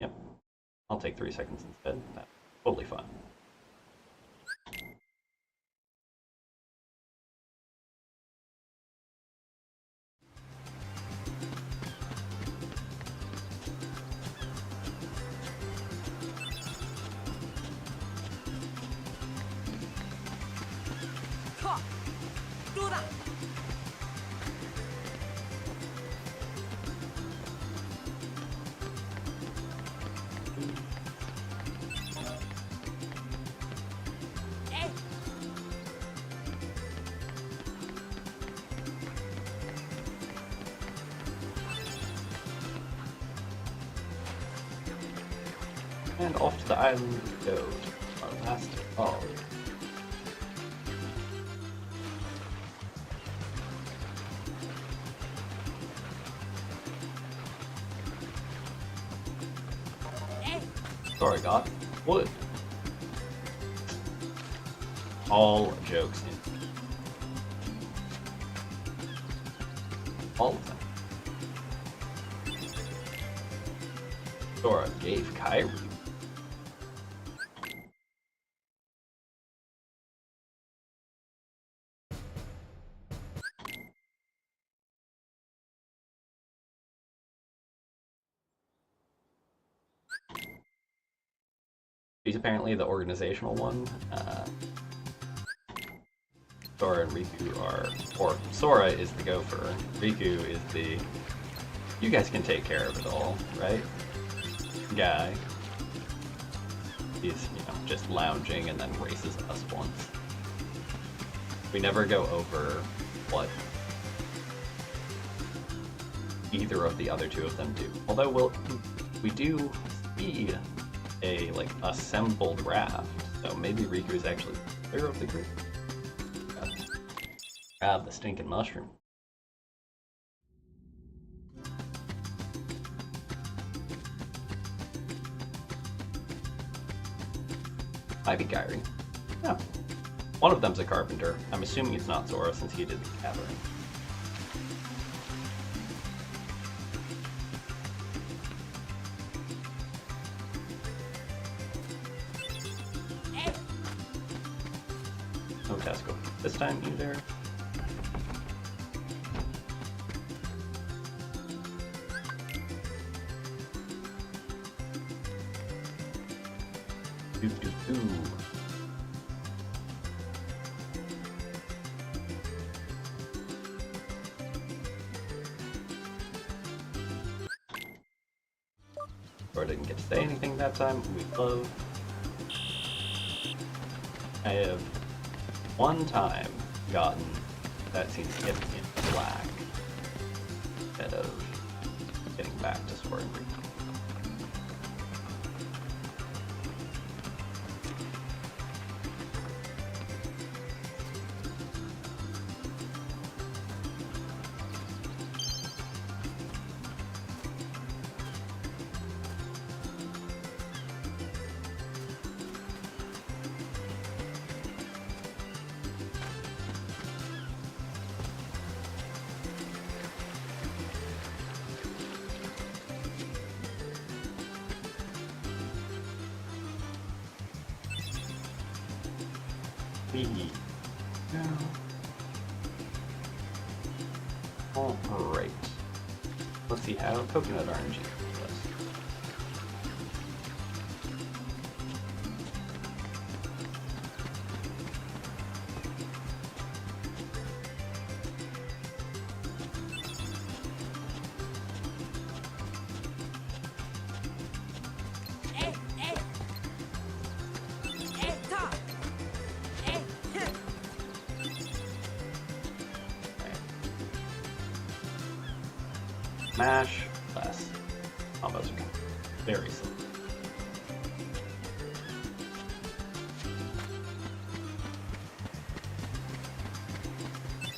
Yep. I'll take 3 seconds instead. That's totally fine. And off to the island we go. Our last call. Sorry, God. Wood. All jokes in. All of them. Sora gave Kyrie. She's apparently the organizational one. Sora and Riku are, or Sora is the gopher. Riku is the, you guys can take care of it all, right? Guy. He's, just lounging and then races us once. We never go over what either of the other two of them do. Although we do see a assembled raft, so maybe Riku is actually the leader of the group. Grab the stinking mushroom. Might be Kyrie. Yeah. One of them's a carpenter. I'm assuming it's not Sora since he did the cavern. No Tesco this time either. Do, do, do. Or didn't get to say anything that time. We close. I have one time gotten that scene significant black instead of getting back to scoring green. Alright. Let's see how coconut RNG does. Mash less. Combos are very simple.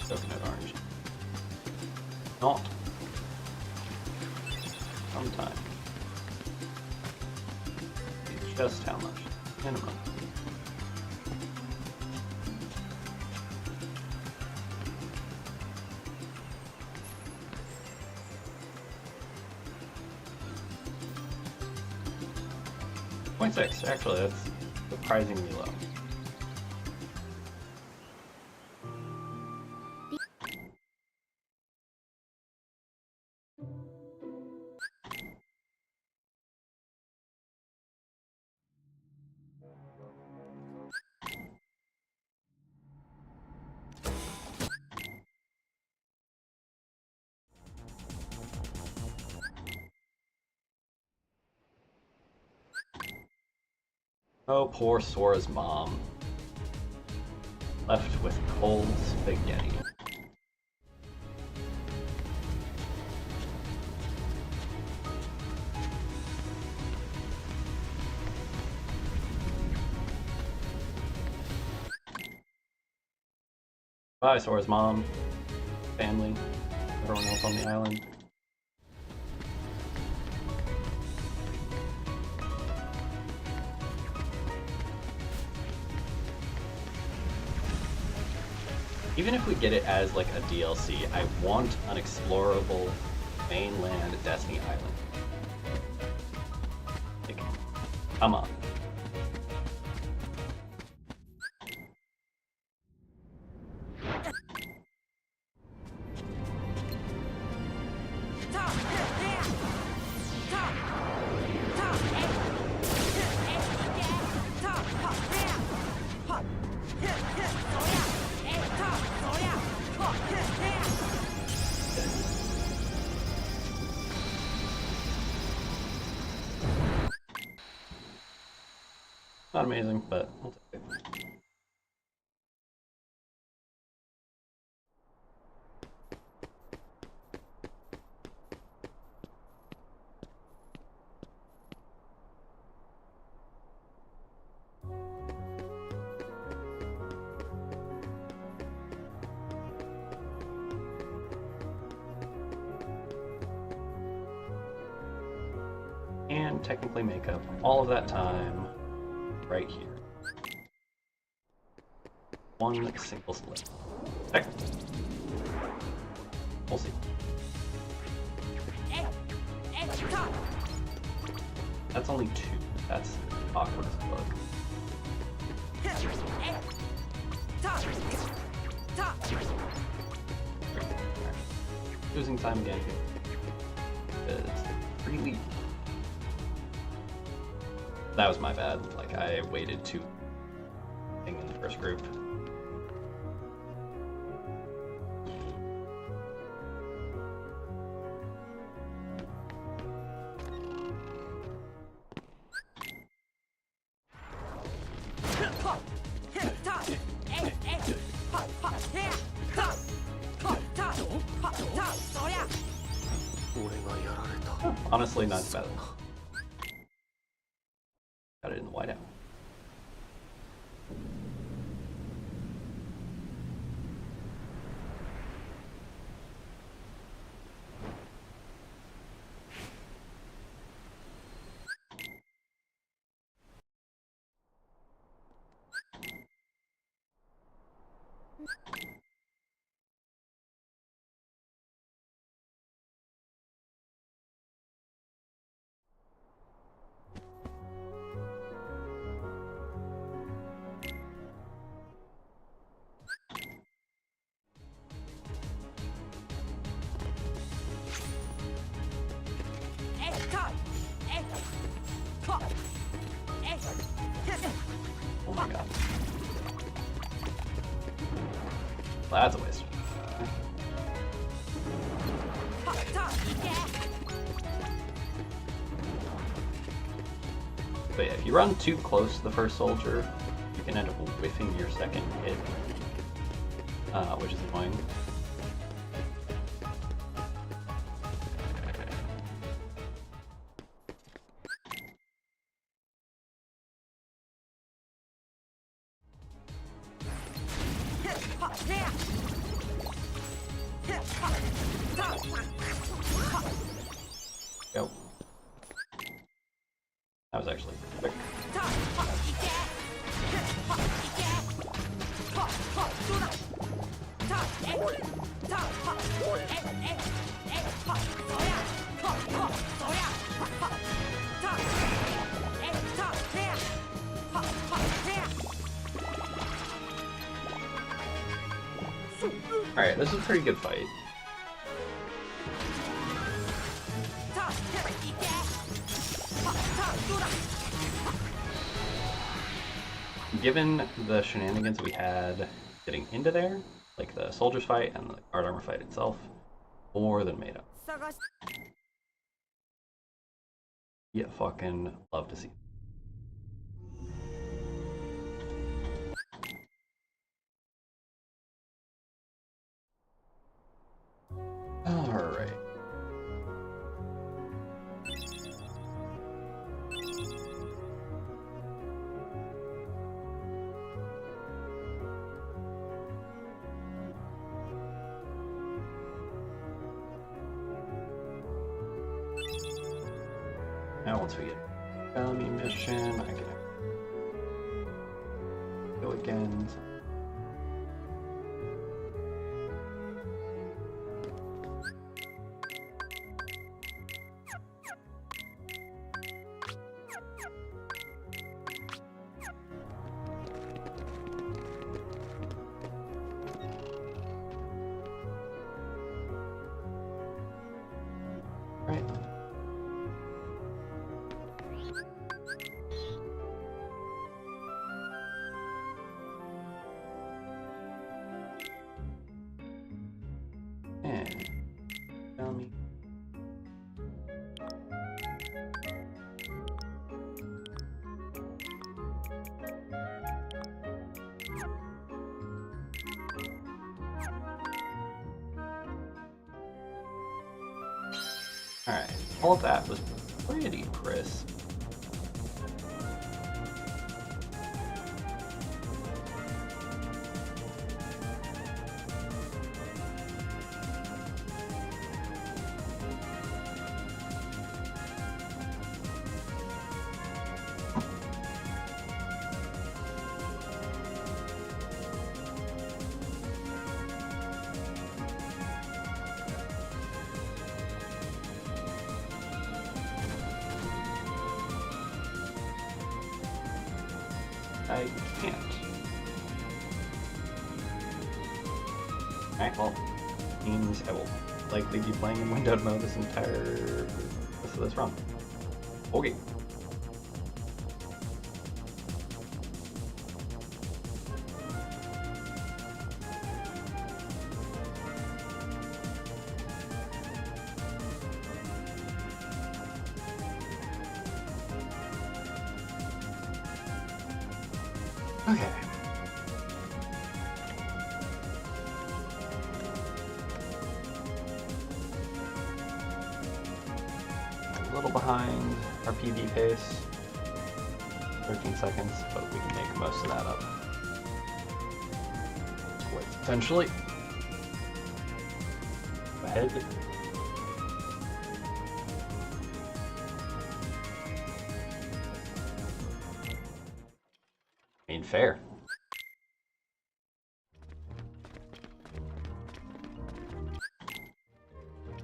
Coconut orange. Not. Sometimes. Just how much? Minimum. .6, actually, that's surprisingly low. Oh, poor Sora's mom. Left with cold spaghetti. Bye, Sora's mom, family, everyone else on the island. Even if we get it as like a DLC, I want an explorable mainland Destiny Island. Like, come on. Not amazing, but we'll take it. And technically make up all of that time right here. One single split. Technically. We'll see. That's only two. That's awkward as fuck. Losing time again. It's really... That was my bad. Like, I waited too long in the first group. Honestly, not bad. Got it in the whiteout. Oh my god. That's a waste. But yeah, if you run too close to the first soldier, you can end up whiffing your second hit, which is annoying. Go. That was actually quick. Alright, this is a pretty good fight. Given the shenanigans we had getting into there, like the soldiers fight and the guard armor fight itself, more than made up. Yeah, fucking love to see. Alright. Now once we get felony mission, I can go again. Right. And tell me. Alright, all of that was pretty crisp. I can't. Alright, well, means I will likely be playing in windowed mode this entire rest of this run. Okay. Okay. A little behind our PB pace. 13 seconds, but we can make most of that up. Quite potentially. Ahead. I mean, fair.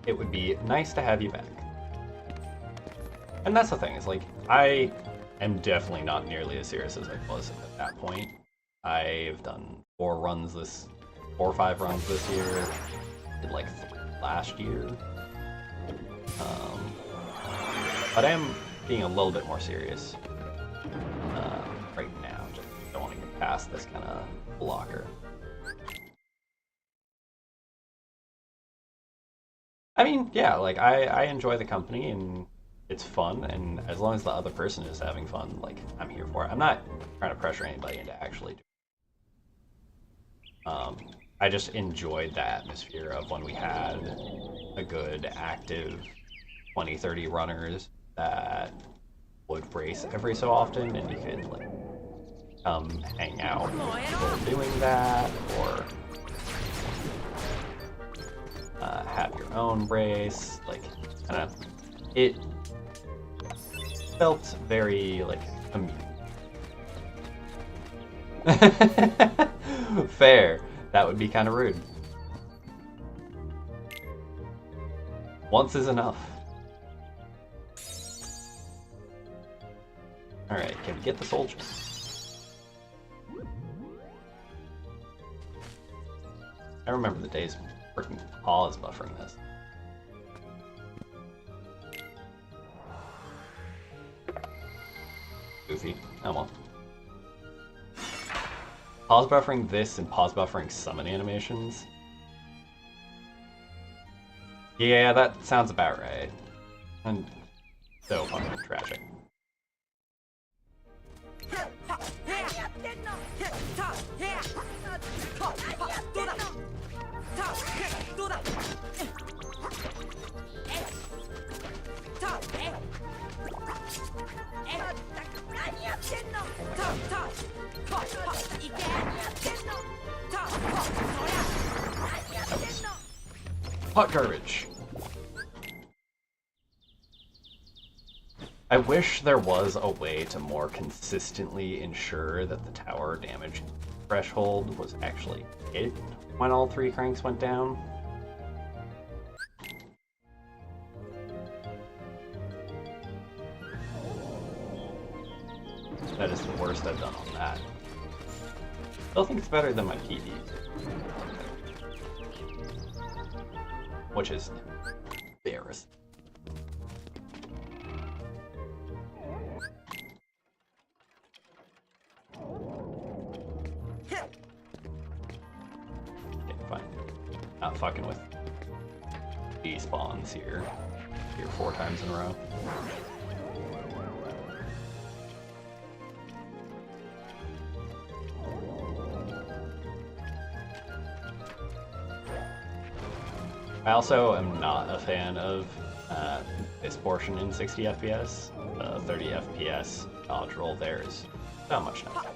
It would be nice to have you back. And that's the thing, is like, I am definitely not nearly as serious as I was at that point. I've done 4 or 5 runs this year, did like 3 last year. But I am being a little bit more serious right now. Just don't want to get past this kind of blocker. I mean, yeah, like I enjoy the company and it's fun, and as long as the other person is having fun, like, I'm here for it. I'm not trying to pressure anybody into actually doing it. I just enjoyed the atmosphere of when we had a good, active 20, 30 runners that would race every so often, and you could, like, come hang out with people doing that, or have your own race. Like, kind of, it felt very, like, community. Fair. That would be kind of rude. Once is enough. Alright, can we get the soldier? I remember the days when freaking pause buffering this. Goofy. Oh well. Pause buffering this and pause buffering summon animations. Yeah, that sounds about right. And so fucking tragic. Hot garbage. I wish there was a way to more consistently ensure that the tower damage threshold was actually hit when all 3 cranks went down. That is the worst I've done on that. Still think it's better than my PD, which is embarrassing. Okay, fine. Not fucking with despawns here 4 times in a row. I also am not a fan of this portion in 60 FPS. 30 FPS dodge roll there is so much nicer.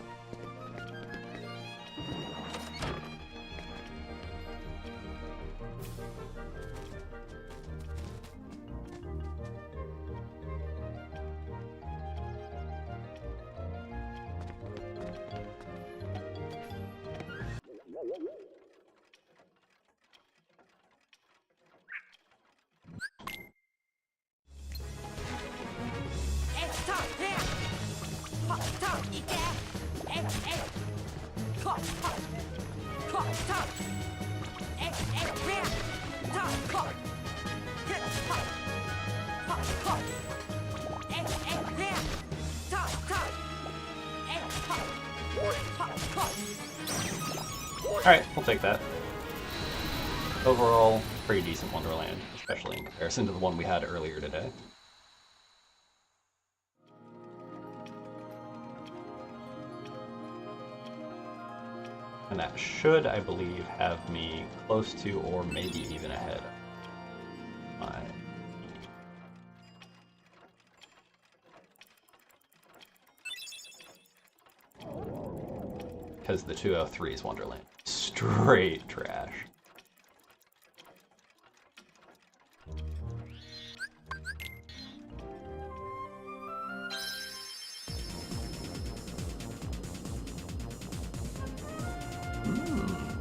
Alright, we'll take that. Overall, pretty decent Wonderland, especially in comparison to the one we had earlier today. And that should, I believe, have me close to or maybe even ahead of my... Because the 203 is Wonderland. Straight trash.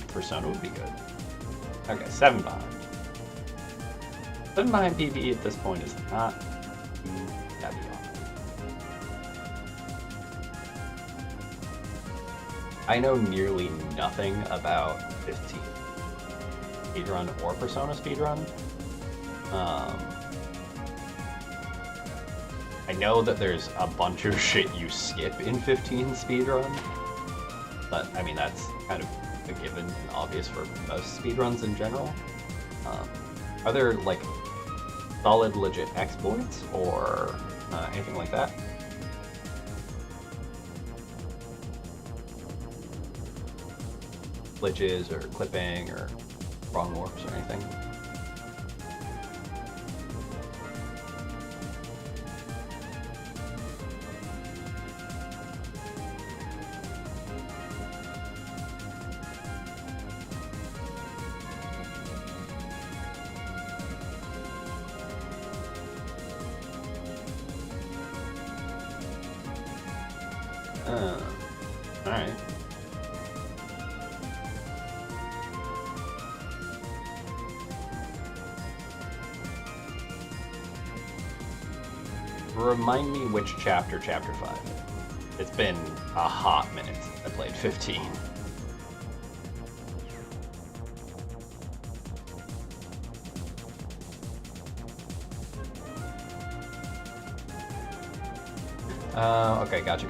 Persona would be good. Okay, 7 behind. 7 behind PvE at this point is not too heavy on. I know nearly nothing about 15 speedrun or Persona speedrun. I know that there's a bunch of shit you skip in 15 speedrun, but I mean that's kind of a given and obvious for most speedruns in general. Are there like solid legit exploits or anything like that? Glitches or clipping or wrong warps or anything? Alright. Remind me which chapter 5. It's been a hot minute since I played 15. Okay, gotcha.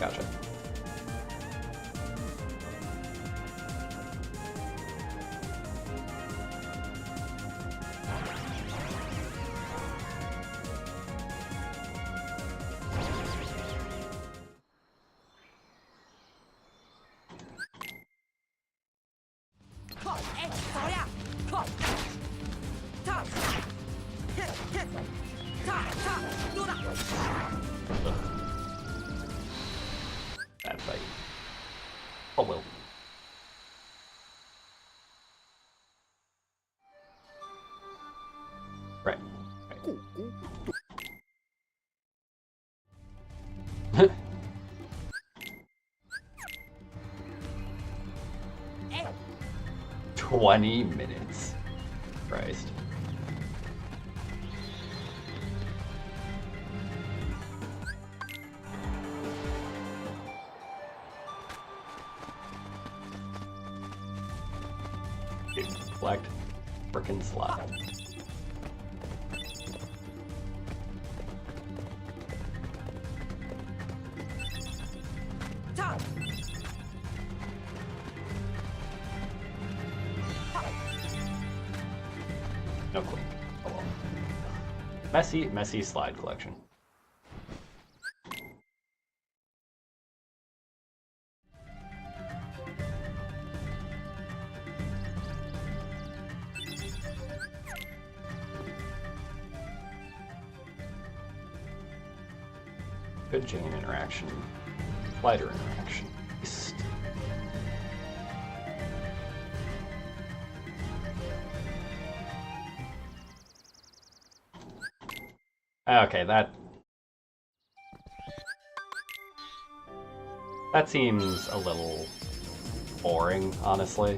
Bad fight. Oh well. Right. 20 minutes. Christ. Collect frickin' slide. No clue. Oh well. Messy slide collection. Good Jane interaction. Lighter interaction. Okay, that seems a little boring, honestly.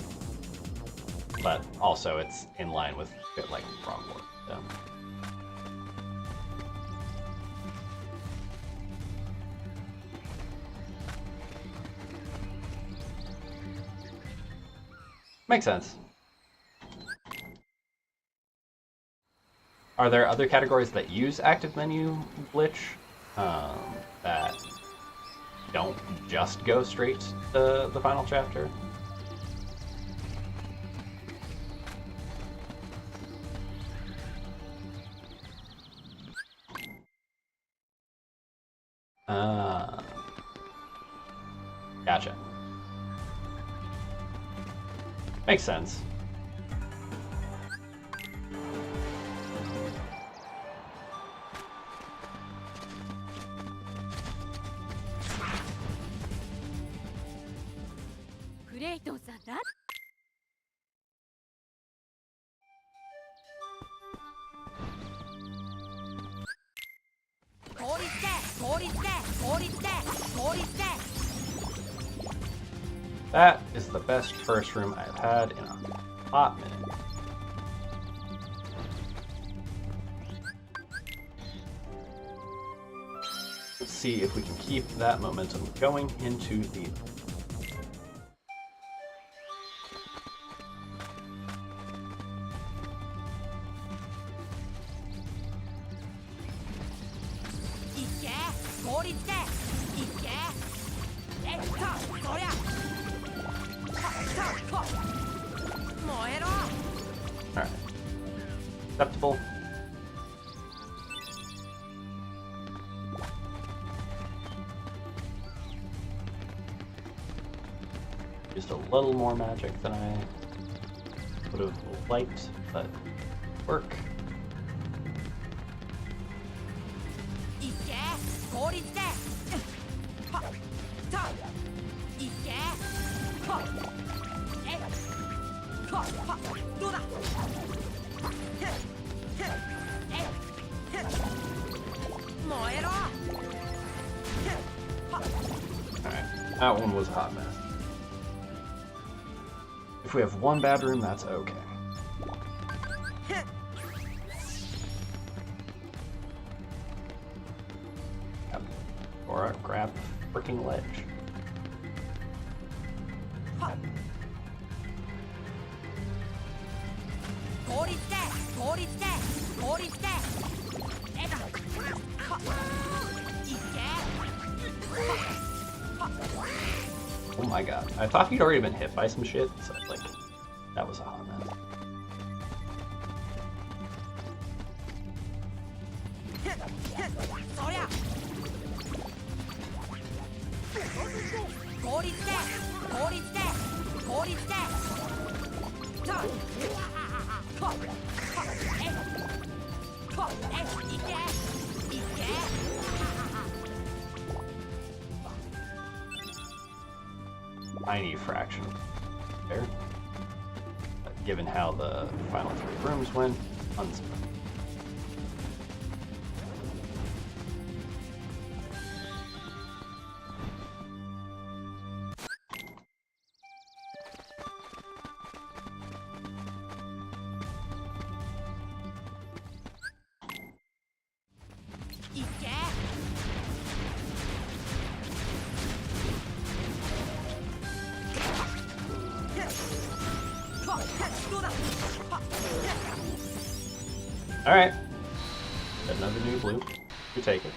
But also it's in line with shit like wrong work. So. Makes sense. Are there other categories that use active menu glitch that don't just go straight to the final chapter. Gotcha. Makes sense. That is the best first room I've had in a hot minute. Let's see if we can keep that momentum going into the... Alright. Acceptable. Just a little more magic than I would have liked, but work. Alright, that one was a hot mess. If we have one bad room, that's okay. Or grab freaking ledge. Oh my god. I thought he'd already been hit by some shit, so like, that was a hot mess. Tiny fraction there. But given how the final three rooms went, unsurprised. Alright. Got another new blue. We take it.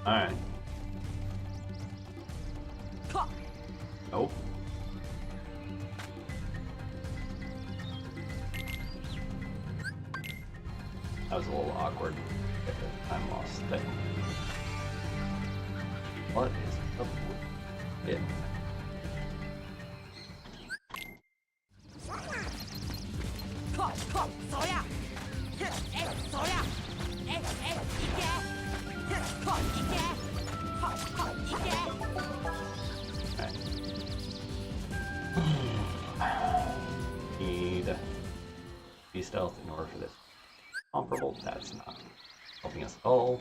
Alright. Nope. That was a little awkward. Time lost thing. What is up with it? Need be stealth in order for this. Comparable, that's not helping us at all.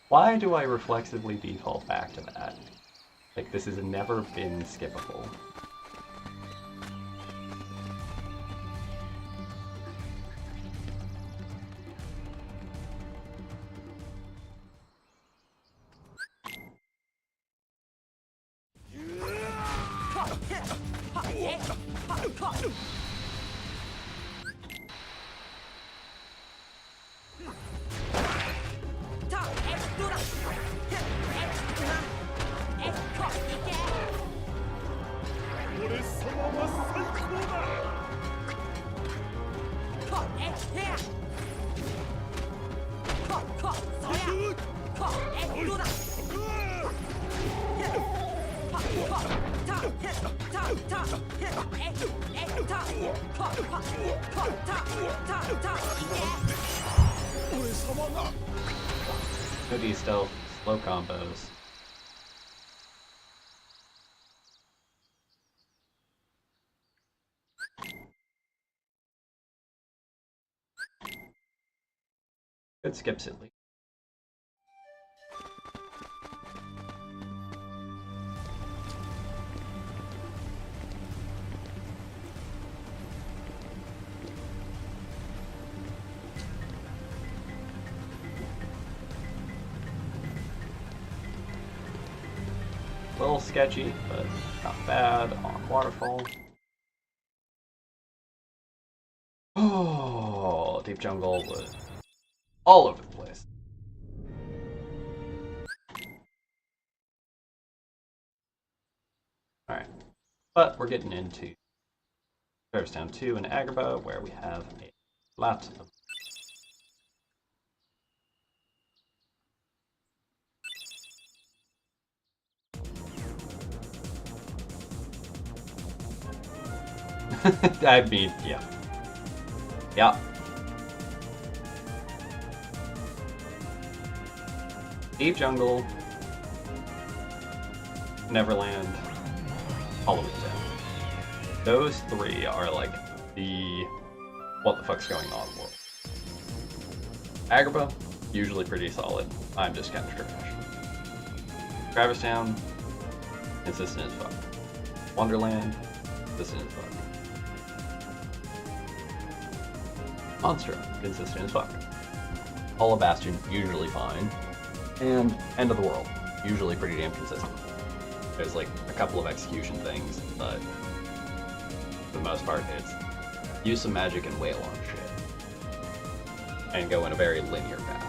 Why do I reflexively default back to that? Like, this has never been skippable. Good stealth, slow combos. Good skips at least. A little sketchy, but not bad on waterfall. Oh, deep jungle was all over the place. Alright, but we're getting into Down 2 in Agrabah, where we have a lot of I mean, yeah. Yeah. Deep Jungle, Neverland, Halloween Town. Those three are like the what the fuck's going on world. Agrabah, usually pretty solid. I'm just kind of trash. Travis Town, consistent as fuck. Wonderland, consistent as fuck. Monster, consistent as fuck. Paula Bastion, usually fine. And End of the World, usually pretty damn consistent. There's like a couple of execution things, but for the most part, it's use some magic and wail on shit. And go in a very linear path.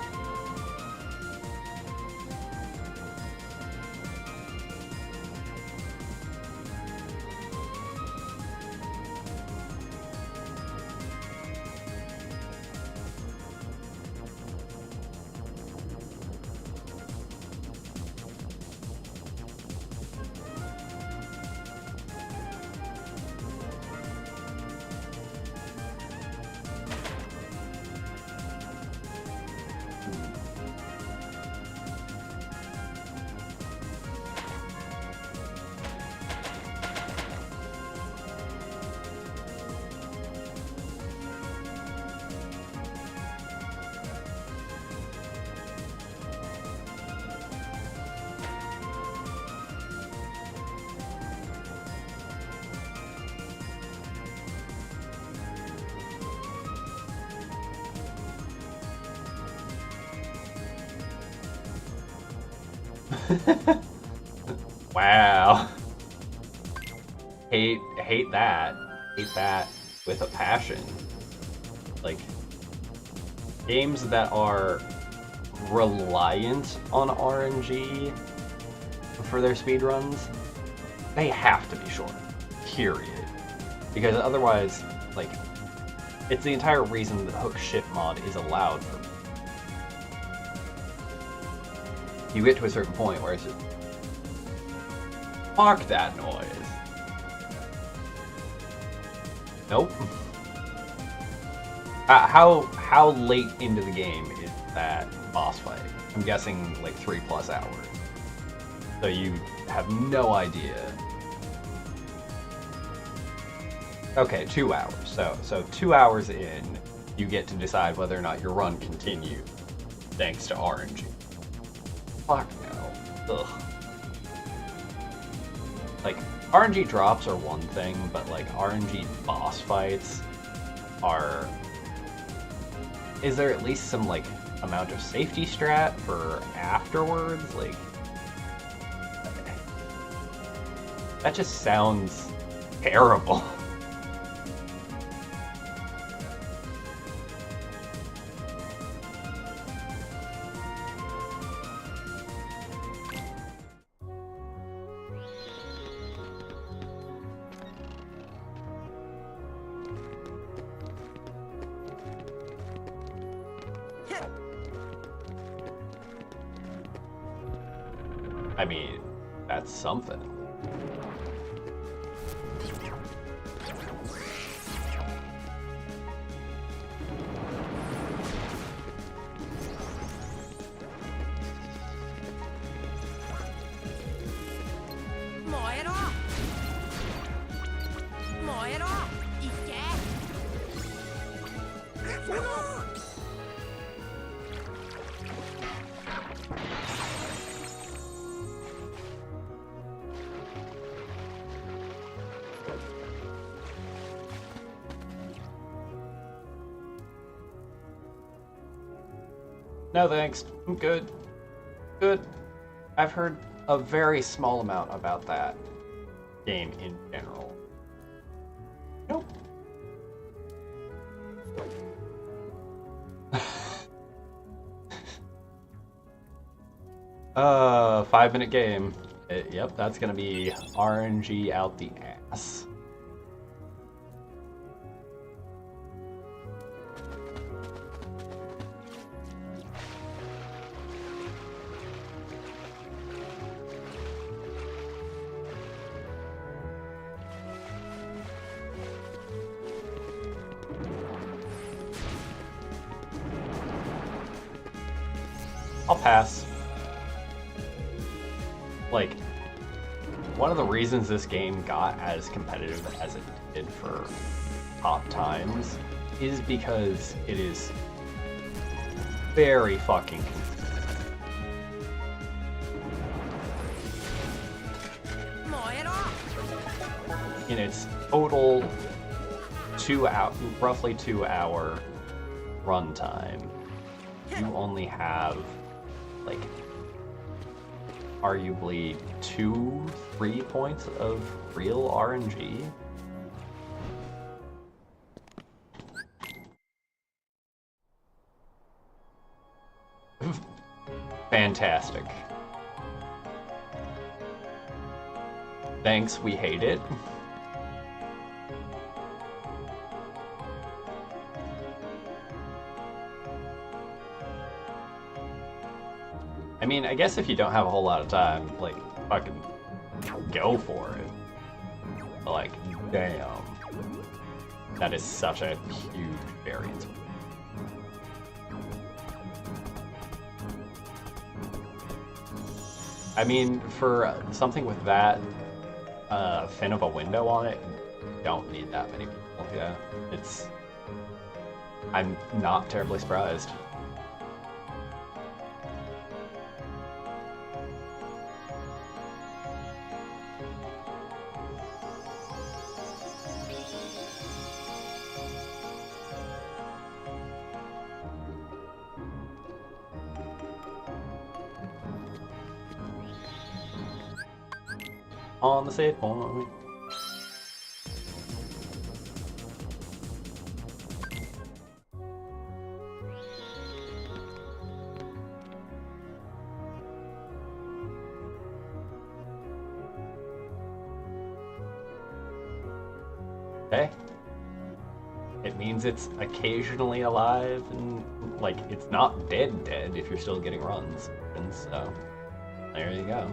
Wow. Hate that. Hate that with a passion. Like, games that are reliant on RNG for their speedruns, they have to be short. Period. Because otherwise, like, it's the entire reason that Hook Ship mod is allowed for. You get to a certain point where it's just, fuck that noise. Nope. How late into the game is that boss fight? I'm guessing like 3+ hours. So you have no idea. Okay, 2 hours. So 2 hours in, you get to decide whether or not your run continues, thanks to RNG. Fuck no. Ugh. Like, RNG drops are one thing, but like RNG boss fights are... Is there at least some like amount of safety strat for afterwards? Like, that just sounds terrible. I mean, that's something. No thanks. I'm good. Good. I've heard a very small amount about that game in general. Nope. 5-minute game. Yep, that's gonna be RNG out the ass. I'll pass. Like, one of the reasons this game got as competitive as it did for top times is because it is very fucking in its total roughly 2 hour runtime. You only have like arguably 2-3 points of real RNG. Fantastic. Thanks, we hate it. I mean, I guess if you don't have a whole lot of time, like, fucking go for it. But, like, damn. That is such a huge variance. I mean, for something with that thin of a window on it, you don't need that many people. Yeah, I'm not terribly surprised. On the save point. Okay. It means it's occasionally alive and, like, it's not dead if you're still getting runs. And so, there you go.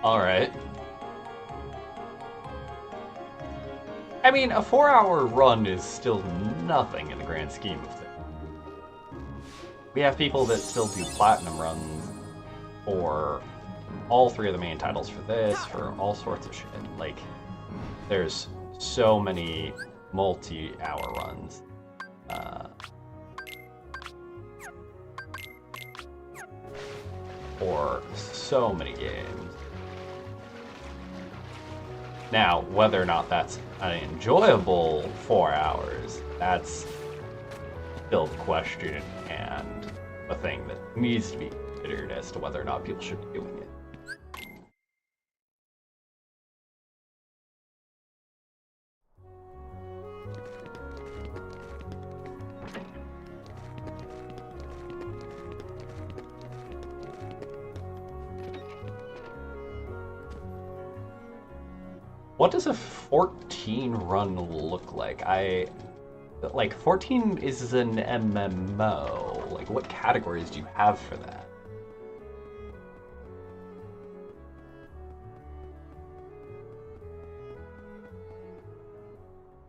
Alright. I mean, a 4-hour run is still nothing in the grand scheme of things. We have people that still do platinum runs for all 3 of the main titles for this, for all sorts of shit. Like, there's so many multi-hour runs. for so many games. Now, whether or not that's an enjoyable 4 hours, that's still the question and a thing that needs to be considered as to whether or not people should be doing it. What does a 14 run look like? 14 is an MMO. Like, what categories do you have for that?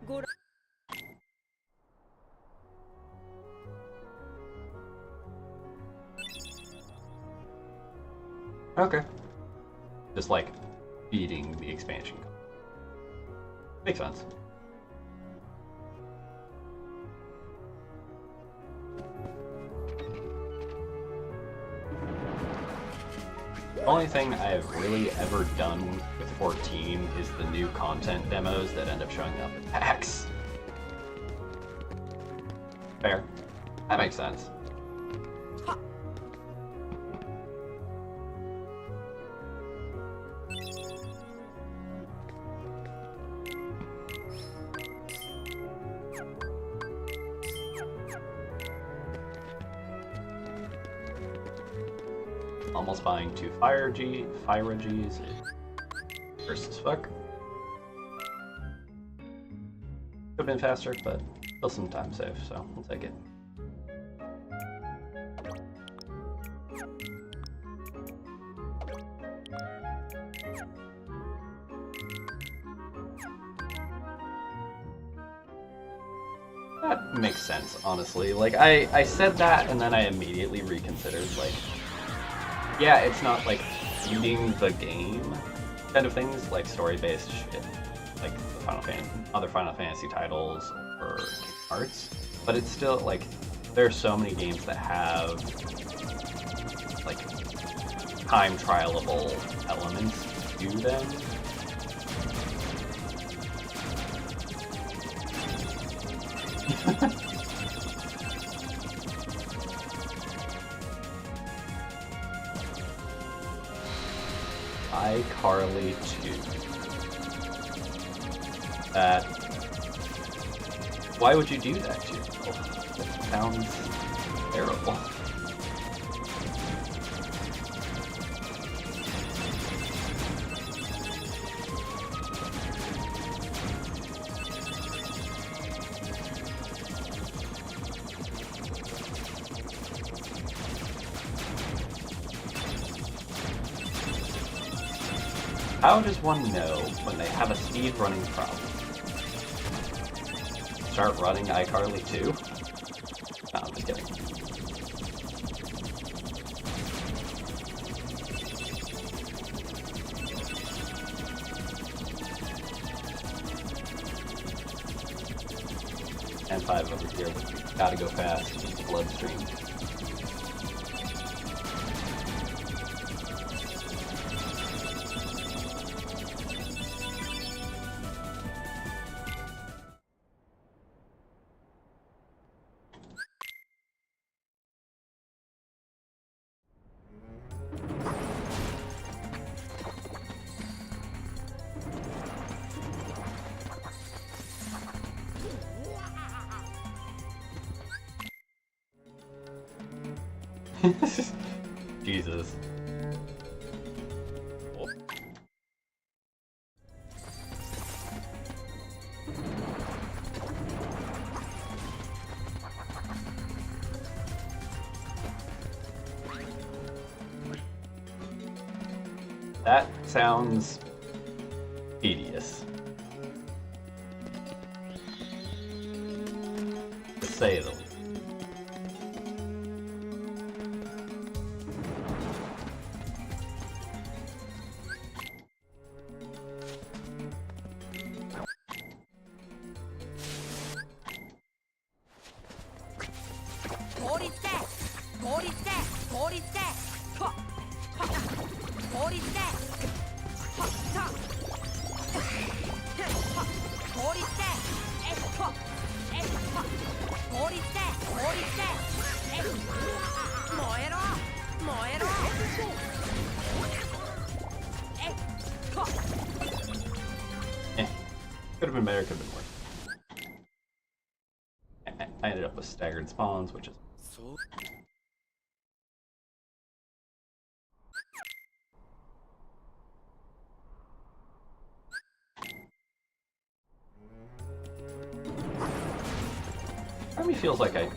Good. Okay. Just like beating the expansion. Makes sense. The only thing I've really ever done with 14 is the new content demos that end up showing up in packs. Fair. That makes sense. Almost buying 2 Fire Gs versus fuck. Could have been faster, but still some time save, so we'll take it. That makes sense, honestly. Like, I said that and then I immediately reconsidered, like, yeah, it's not like eating the game kind of things, like story-based shit, like the other Final Fantasy titles or Kingdom Hearts, but it's still like there are so many games that have like time trialable elements to them. iCarly 2. That. Why would you do that to yourself? That sounds terrible. How does one know when they have a speed running problem? Start running iCarly 2? No, I'm just kidding. And 5 over here, but gotta go fast. Use the bloodstream. Jesus. That sounds tedious, to say the least. have been better, could have been worse. I ended up with staggered spawns, which is... Part of me feels like I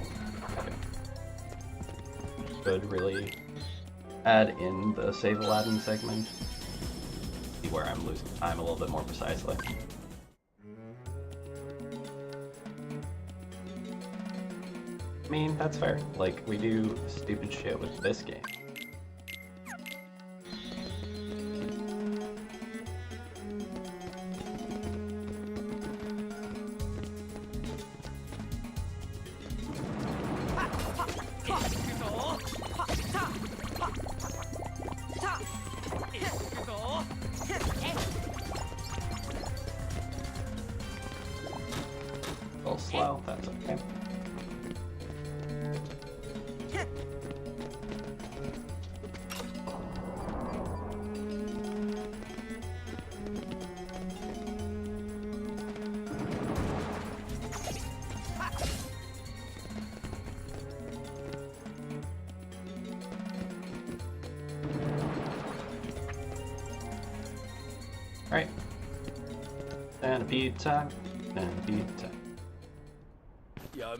could really add in the Save Aladdin segment. See where I'm losing time a little bit more precisely. I mean, that's fair. Like, we do stupid shit with this game. A little slow, that's okay. Alright. And a pizza. And a pizza. Yum.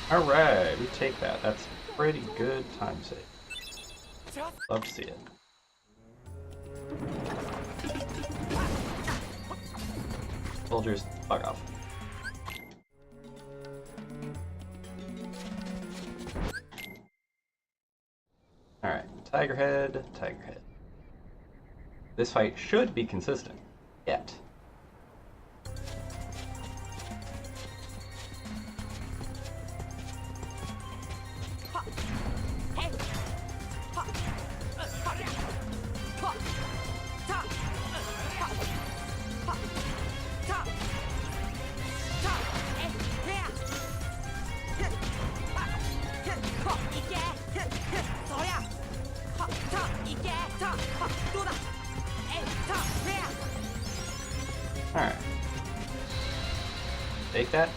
Alright, we take that. That's pretty good time save. Love to see it. Soldiers, fuck off. Alright, Tiger Head, Tiger Head. This fight should be consistent. Yet. Alright. Take that.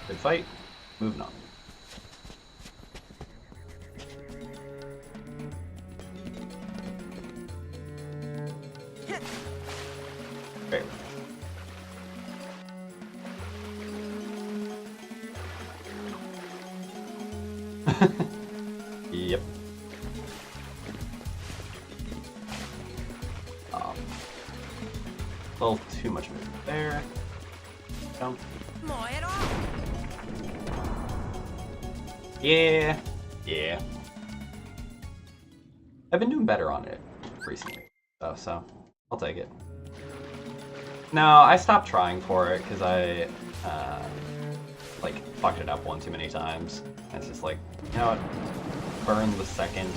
Good fight. Moving on. Very nice. Yep. A little too much movement there. Jump. Yeah. Yeah. I've been doing better on it recently, though, so I'll take it. No, I stopped trying for it because I, like, fucked it up one too many times. It's just like, you know what? Burn the second,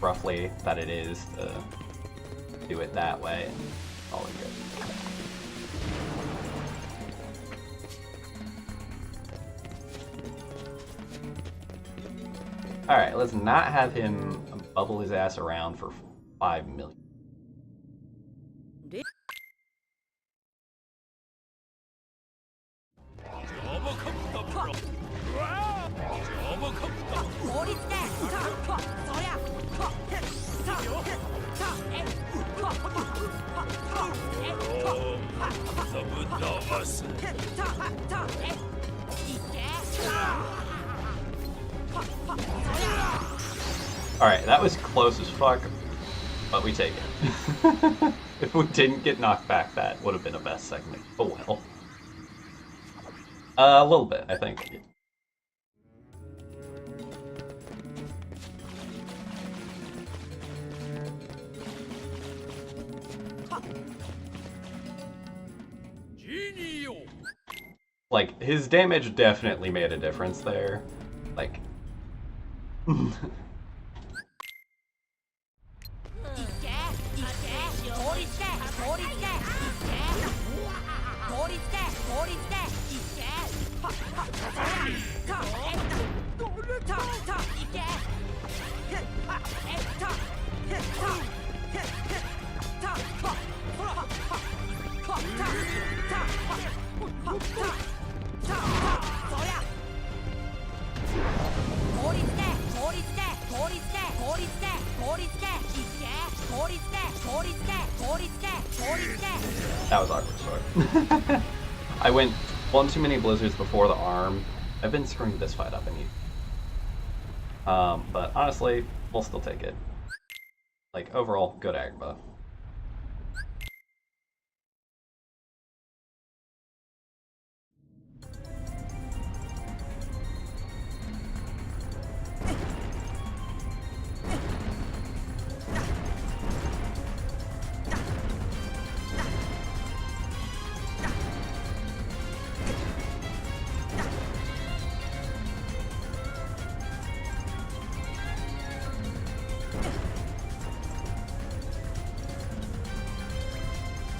roughly, that it is to do it that way, and all is good. Alright, let's not have him bubble his ass around for 5 million. Alright, that was close as fuck, but we take it. If we didn't get knocked back, that would have been a best segment. Oh well. A little bit, I think. Like, his damage definitely made a difference there. Like... That was awkward, sorry. I went one too many blizzards before the arm. I've been screwing this fight up, I need. But honestly, we'll still take it. Like, overall, good Agrabah.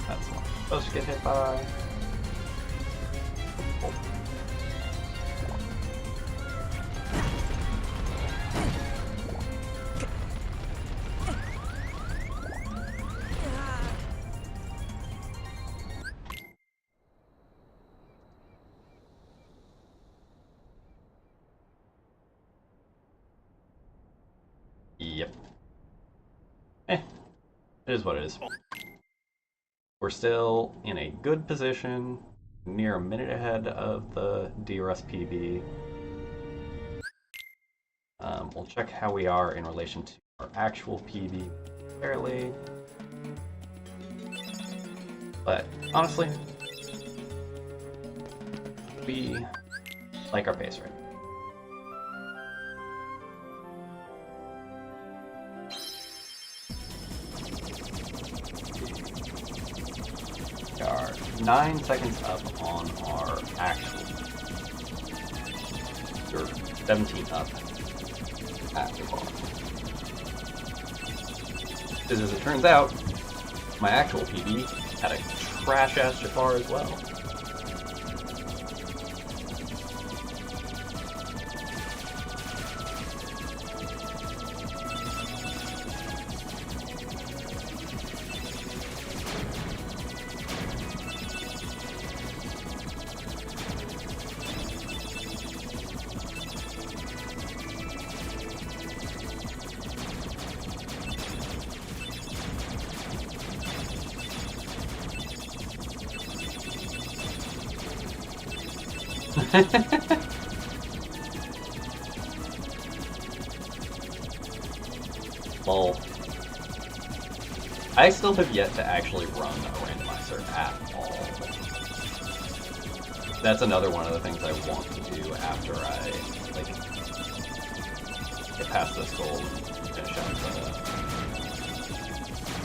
That's what I'm supposed to get hit by. Oh. Yep. It is what it is. We're still in a good position, near a minute ahead of the derust PB. We'll check how we are in relation to our actual PB fairly. But honestly, we like our pace right now. We are 9 seconds up on our actual. Or 17 up after bar. Because as it turns out, my actual PB had a trash-ass Jafar as well. Lol. I still have yet to actually run a randomizer at all. That's another one of the things I want to do after I get past this goal and finish up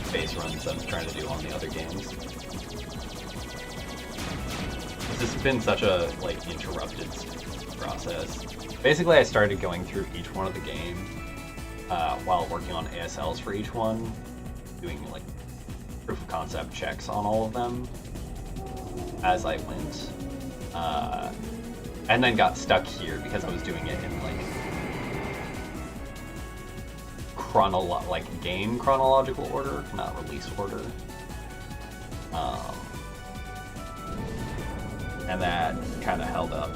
the base runs I'm trying to do on the other games. This has been such a interrupted process. Basically, I started going through each one of the games while working on ASLs for each one, doing proof of concept checks on all of them as I went, and then got stuck here because I was doing it in game chronological order, not release order. And that kind of held up.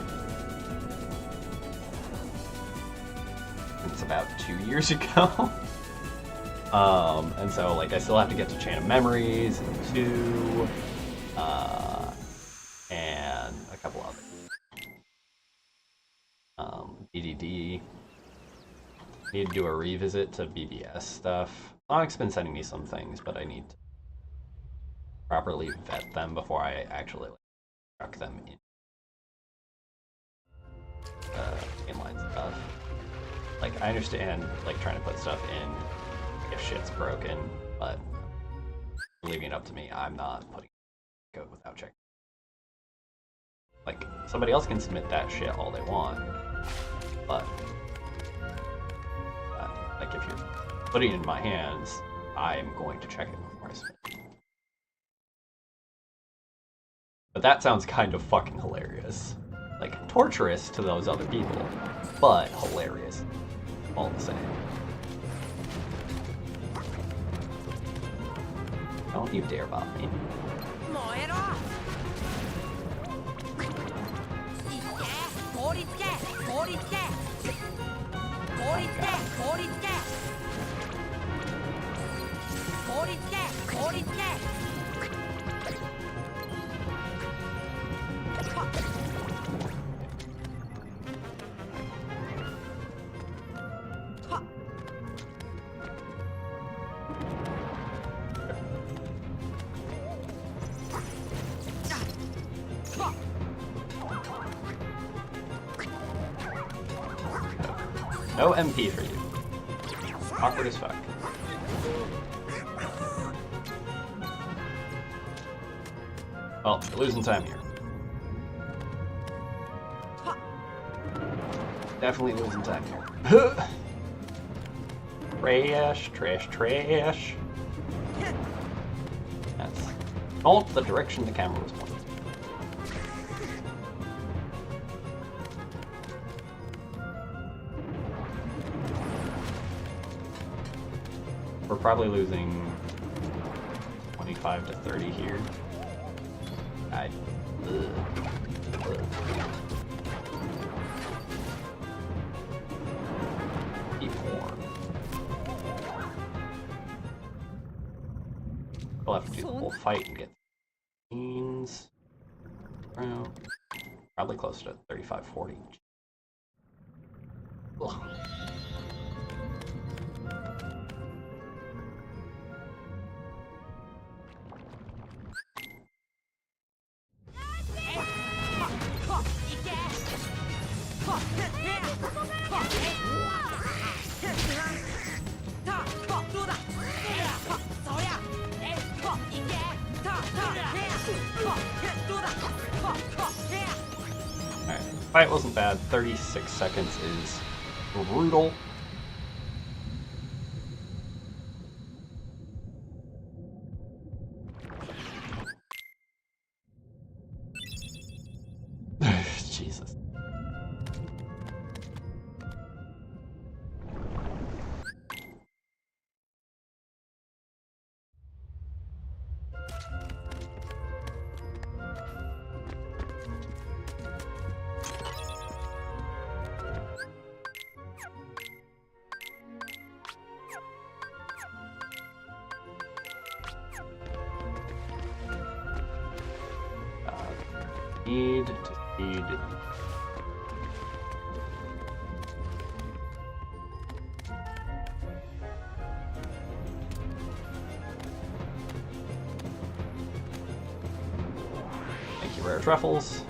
It's about 2 years ago. And so I still have to get to Chain of Memories and 2, and a couple others. BDD. Need to do a revisit to BBS stuff. Sonic's been sending me some things, but I need to properly vet them before I actually chuck them in inline stuff. I understand trying to put stuff in if shit's broken, but leaving it up to me, I'm not putting code without checking. Like, somebody else can submit that shit all they want, but like if you're putting it in my hands, I'm going to check it before I submit it. But that sounds kind of fucking hilarious. Like, torturous to those other people, but hilarious all the same. Don't you dare bop me. No MP for you. Awkward as fuck. Well, you're losing time here. Definitely losing time here. Trash, trash, trash. That's not the direction the camera was pointing. We're probably losing 25 to 30 here. Keep more. We'll have to do the whole fight and get teens. Probably close to 35, 40. Ugh. Alright, fight wasn't bad. 36 seconds is brutal. Jesus. Need to feed. Thank you, Rare Truffles.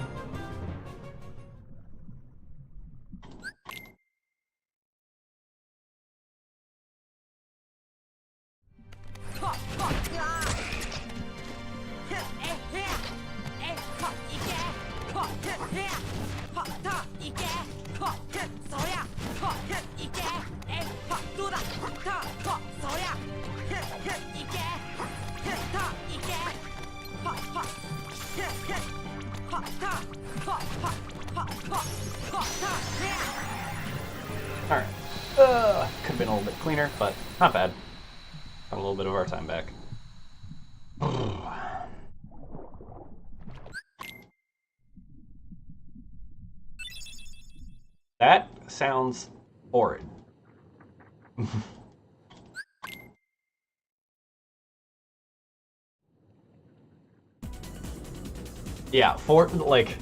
Alright. Could have been a little bit cleaner, but not bad. Got a little bit of our time back. That sounds horrid. Yeah, for like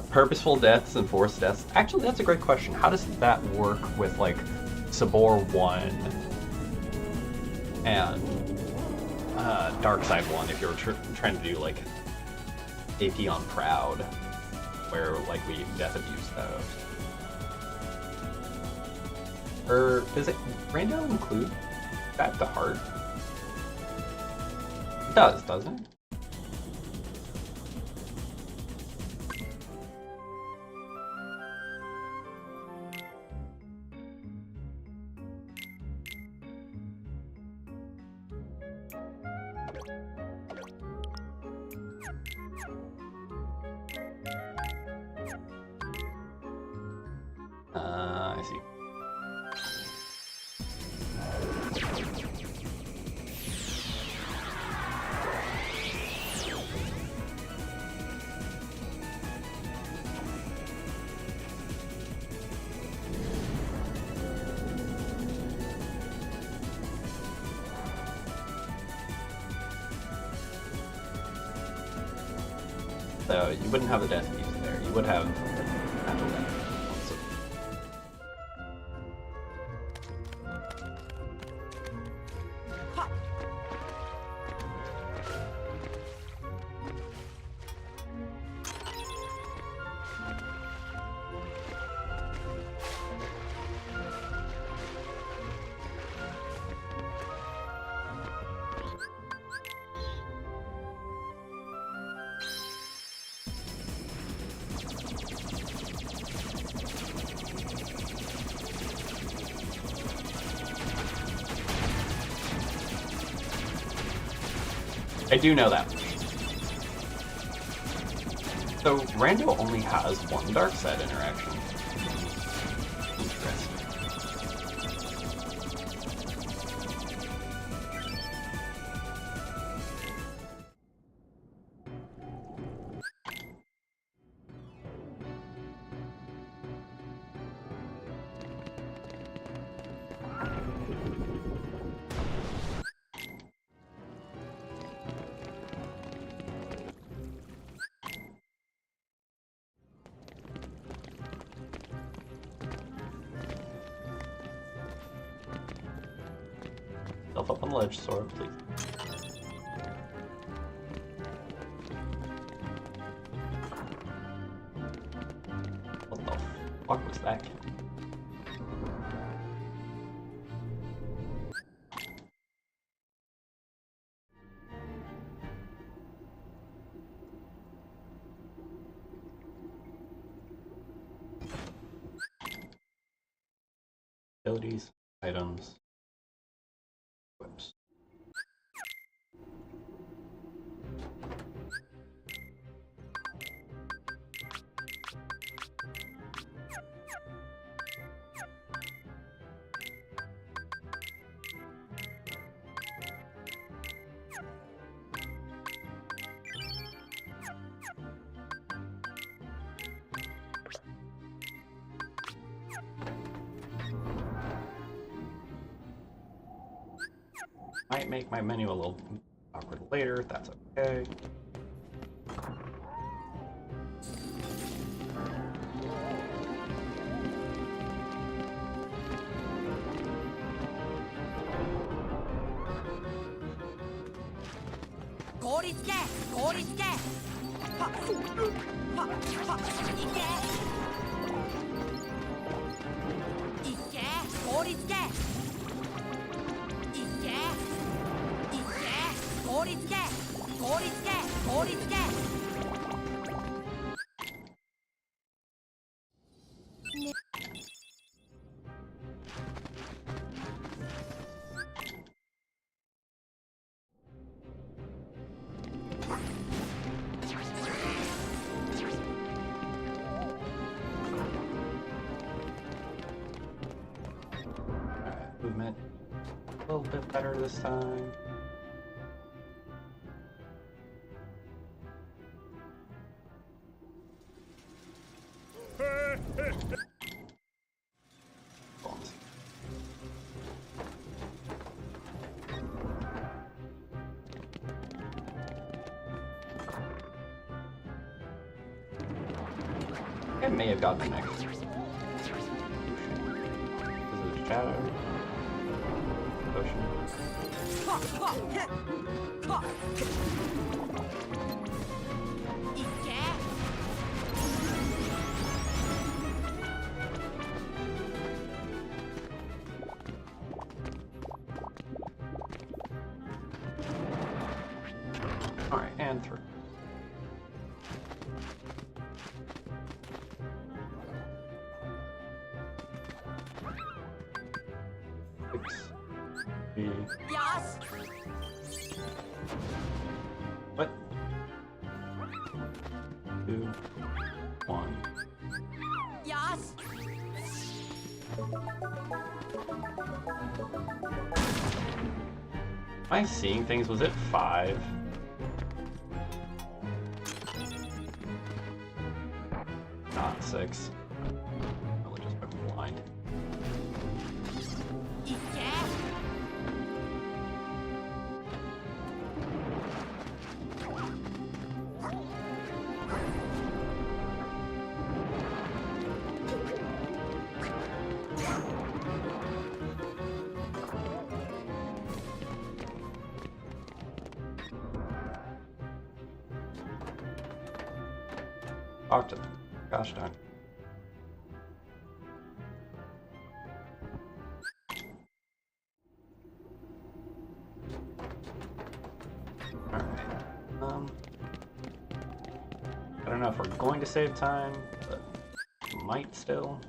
purposeful deaths and forced deaths. Actually, that's a great question. How does that work with like Sabor 1 and Dark Side 1 if you're trying to do like AP on Proud, where like we death abuse those? Or does it random include that to heart? It does, doesn't it? I see. So you wouldn't have the death piece there. You would have natural death. I do know that. So Rando only has one dark side interaction. Interesting. Up on the ledge, Sora, please. What the fuck was that? Abilities, items, whips. Might make my menu a little awkward later, that's okay. Movement a little bit better this time. I may have gotten the next. This is shadow. Potion. Alright, and through. What? 2, 1. Yes. Am I seeing things? Was it 5? Not 6. Probably just went blind. Talk to them. Gosh darn. Alright. I don't know if we're going to save time, but might still.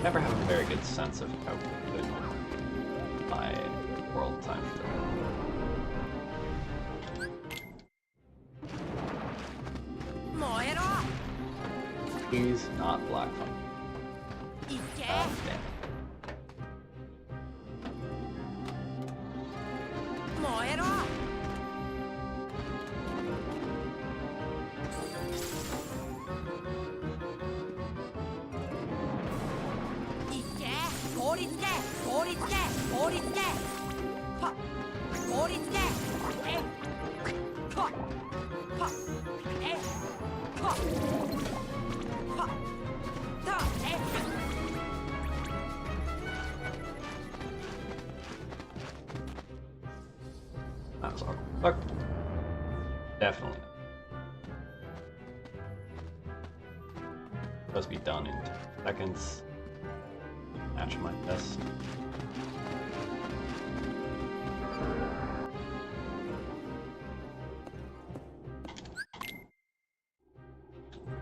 Never have a very good sense of how good my world time for that. Please not black fun. Damn it. That was awkward. Look. Definitely. Supposed to be done in 10 seconds. Match my best.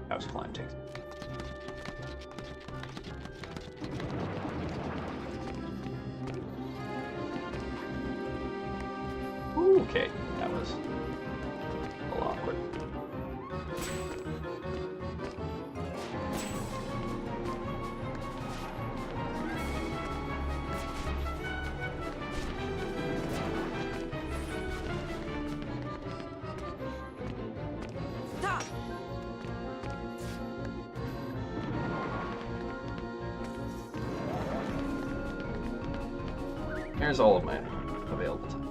House climb takes. Okay, that was a little awkward. Here's all of my available time.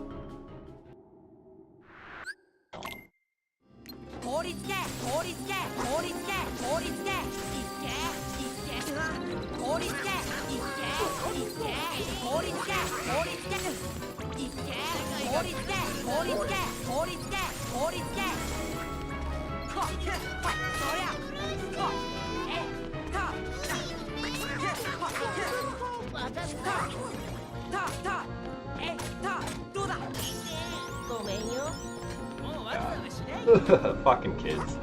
Fucking kids.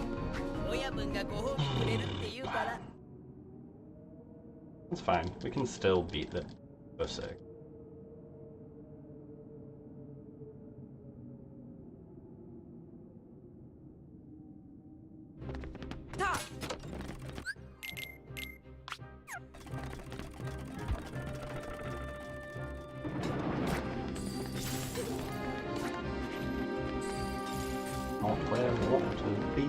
It's fine. We can still beat the 06. Not where we want to be.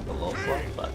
A little slow, but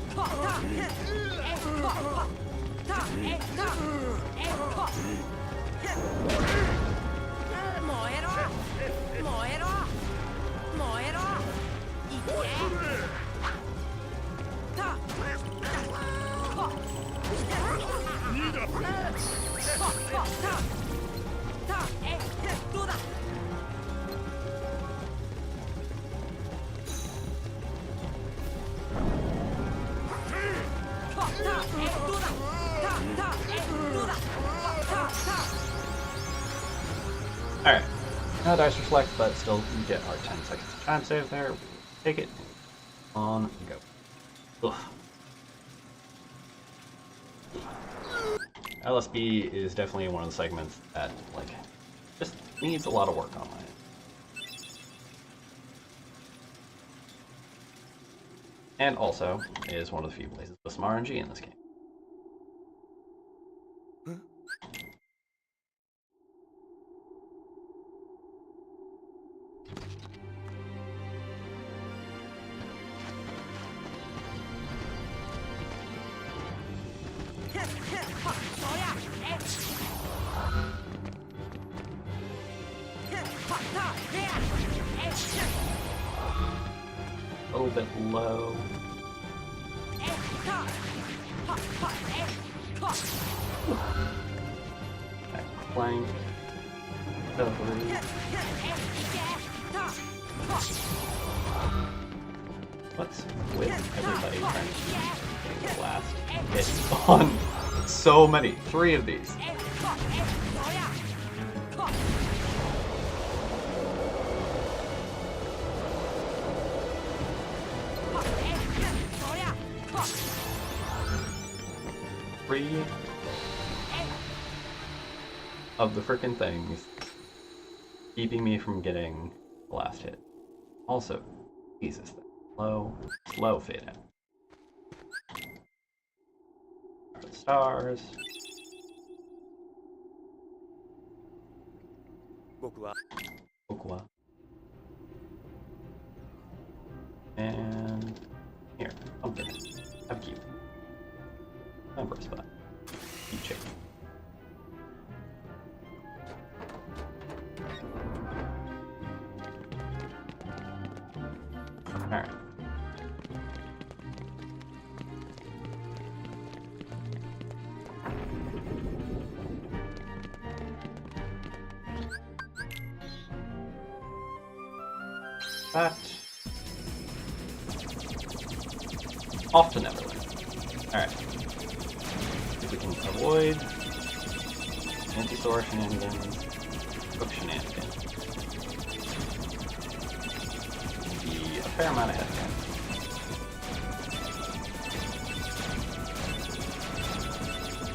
Alright. No dice reflect, but still we get our 10 seconds of time save there. Take it. On go. Ugh. LSB is definitely one of the segments that, like, just needs a lot of work on it. And also is one of the few places with some RNG in this game. A little bit low. Back plank. Recovery. What's with everybody trying to keep getting the last hit on so many? 3 of these. Three of the frickin' things keeping me from getting the last hit. Also, Jesus, slow fade out. Stars. Okwa. And here, pumpkin. Have a keep. Number spot. Keep shaking. Alright. That. Off to Neverland. Alright. If we can avoid anti-sora shenanigans, hook shenanigans, be a fair amount ahead again.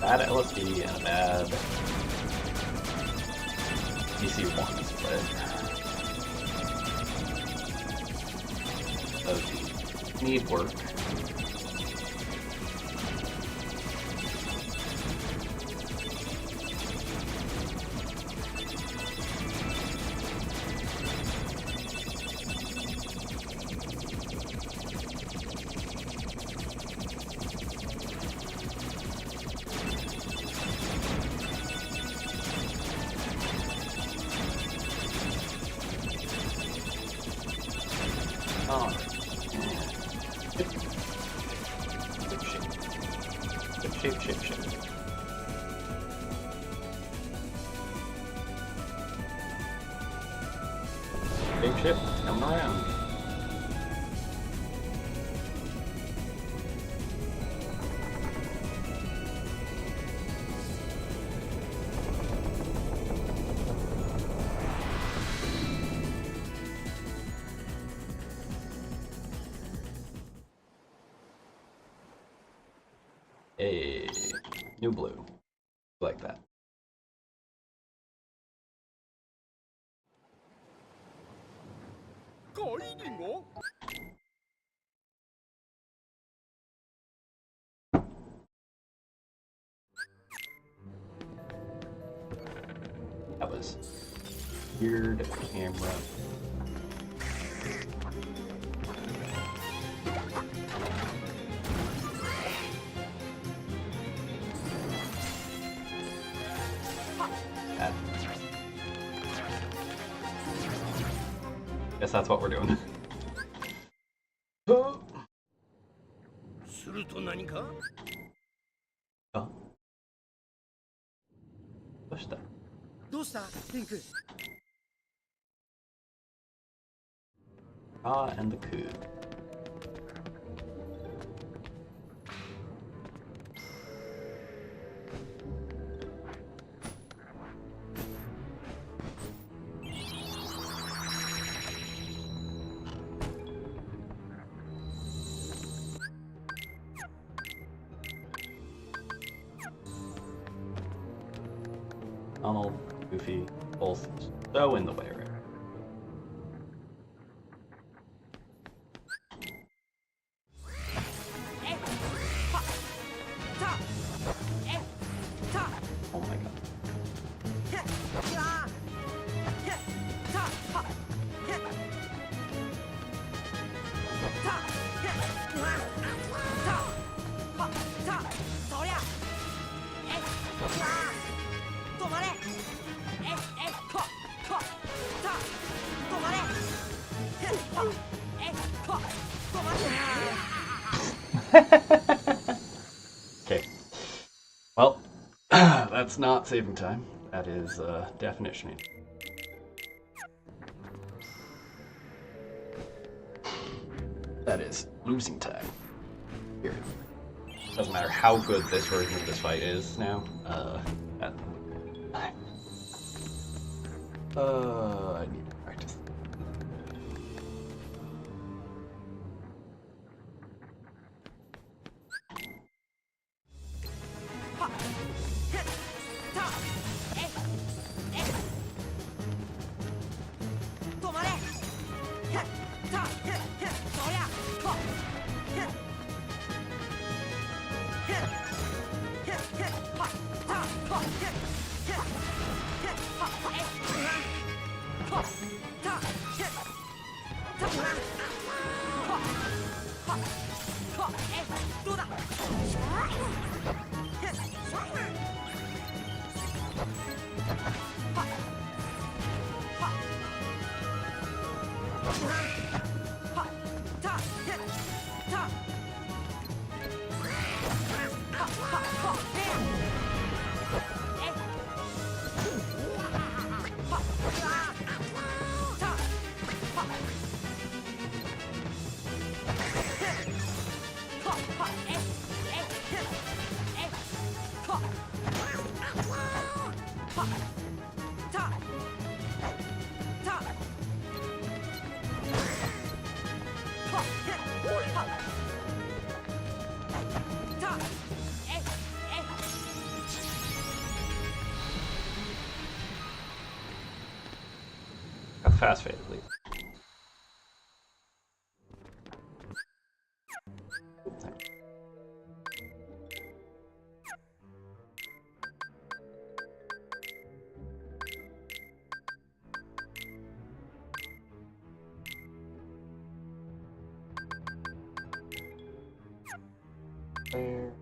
Bad LSD and a bad DC1 split. Those need work. Oh. Good shape. Big ship coming around. Hey, new blue. Like that. That was weird camera. Guess that's what we're doing. Oh. Push that. And the coup. Donald, Goofy, both so in the way right now. Oh my god. Okay. Well, that's not saving time. That is definition. That is losing time. Here. Doesn't matter how good this version of this fight is now. I need to practice. Fast fade, please. There.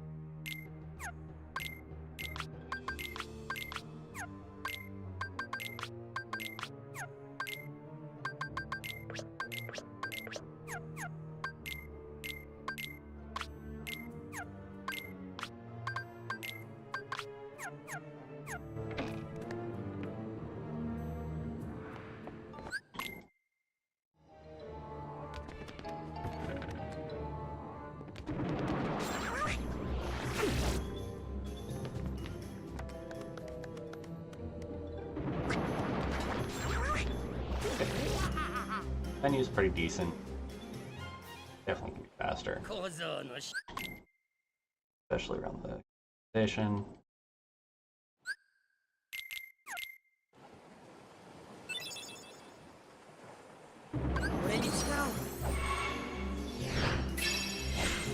Menu's pretty decent. Definitely can be faster. Especially around the station.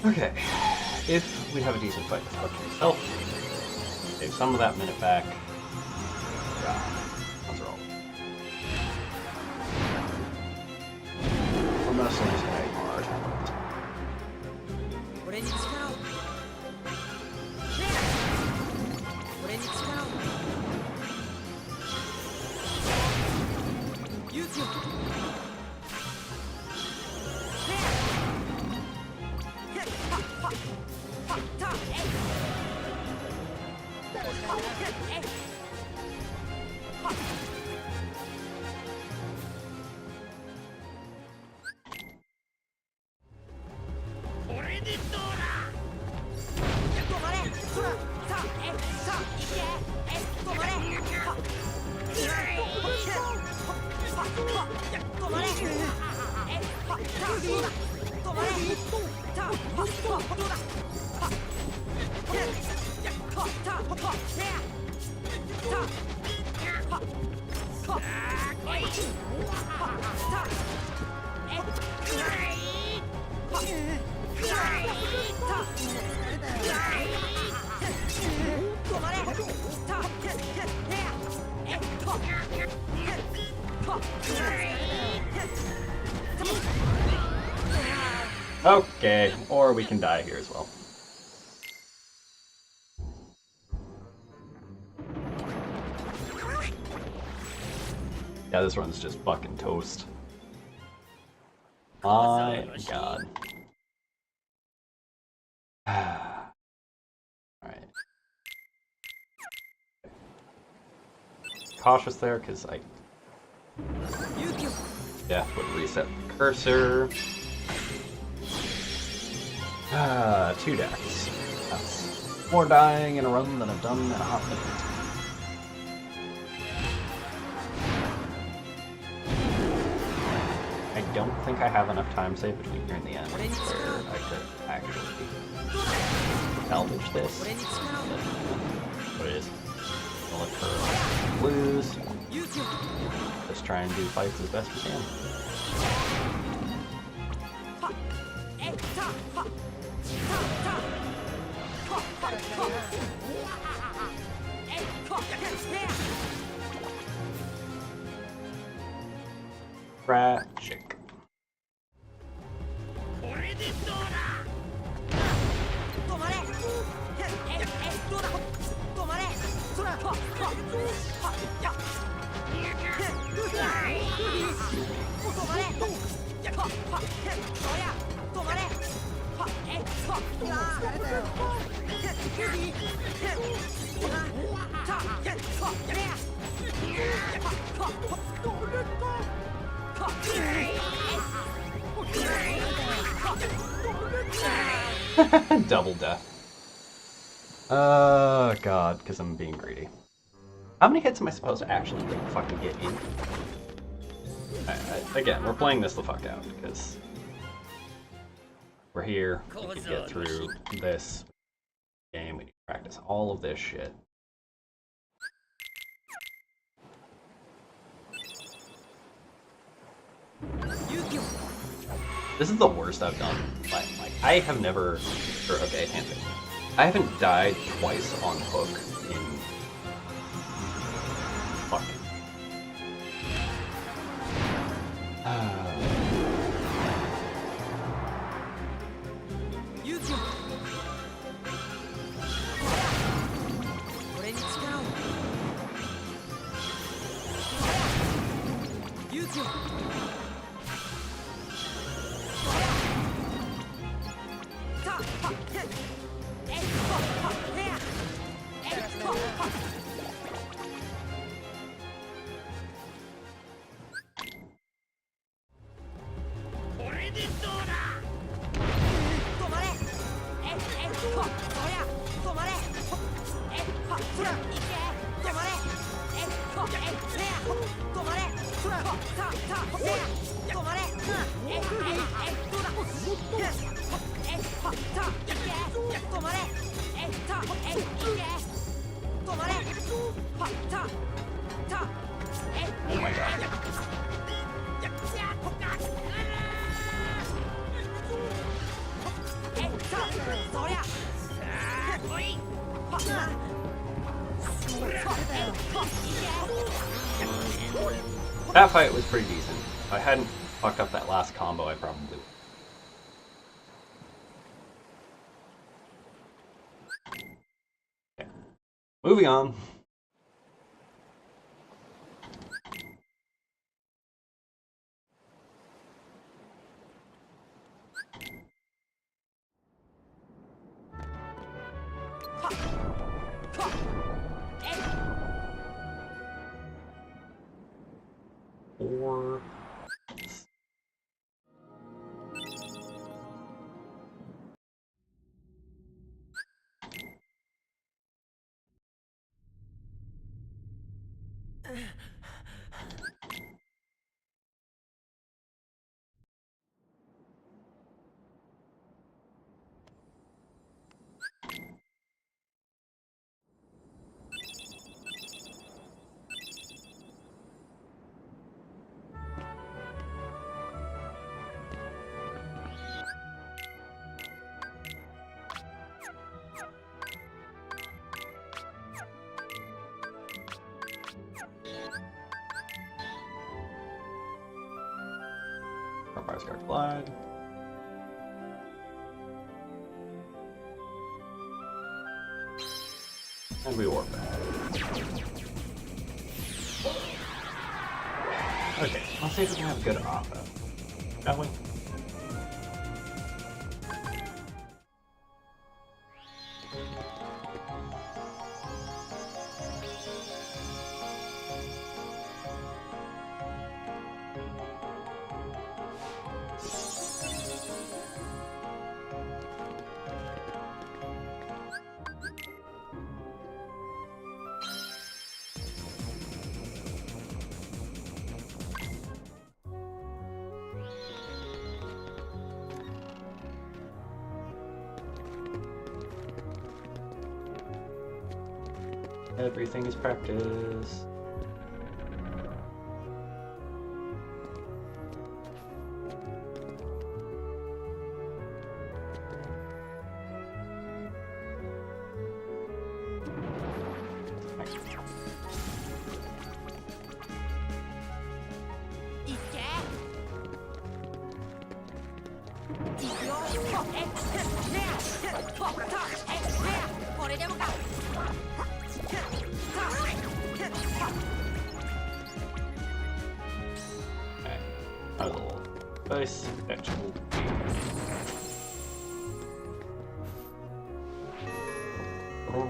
Okay. If we have a decent fight with Hudson himself, save some of that minute back. Let's roll. We're mostly just gonna ignore our talent. Okay, or we can die here as well. Yeah, this one's just fucking toast. My god. Alright. Cautious there, because I... Yeah, would reset the cursor. 2 decks. That's more dying in a run than I've done in a hot minute. I don't think I have enough time save between here and the end where I could actually salvage this. What it is. I'll look for blues. Just try and do fights as best we can. Tragic. Double death. Oh god, because I'm being greedy. How many hits am I supposed to actually like, fucking get in? Again, we're playing this the fuck out, because we're here, we can get through this game, we need to practice all of this shit. This is the worst I've done. Like I have never... okay, hand it. I haven't died twice on hook in... Fuck. Oh my god. That fight was pretty decent. If I hadn't fucked up that last combo, I probably would. Okay. Moving on. Or... Slide. And we warp back. Okay, let's see if we can have good offense. Shall we? Everything is practice. A little nice vegetable. Oh.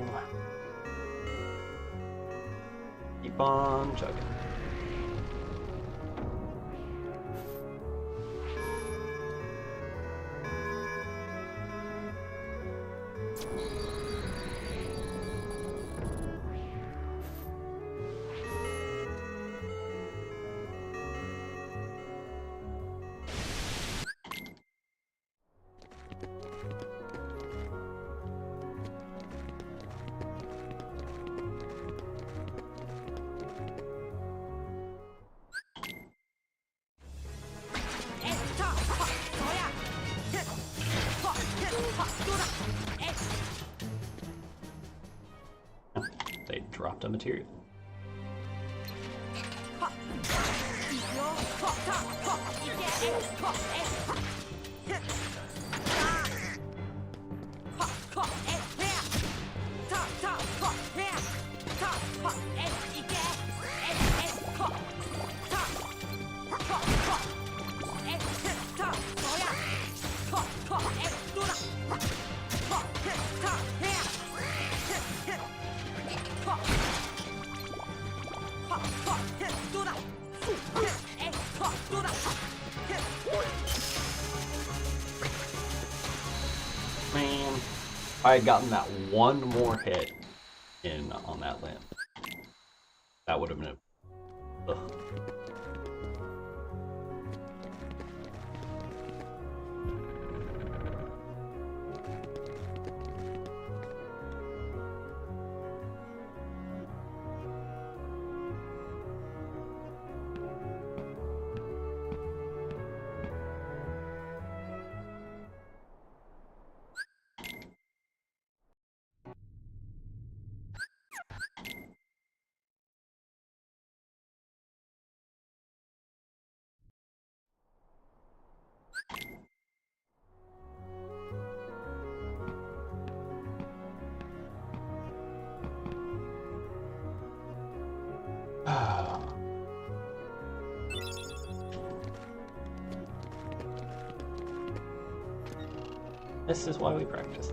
Keep on chugging. They dropped a material. Man, if I had gotten that one more hit in on that limb, that would have been ugh. This is why we practice.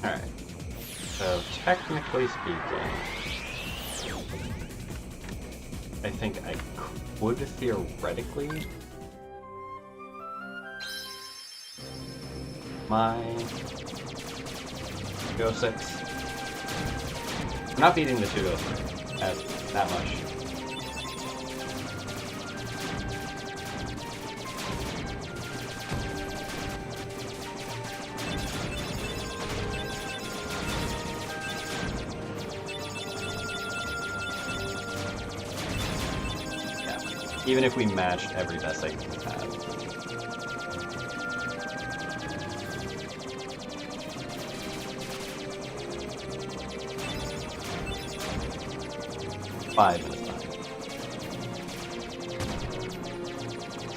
Alright. So, technically speaking, I think I could theoretically my 206. I'm not beating the 206 at that much. Yeah. Even if we matched every best I could have. 5 minutes left.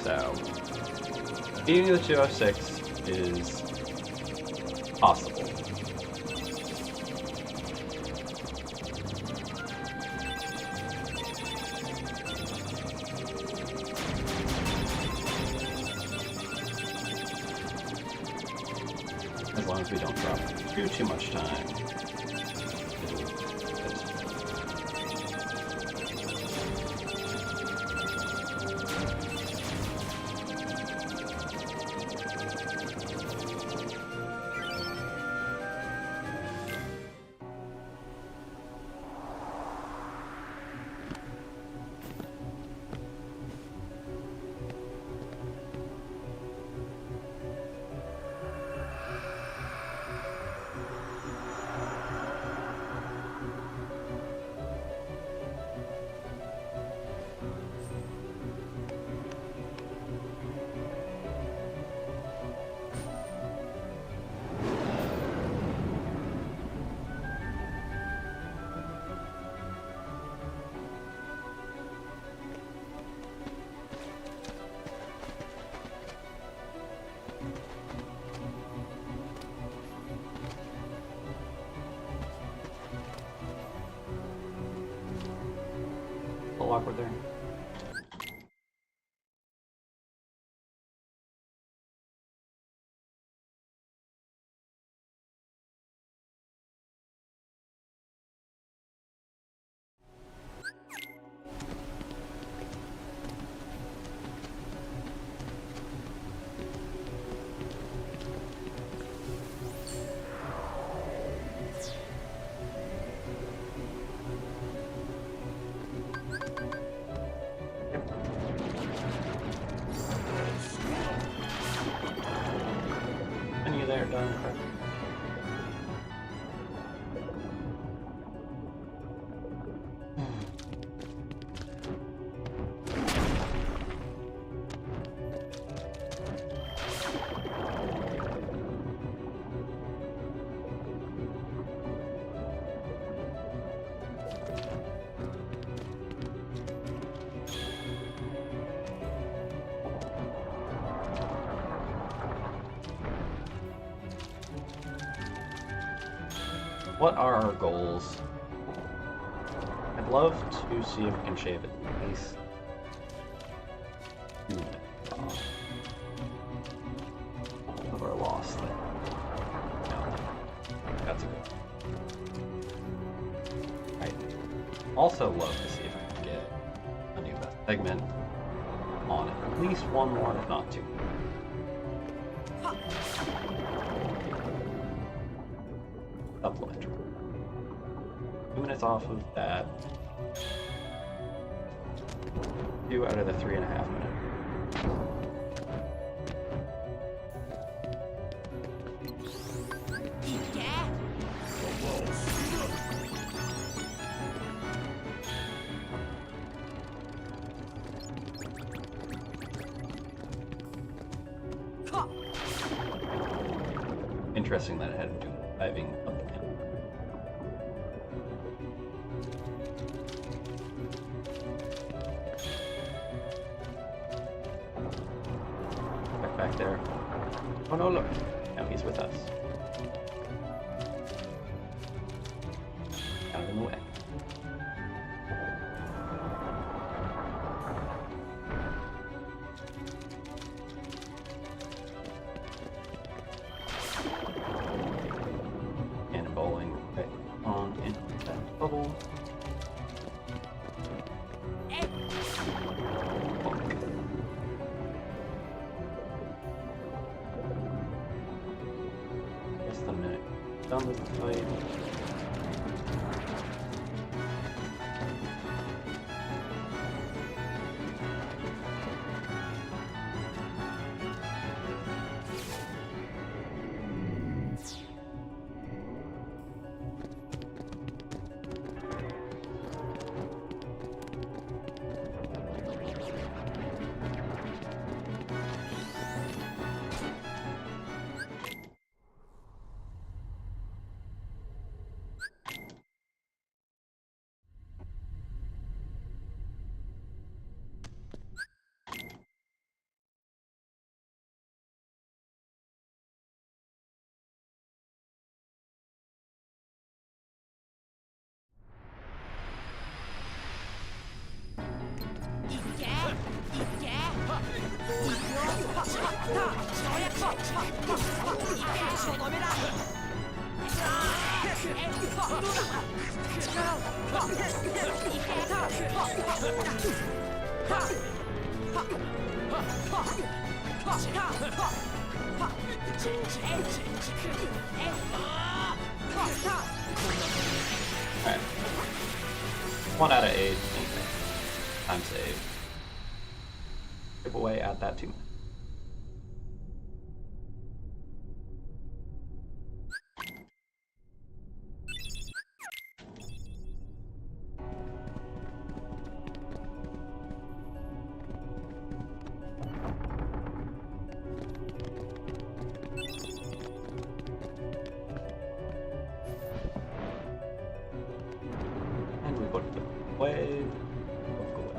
So, beating the 206 is possible. As long as we don't drop too much time. A little awkward there. And you there, done. What are our goals? I'd love to see if we can shave at least 2 minutes off of our loss there. No, that's a good. Right. Also love to see if I can get a new best segment on at least one more, if not two. Supplementary. 2 minutes off of that. 2 out of the 3.5 minutes. Yeah. Interesting that it had to do diving up and back there. Oh no, look. Now he's with us. Kind of in the way. Cannonballing right on into that bubble. Just a minute. Done with the fight. Alright. 1 out of 8. Time save. Chip away at that 2 minutes. And we put it away. Go away.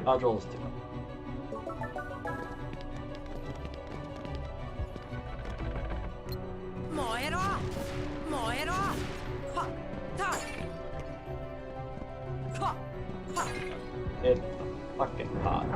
Dodge rolls 2. It's fucking hot.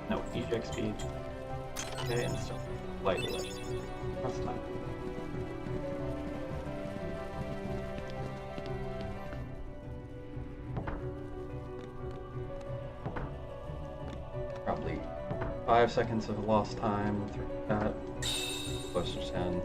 No, eject speed. Okay, and stuff. Slightly less. That's fine. Probably 5 seconds of lost time through that. Closer to 10.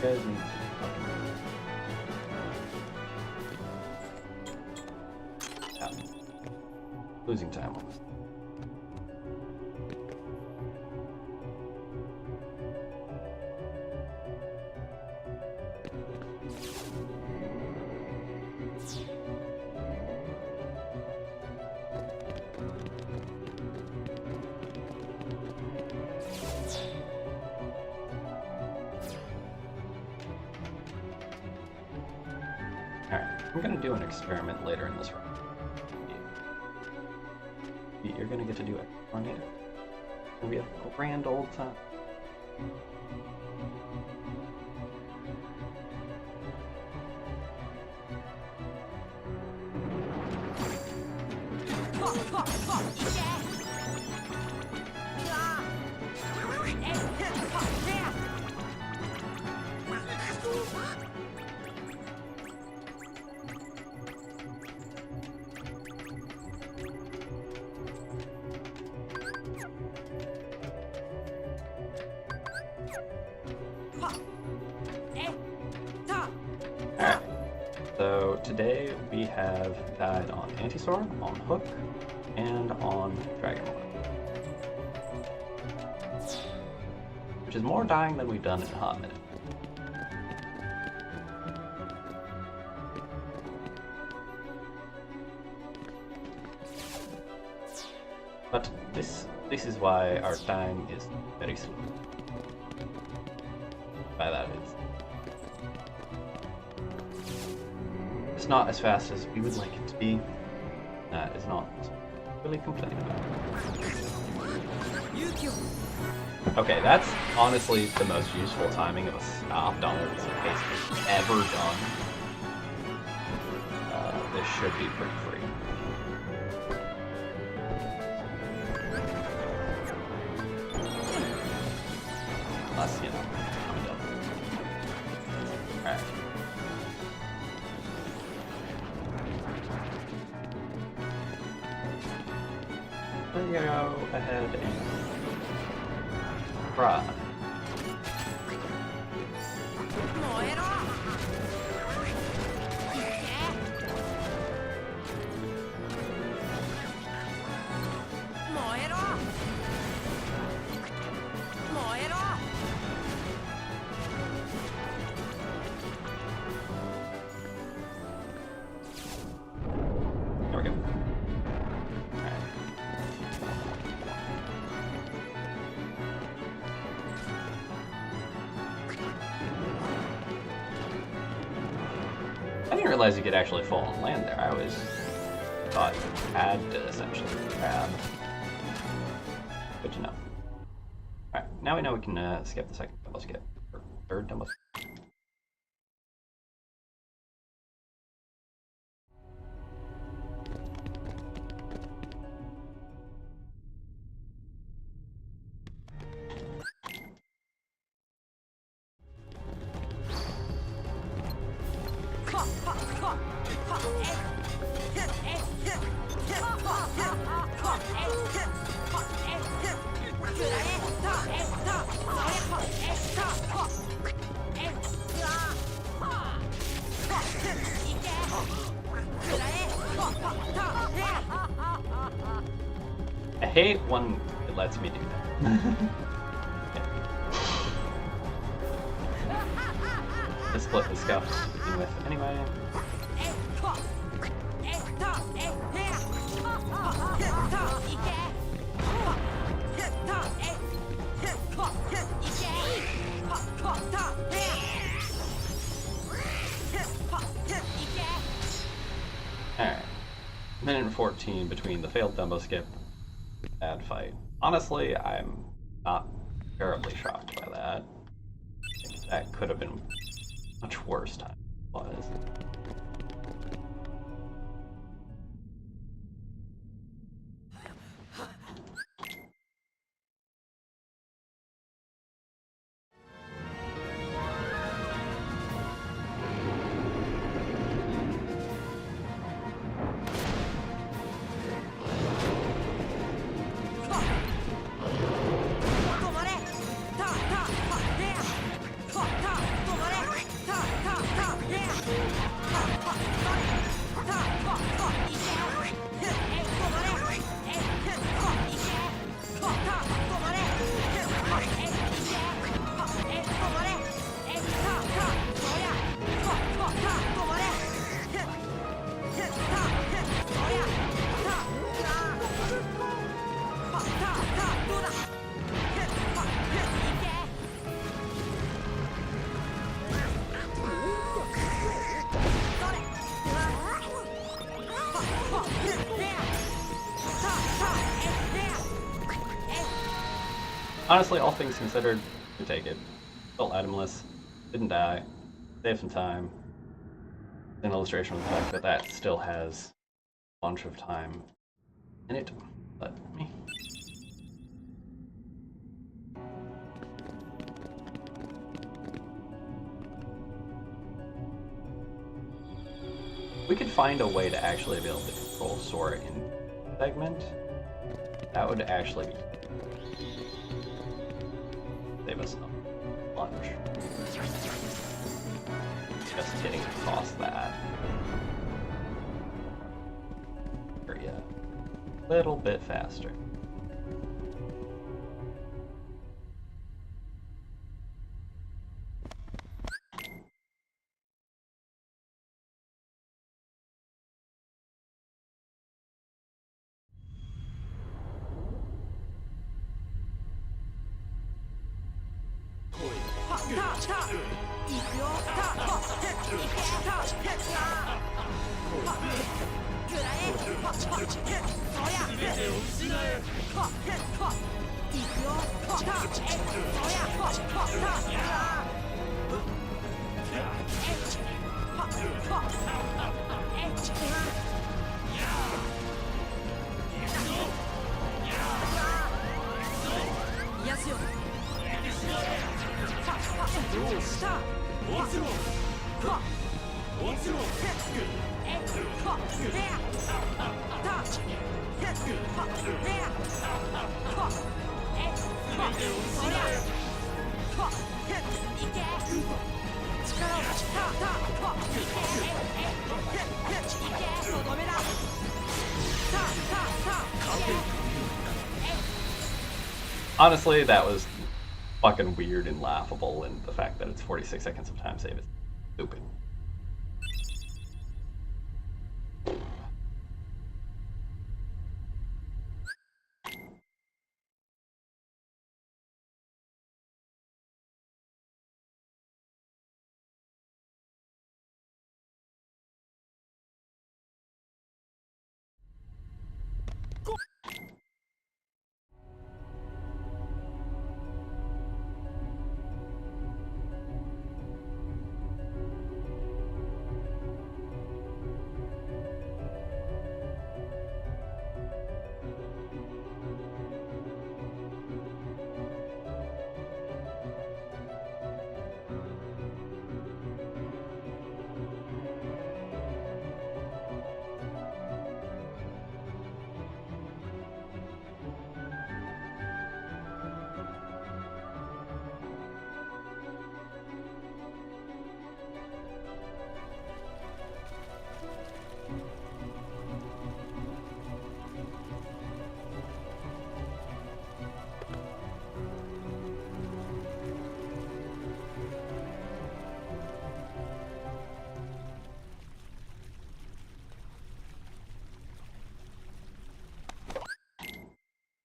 You guys need to yeah. Losing time almost. Alright, I'm gonna do an experiment later in this round. You're gonna get to do it. Tornado. It's gonna be a grand old time. Alright, so today we have died on Anti-Sword, on Hook, and on Dragon Lord. which is more dying than we've done in a hot minute. But this is why our time is very slow. By that is, it's not as fast as we would like it to be. That is not really complaining about. Okay, that's honestly the most useful timing of a stop Donald's case we've ever done. This should be pretty free. Unless, you know, I'm done. Alright. There you go, ahead and try. There we go. Alright. I didn't realize you could actually fall on land there. I always thought you had to essentially grab. Good to know. Alright, now we know we can skip the second double skip. Or third double skip. I hate when it lets me do that. This split was scuffed to begin with anyway. Alright. Minute and 14 between the failed Dumbo skip and fight. Honestly, I'm not terribly shocked by that. That could have been much worse time than it was. Honestly, all things considered, you take it. Still itemless, didn't die, saved some time. An illustration of the fact that that still has a bunch of time in it. But me. We could find a way to actually be able to control Sora in segment. That would actually be save us a bunch. Just getting across that area a little bit faster. Honestly, that was fucking weird and laughable, and the fact that it's 46 seconds of time save is stupid.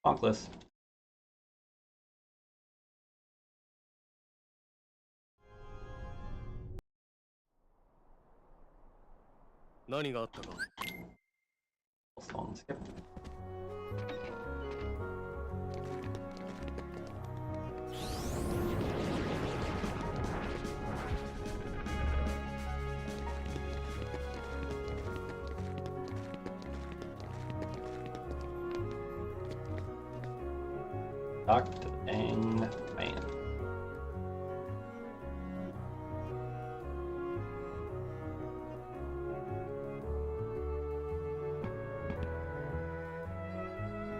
Bonkless. Song skip. Talk to the dang man.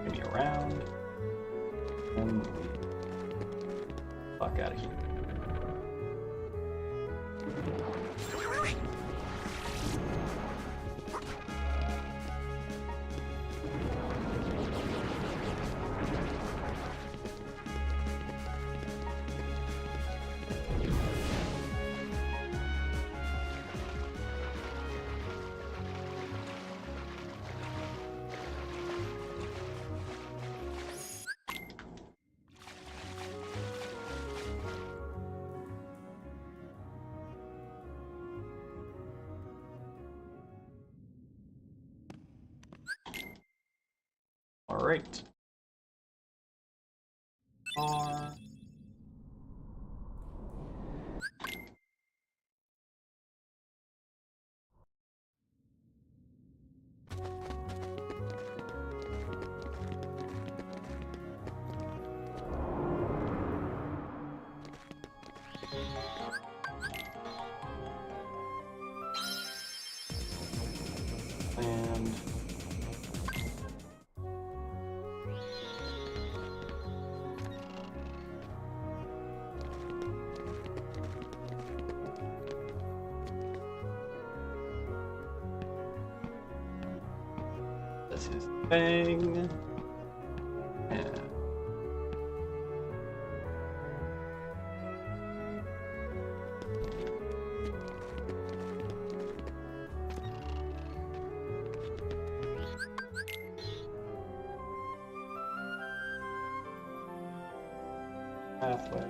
Give me a round. And fuck out of here. All right. And this is thing. And halfway.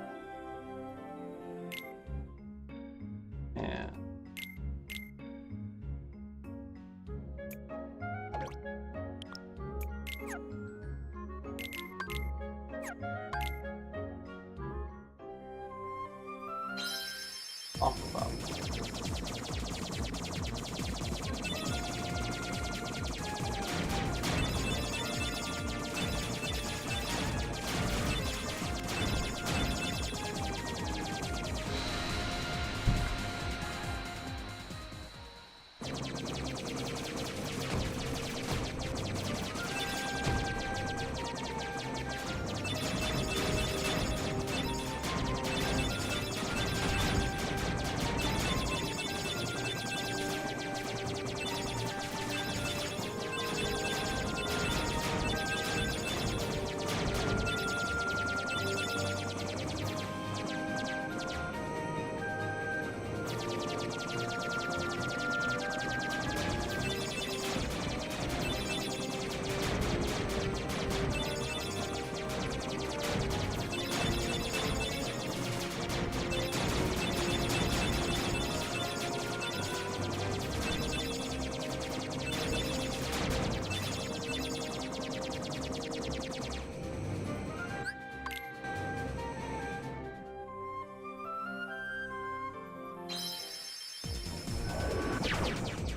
talk about.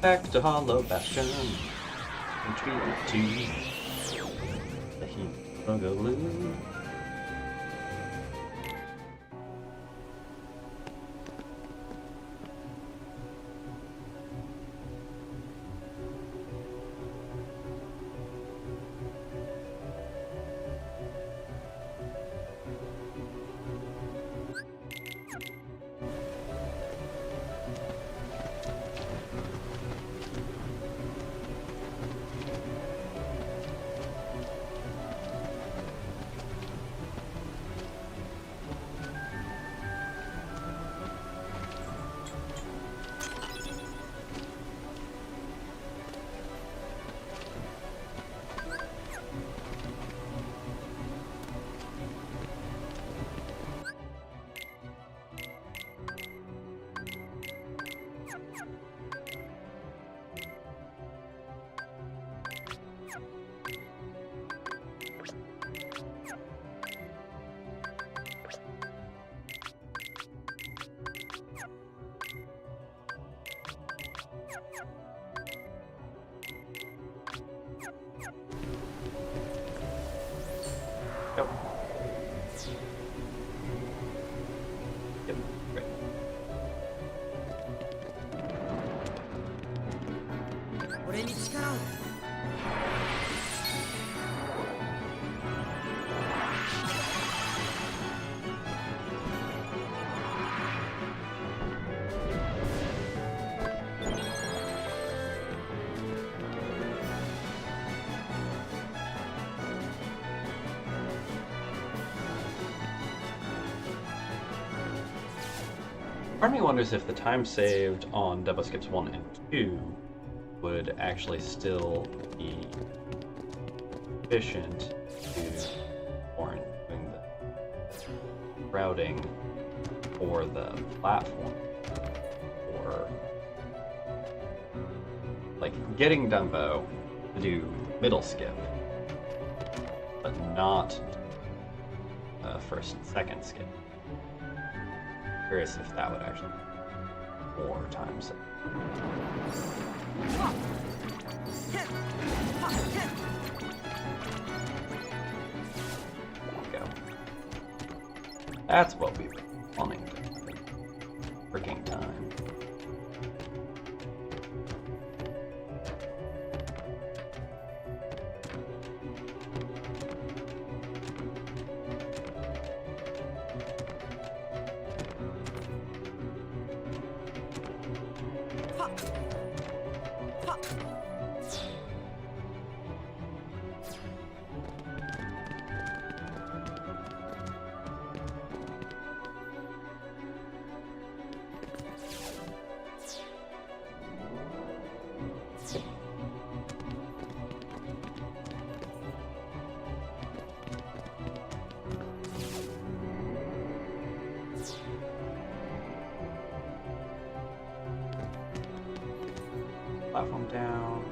Back to Hollow Bastion. Retreat to the heat boogaloo. Yep. Yep, great. Part of me wonders if the time saved on Double Skips 1 and 2 would actually still be efficient to warrant doing the routing for the platform. Or, like, getting Dumbo to do middle skip, but not first and second skip. Curious if that would actually be more time saved. There we go. That's what we were wanting to do. Freaking time. Platform down.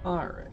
Alright.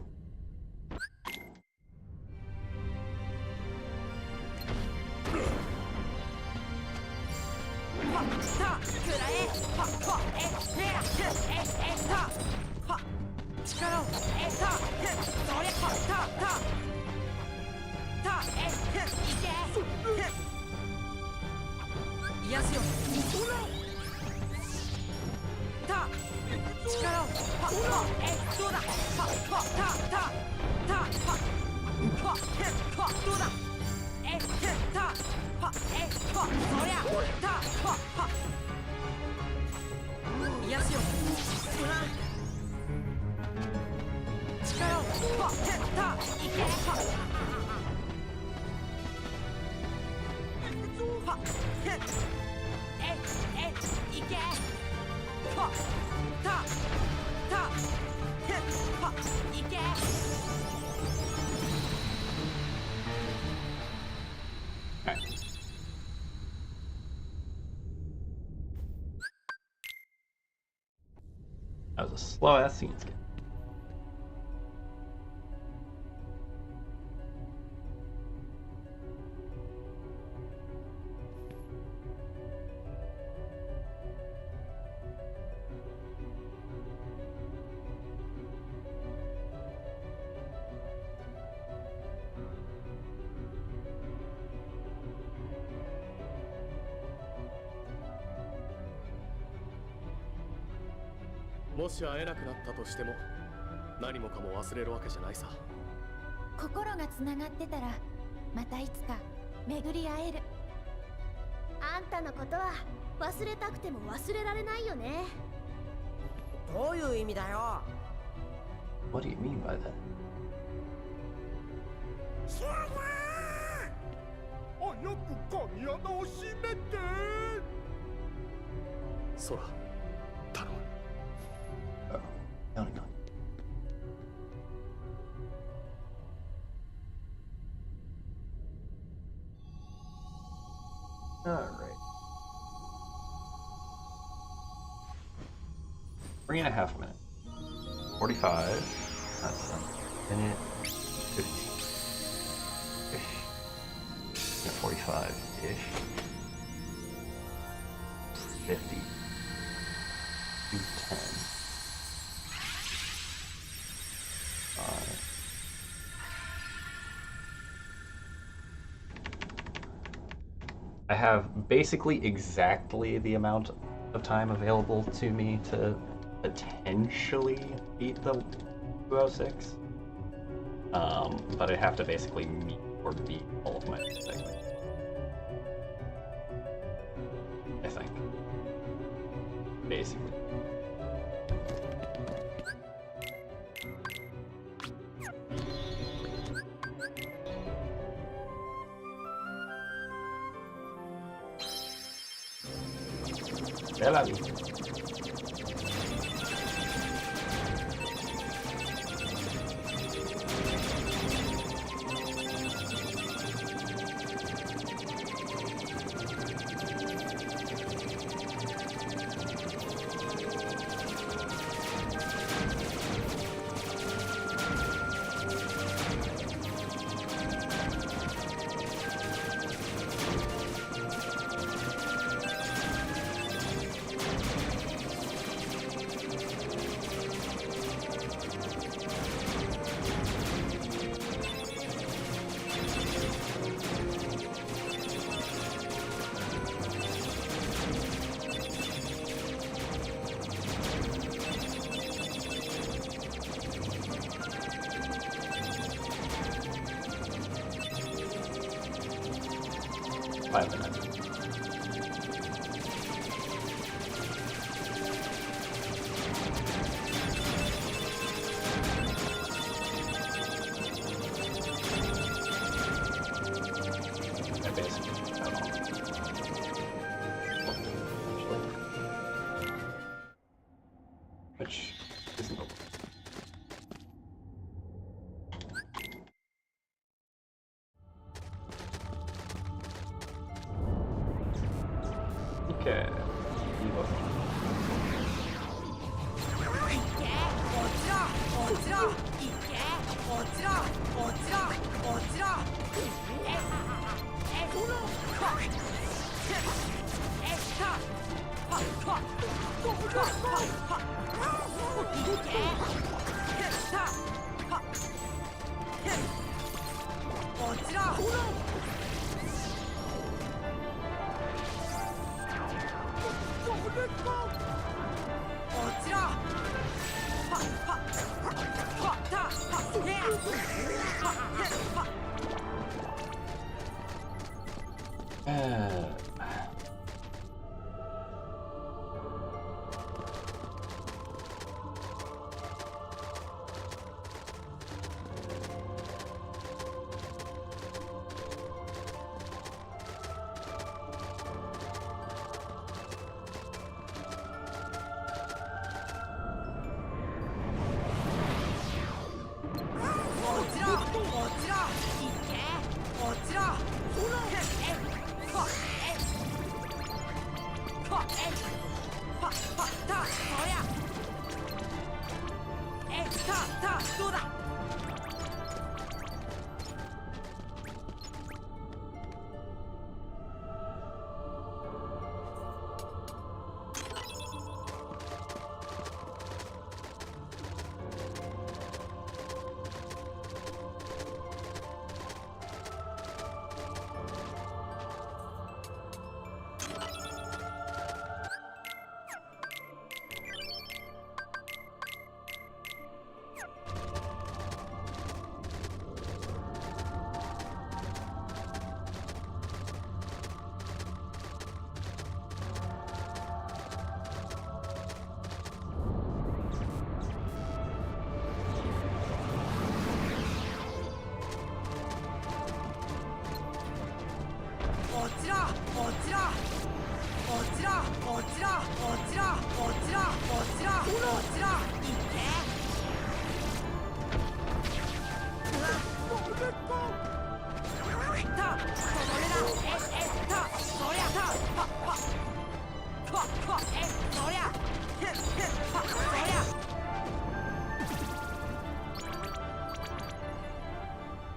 That was a slow ass scene skip.もし会えなくなったとしても、何もかも忘れるわけじゃないさ。心がつながってたらまたいつか巡り会える。あんたのことは忘れたくても忘れられないよね。どういう意味だよ。 What do you mean by that? シュワー早く髪穴を閉めて。ソラ、頼む。Oh, no. Alright. 3.5 minutes. 45. That's a minute. 50-ish. 45-ish. 50. 210. I have basically exactly the amount of time available to me to potentially beat the 206. But I have to basically meet or beat all of my segments. I think. Basically. C'est la vie. Five minutes. I basically have all. Actually. Which isn't open. Okay. Evo.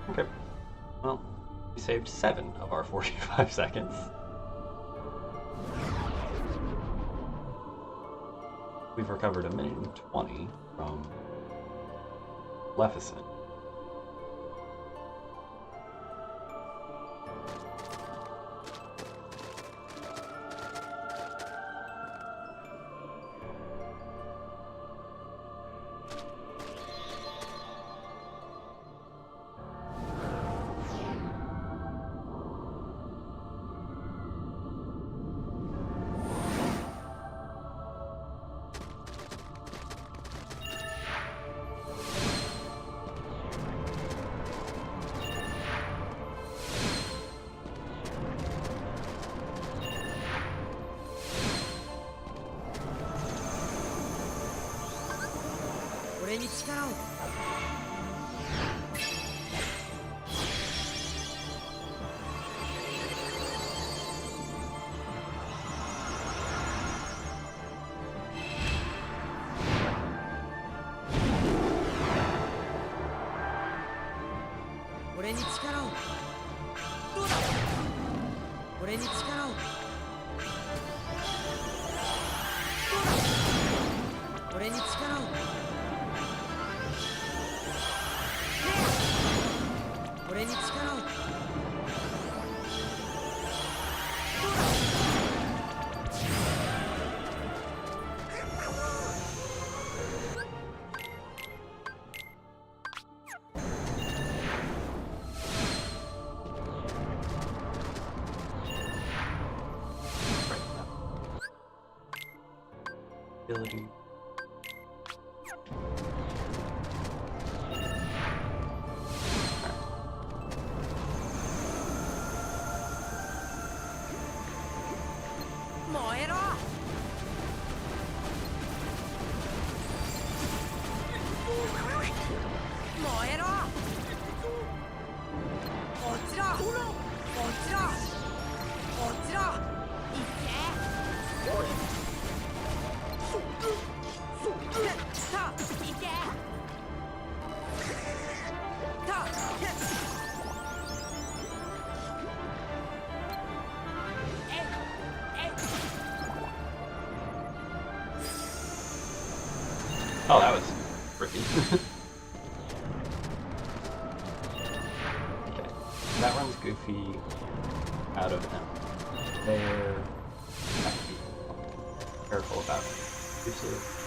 Okay. Well, we saved 7 of our 45 seconds. We've recovered 1 minute and 20 from Maleficent. Ability. Oh, that was tricky. Okay, that runs Goofy out of him. There, have to be careful about uses.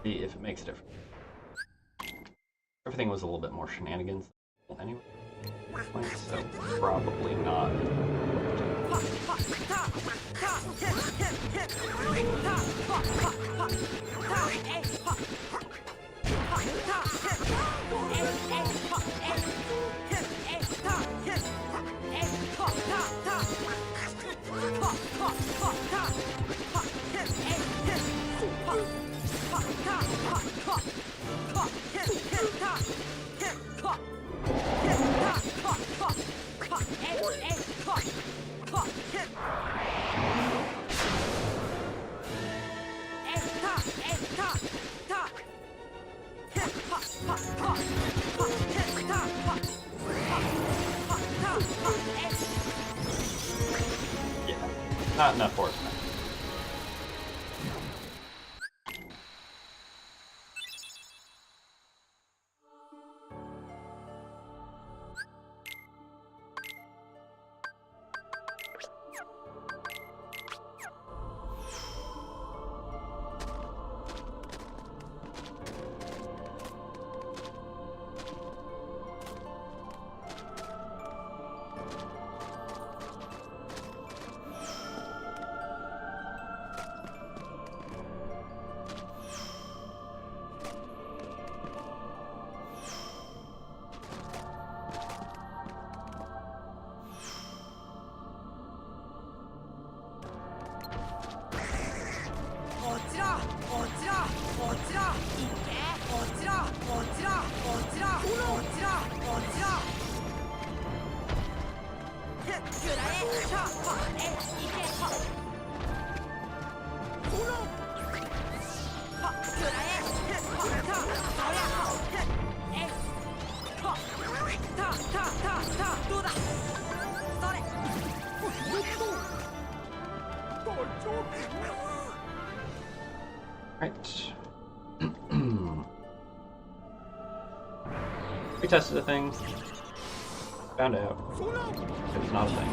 See if it makes a difference. Everything was a little bit more shenanigans anyway, so probably not. Yeah, not enough horsemen. Right. We tested the things. Found out it's not a thing.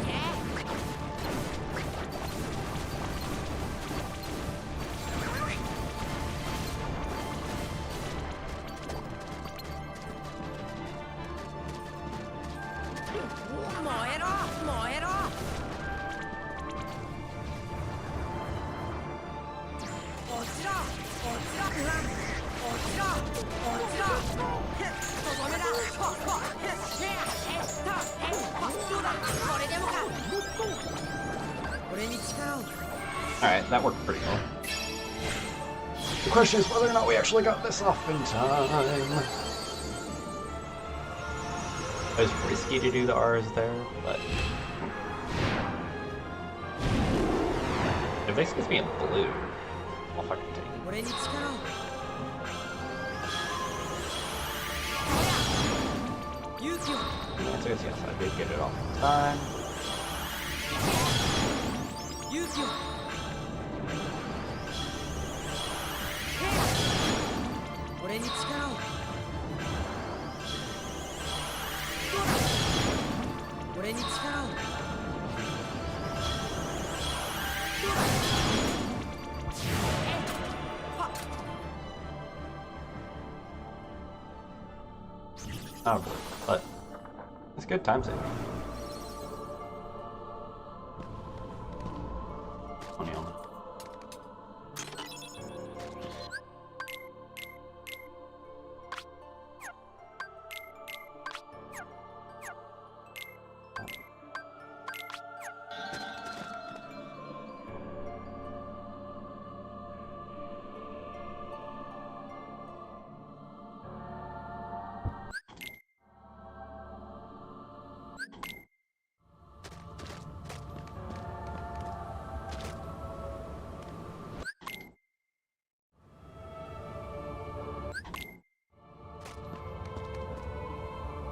Alright, that worked pretty well. The question is whether or not we actually got this off in time. It was risky to do the R's there, but if this gets me in blue, I'll fucking take it. The answer is yes, I did get it off in time. Oh, but it's good time saving. 20 on.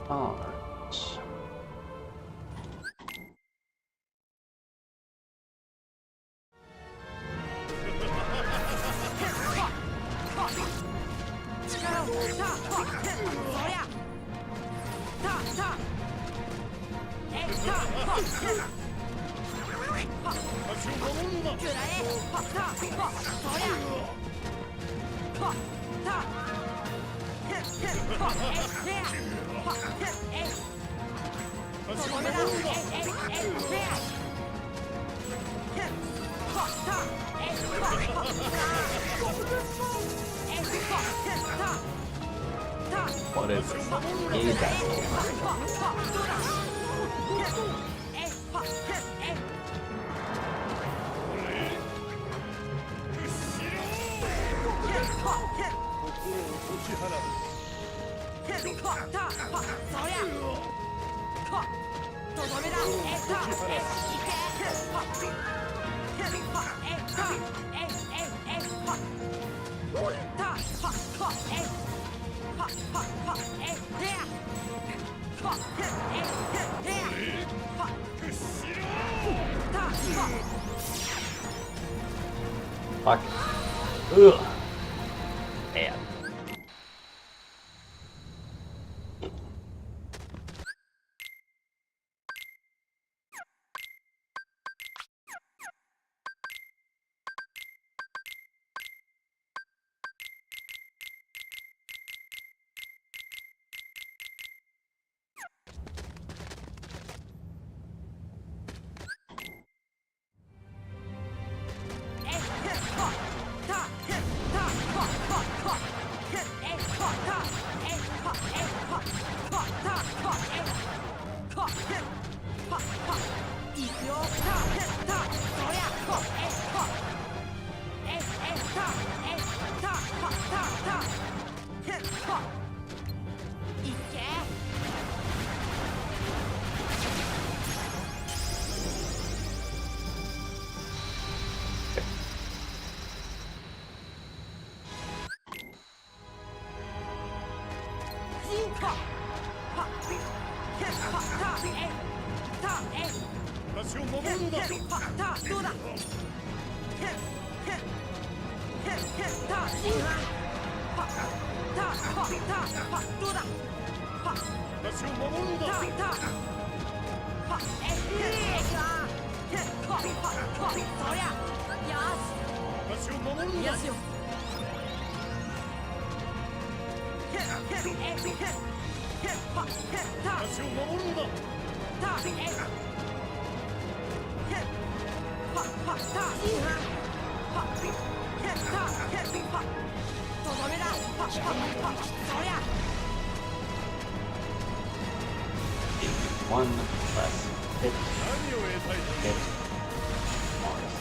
Alright. What is Fuck. Ugh. Man. One less hit. Hit. Mars.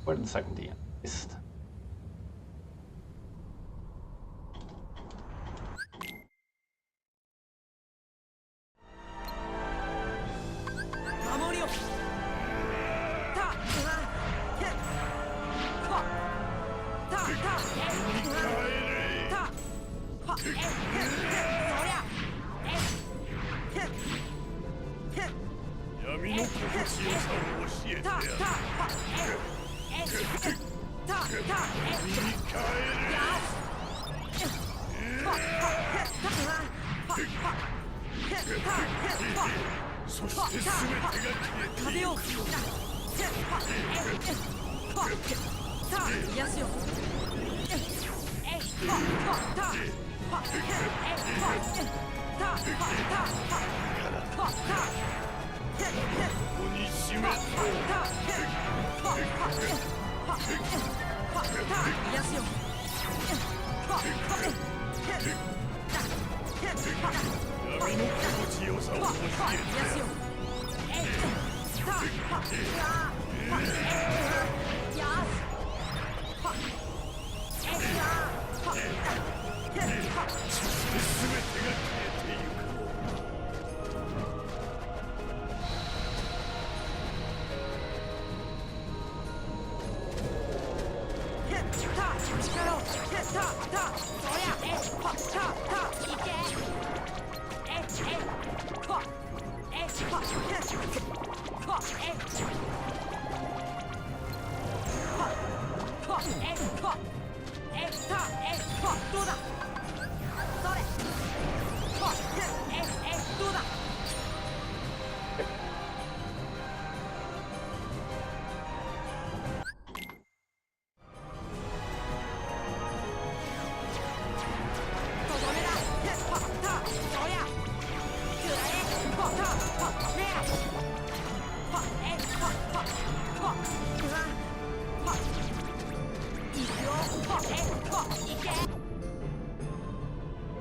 Where did the second D end? Ist.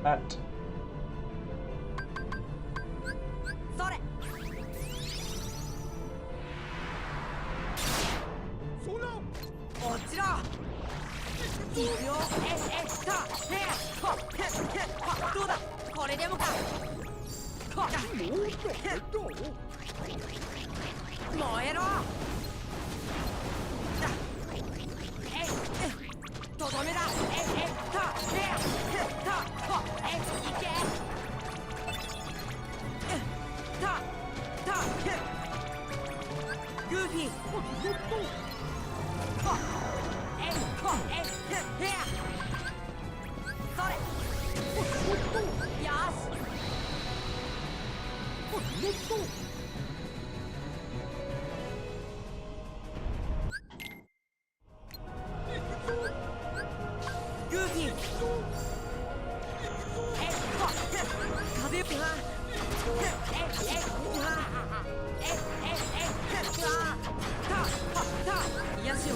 That. それそら落ちろいくよどうだこれでもか燃えろとどめだグーフィーそれよしグーフィー風よ癒しよ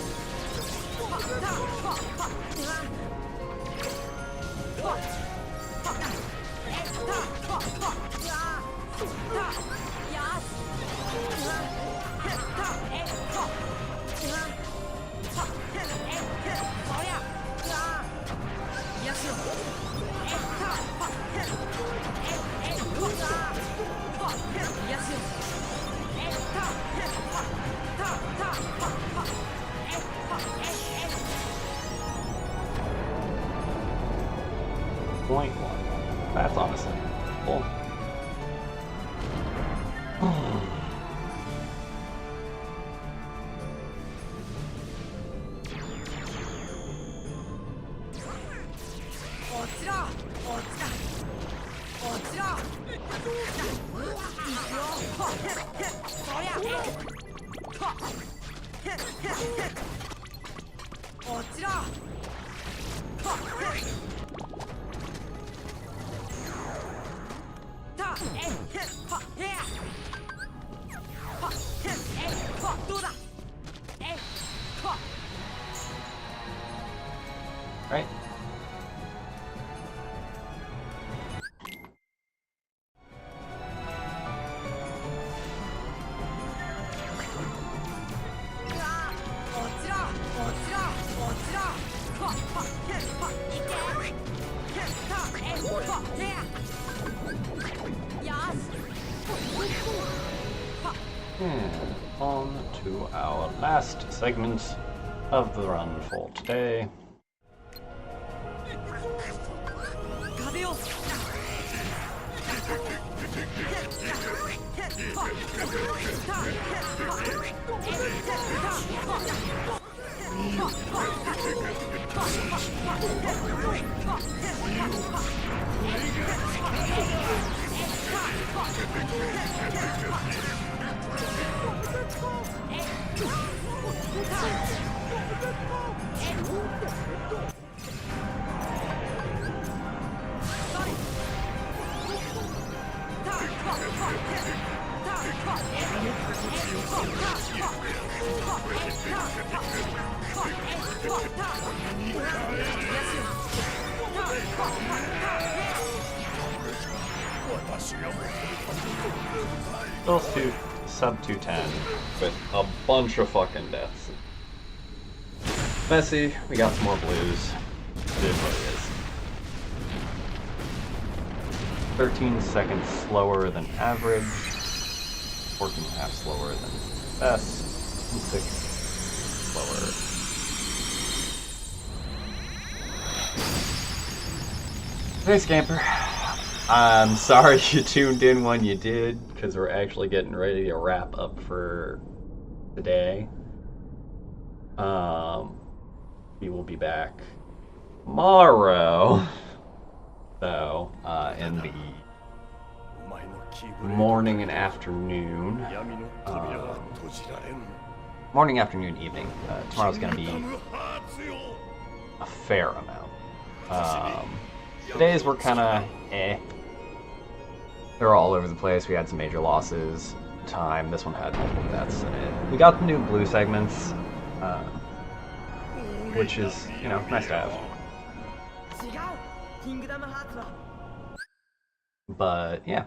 .1. That's honestly cool. Right? And on to our last segment of the run for today. Still sub 210 with a bunch of fucking deaths. Messy, we got some more blues. It is what it is. 13 seconds slower than average, 14.5 slower than best, and 6 slower. Hey Scamper, I'm sorry you tuned in when you did, because we're actually getting ready to wrap up for today. We will be back tomorrow, though, in the morning and afternoon. Morning, afternoon, evening. Tomorrow's going to be a fair amount. Today's were kind of eh. They're all over the place. We had some major losses. Time. This one had multiple deaths in it. We got the new blue segments, which is, you know, nice to have. But yeah,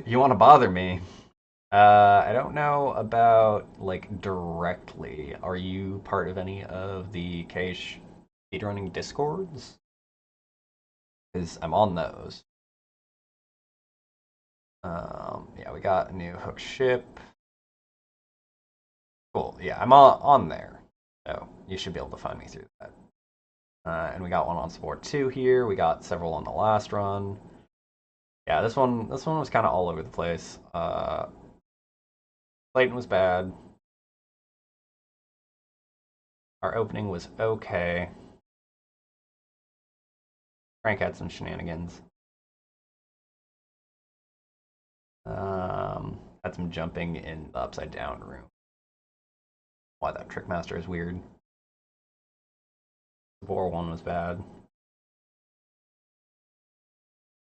you want to bother me? I don't know about like directly. Are you part of any of the KH speedrunning discords? Because I'm on those. Yeah, we got a new hook ship. Cool. Yeah, I'm on there, so you should be able to find me through that. And we got one on Sport 2 here. We got several on the last run. Yeah, this one was kind of all over the place. Clayton was bad. Our opening was okay. Frank had some shenanigans. Had some jumping in the upside down room. Why that Trickmaster is weird. The Boar one was bad.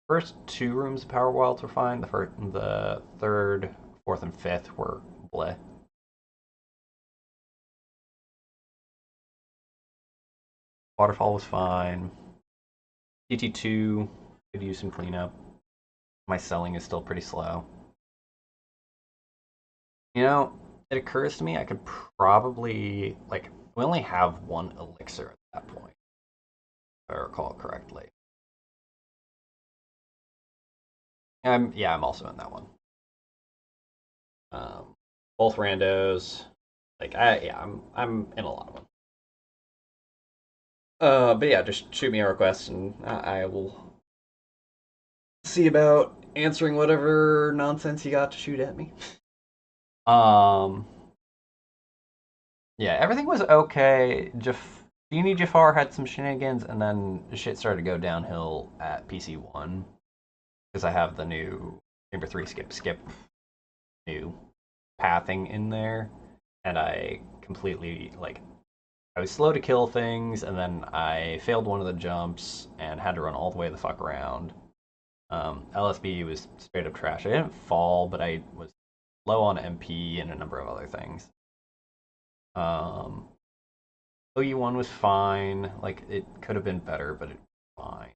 First two rooms of Power Wilds were fine. The third, fourth, and fifth were bleh. Waterfall was fine. DT2 could use some cleanup. My selling is still pretty slow. You know, it occurs to me I could probably, like, we only have one elixir at that point, if I recall correctly. I'm also in that one. Both randos. Like, I'm in a lot of them. But yeah, just shoot me a request and I will see about answering whatever nonsense you got to shoot at me. Yeah, everything was okay. Genie Jafar had some shenanigans, and then shit started to go downhill at PC1 because I have the new Chamber 3 skip new pathing in there, and I completely, like, I was slow to kill things, and then I failed one of the jumps and had to run all the way the fuck around. LSB was straight up trash. I didn't fall, but I was low on MP and a number of other things. OU1 was fine. Like, it could have been better, but it was fine.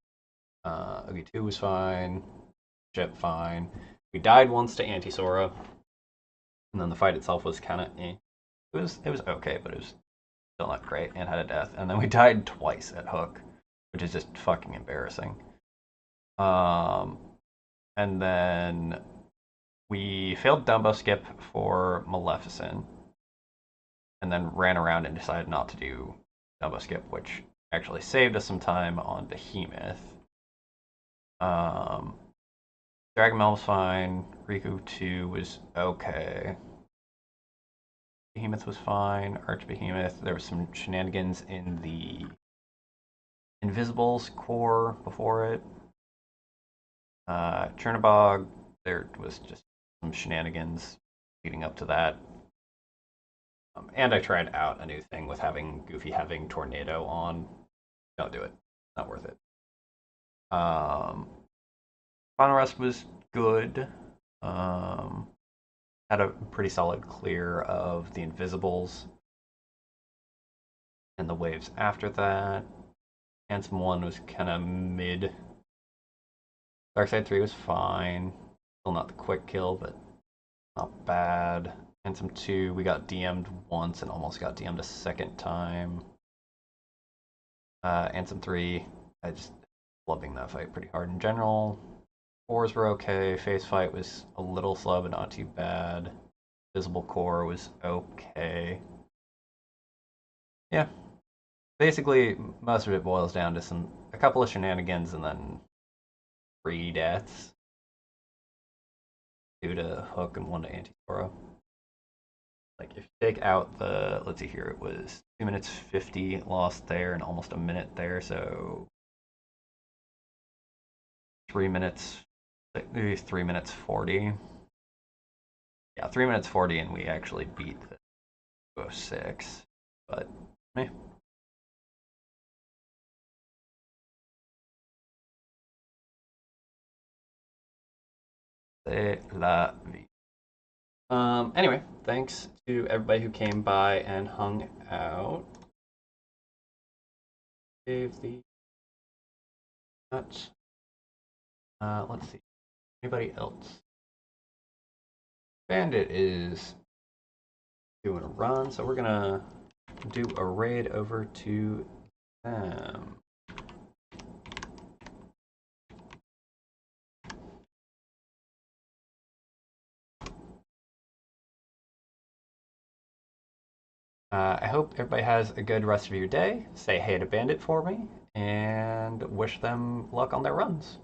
OU2 was fine. Ship fine. We died once to Anti-Sora, and then the fight itself was kind of eh. It was okay, but it was still not great, and had a death. And then we died twice at Hook, which is just fucking embarrassing. And then we failed Dumbo Skip for Maleficent, and then ran around and decided not to do Dumbo Skip, which actually saved us some time on Behemoth. Dragonmail was fine. Riku 2 was okay. Behemoth was fine. Archbehemoth. There was some shenanigans in the Invisibles core before it. Chernobog, there was just some shenanigans leading up to that. And I tried out a new thing with having Goofy having Tornado on. Don't do it. Not worth it. Final Rest was good. Had a pretty solid clear of the Invisibles and the waves after that. Handsome 1 was kind of mid. Darkside 3 was fine. Still not the quick kill, but not bad. Handsome 2, we got DM'd once and almost got DM'd a second time. Handsome 3, I just loving that fight pretty hard in general. 4s were okay. Face fight was a little slow, but not too bad. Visible core was okay. Yeah. Basically, most of it boils down to a couple of shenanigans and then 3 deaths. 2 to Hook and 1 to Anti-Toro. Like, if you take out the, let's see here, it was 2 minutes 50 lost there and almost a minute there, so 3 minutes, maybe 3 minutes 40. Yeah, 3 minutes 40 and we actually beat the 206, but meh. C'est la vie. Anyway, thanks to everybody who came by and hung out. Save the nuts. Let's see. Anybody else? Bandit is doing a run, so we're gonna do a raid over to them. I hope everybody has a good rest of your day. Say hey to Bandit for me, and wish them luck on their runs.